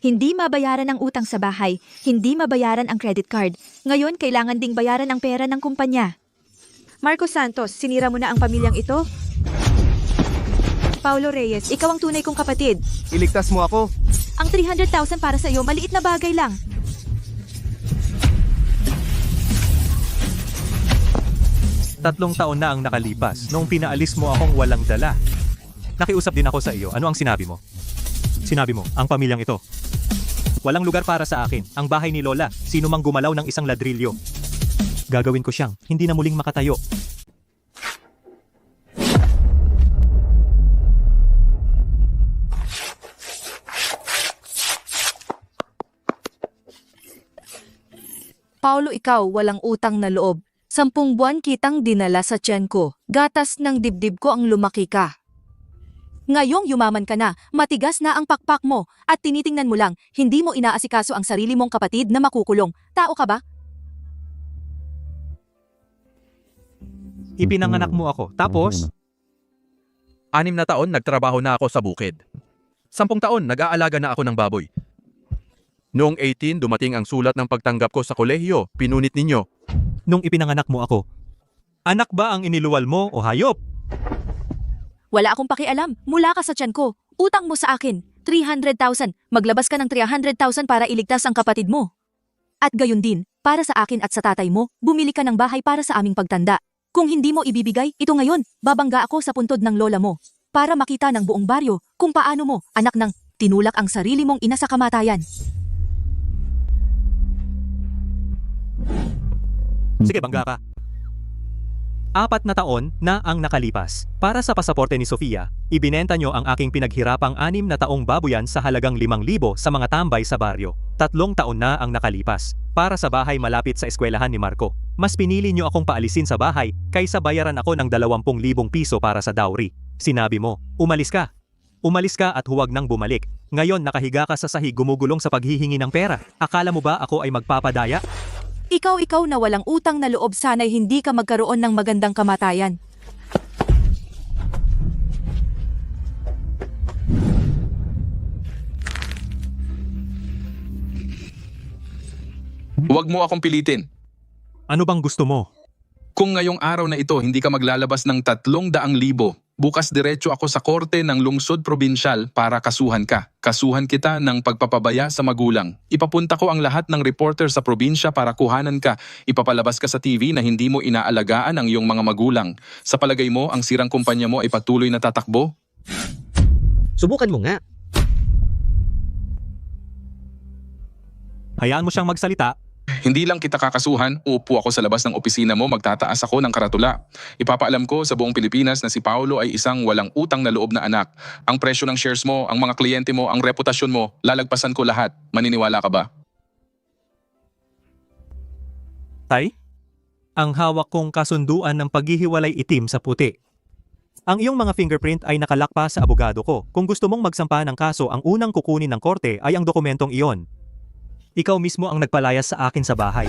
Speaker 10: Hindi mabayaran ang utang sa bahay, hindi mabayaran ang credit card. Ngayon, kailangan ding bayaran ang pera ng kumpanya. Marco Santos, sinira mo na ang pamilyang ito? Paulo Reyes, ikaw ang tunay kong kapatid.
Speaker 2: Iligtas mo ako.
Speaker 10: Ang 300,000 para sa iyo, maliit na bagay lang.
Speaker 1: Tatlong taon na ang nakalipas noong pinaalis mo akong walang dala. Nakiusap din ako sa iyo. Ano ang sinabi mo? Sinabi mo, ang pamilyang ito. Walang lugar para sa akin. Ang bahay ni Lola, sino mang gumalaw ng isang ladrilyo. Gagawin ko siyang hindi na muling makatayo.
Speaker 5: Paulo, ikaw walang utang na loob. 10 buwan kitang dinala sa tiyan ko. Gatas ng dibdib ko ang lumaki ka. Ngayong yumaman ka na, matigas na ang pakpak mo, at tinitingnan mo lang, hindi mo inaasikaso ang sarili mong kapatid na makukulong. Tao ka ba?
Speaker 1: Ipinanganak mo ako. Tapos,
Speaker 7: 6 na taon nagtrabaho na ako sa bukid. 10 taon nag-aalaga na ako ng baboy. Noong 18 dumating ang sulat ng pagtanggap ko sa kolehiyo, pinunit ninyo.
Speaker 1: Nung ipinanganak mo ako, anak ba ang iniluwal mo o hayop?
Speaker 5: Wala akong pakialam. Mula ka sa tiyan ko. Utang mo sa akin. 300,000. Maglabas ka ng 300,000 para iligtas ang kapatid mo. At gayon din, para sa akin at sa tatay mo, bumili ka ng bahay para sa aming pagtanda. Kung hindi mo ibibigay, ito ngayon, babangga ako sa puntod ng lola mo. Para makita ng buong baryo kung paano mo, anak ng, tinulak ang sarili mong ina sa kamatayan.
Speaker 1: Sige, bangga ka. 4 na taon na ang nakalipas. Para sa pasaporte ni Sofia, ibinenta nyo ang aking pinaghirapang 6 na taong babuyan sa halagang 5,000 sa mga tambay sa baryo. 3 taon na ang nakalipas. Para sa bahay malapit sa eskwelahan ni Marco, mas pinili nyo akong paalisin sa bahay kaysa bayaran ako ng 20,000 piso para sa dowry. Sinabi mo, umalis ka. Umalis ka at huwag nang bumalik. Ngayon nakahiga ka sa sahig gumugulong sa paghihingi ng pera. Akala mo ba ako ay magpapadaya?
Speaker 5: Ikaw na walang utang na loob, sana'y hindi ka magkaroon ng magandang kamatayan.
Speaker 3: Huwag mo akong pilitin.
Speaker 1: Ano bang gusto mo?
Speaker 3: Kung ngayong araw na ito hindi ka maglalabas ng 300,000, bukas diretso ako sa korte ng lungsod probinsyal para kasuhan ka. Kasuhan kita ng pagpapabaya sa magulang. Ipapunta ko ang lahat ng reporter sa probinsya para kuhanan ka. Ipapalabas ka sa TV na hindi mo inaalagaan ang iyong mga magulang. Sa palagay mo, ang sirang kumpanya mo ay patuloy na tatakbo?
Speaker 7: Subukan mo nga.
Speaker 1: Hayaan mo siyang magsalita.
Speaker 3: Hindi lang kita kakasuhan, upo ako sa labas ng opisina mo, magtataas ako ng karatula. Ipapaalam ko sa buong Pilipinas na si Paulo ay isang walang utang na loob na anak. Ang presyo ng shares mo, ang mga kliyente mo, ang reputasyon mo, lalagpasan ko lahat. Maniniwala ka ba?
Speaker 1: Tay, ang hawak kong kasunduan ng paghihiwalay itim sa puti. Ang iyong mga fingerprint ay nakalak pa sa abogado ko. Kung gusto mong magsampa ng kaso, ang unang kukunin ng korte ay ang dokumentong iyon. Ikaw mismo ang nagpalayas sa akin sa bahay.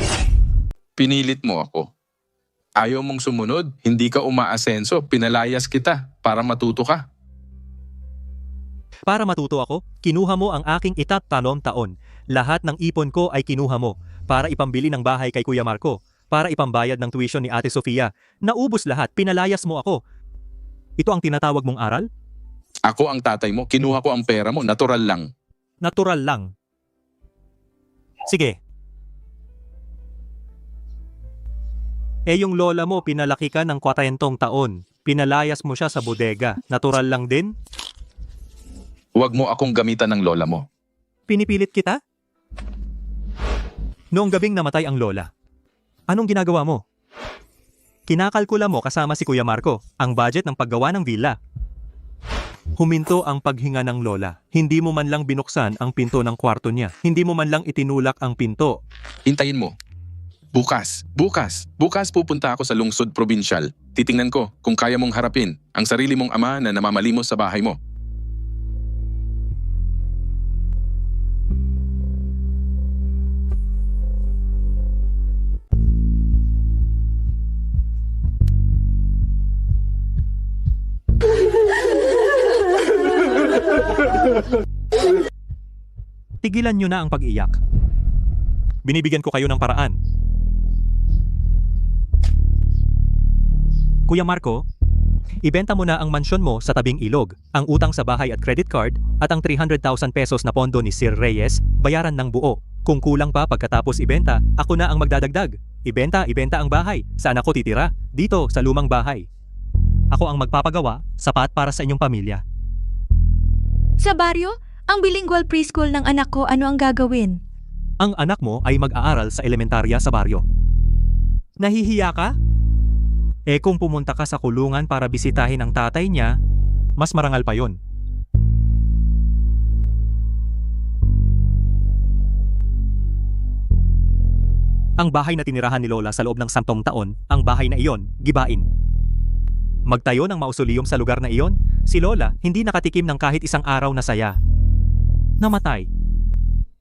Speaker 3: Pinilit mo ako. Ayaw mong sumunod, hindi ka umaasenso, pinalayas kita para matuto ka.
Speaker 1: Para matuto ako, kinuha mo ang aking taon. Lahat ng ipon ko ay kinuha mo para ipambili ng bahay kay Kuya Marco, para ipambayad ng tuition ni Ate Sofia. Naubos lahat, pinalayas mo ako. Ito ang tinatawag mong aral?
Speaker 3: Ako ang tatay mo, kinuha ko ang pera mo, natural lang.
Speaker 1: Natural lang. Sige. Yung lola mo, pinalaki ka ng 40 taon. Pinalayas mo siya sa bodega. Natural lang din?
Speaker 3: Huwag mo akong gamitan ng lola mo.
Speaker 1: Pinipilit kita? Noong gabing namatay ang lola, anong ginagawa mo? Kinakalkula mo kasama si Kuya Marco ang budget ng paggawa ng villa. Huminto ang paghinga ng lola. Hindi mo man lang binuksan ang pinto ng kwarto niya. Hindi mo man lang itinulak ang pinto.
Speaker 3: Hintayin mo. Bukas pupunta ako sa lungsod probinsyal. Titingnan ko kung kaya mong harapin ang sarili mong ama na namamalimos sa bahay mo.
Speaker 1: Tigilan nyo na ang pag-iyak. Binibigyan ko kayo ng paraan. Kuya Marco, ibenta mo na ang mansyon mo sa tabing ilog, ang utang sa bahay at credit card, at ang 300,000 pesos na pondo ni Sir Reyes, bayaran ng buo. Kung kulang pa pagkatapos ibenta, ako na ang magdadagdag. Ibenta ang bahay. Saan ako titira? Dito, sa lumang bahay. Ako ang magpapagawa, sapat para sa inyong pamilya.
Speaker 10: Sa baryo, ang bilingual preschool ng anak ko, ano ang gagawin?
Speaker 1: Ang anak mo ay mag-aaral sa elementarya sa baryo. Nahihiya ka? Kung pumunta ka sa kulungan para bisitahin ang tatay niya, mas marangal pa yon. Ang bahay na tinirahan ni Lola sa loob ng 10 taon, ang bahay na iyon, gibain. Magtayo ng mausoleum sa lugar na iyon, si Lola hindi nakatikim ng kahit isang araw na saya. Namatay.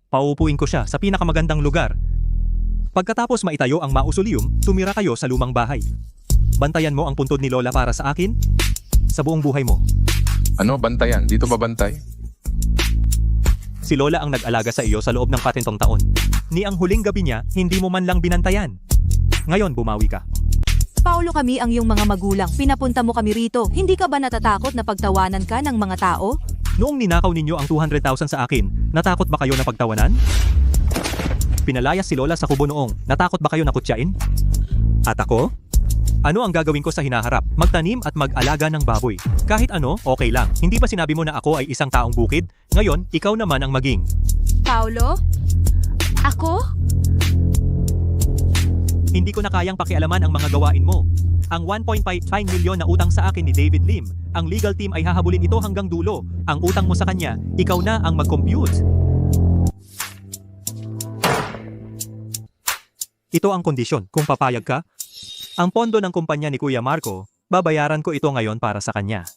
Speaker 1: Paupuin ko siya sa pinakamagandang lugar. Pagkatapos maitayo ang mausoleum, tumira kayo sa lumang bahay. Bantayan mo ang puntod ni Lola para sa akin, sa buong buhay mo.
Speaker 3: Ano, bantayan? Dito ba bantay?
Speaker 1: Si Lola ang nag-alaga sa iyo sa loob ng 40 taon. Ni ang huling gabi niya, hindi mo man lang binantayan. Ngayon, bumawi ka.
Speaker 5: Paulo, kami ang iyong mga magulang. Pinapunta mo kami rito. Hindi ka ba natatakot na pagtawanan ka ng mga tao?
Speaker 1: Noong ninakaw ninyo ang 200,000 sa akin, natakot ba kayo na pagtawanan? Pinalayas si Lola sa kubo noong, natakot ba kayo na kutyain? At ako? Ano ang gagawin ko sa hinaharap? Magtanim at mag-alaga ng baboy. Kahit ano, okay lang. Hindi ba sinabi mo na ako ay isang taong bukid? Ngayon, ikaw naman ang maging.
Speaker 10: Paulo? Ako?
Speaker 1: Hindi ko na kayang pakialaman ang mga gawain mo. Ang 1.5 milyon na utang sa akin ni David Lim, ang legal team ay hahabulin ito hanggang dulo. Ang utang mo sa kanya, ikaw na ang mag-compute. Ito ang kondisyon, kung papayag ka. Ang pondo ng kumpanya ni Kuya Marco, babayaran ko ito ngayon para sa kanya.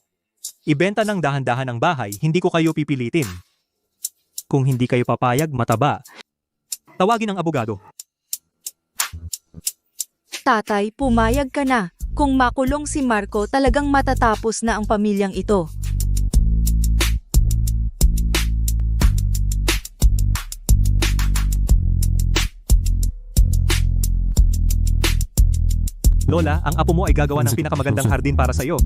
Speaker 1: Ibenta ng dahan-dahan ang bahay, hindi ko kayo pipilitin. Kung hindi kayo papayag, mataba. Tawagin ang abogado.
Speaker 5: Tatay, pumayag ka na. Kung makulong si Marco, talagang matatapos na ang pamilyang ito.
Speaker 1: Lola, ang apo mo ay gagawa ng pinakamagandang hardin para sa iyo.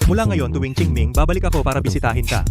Speaker 1: Mula ngayon tuwing Qingming, babalik ako para bisitahin ka.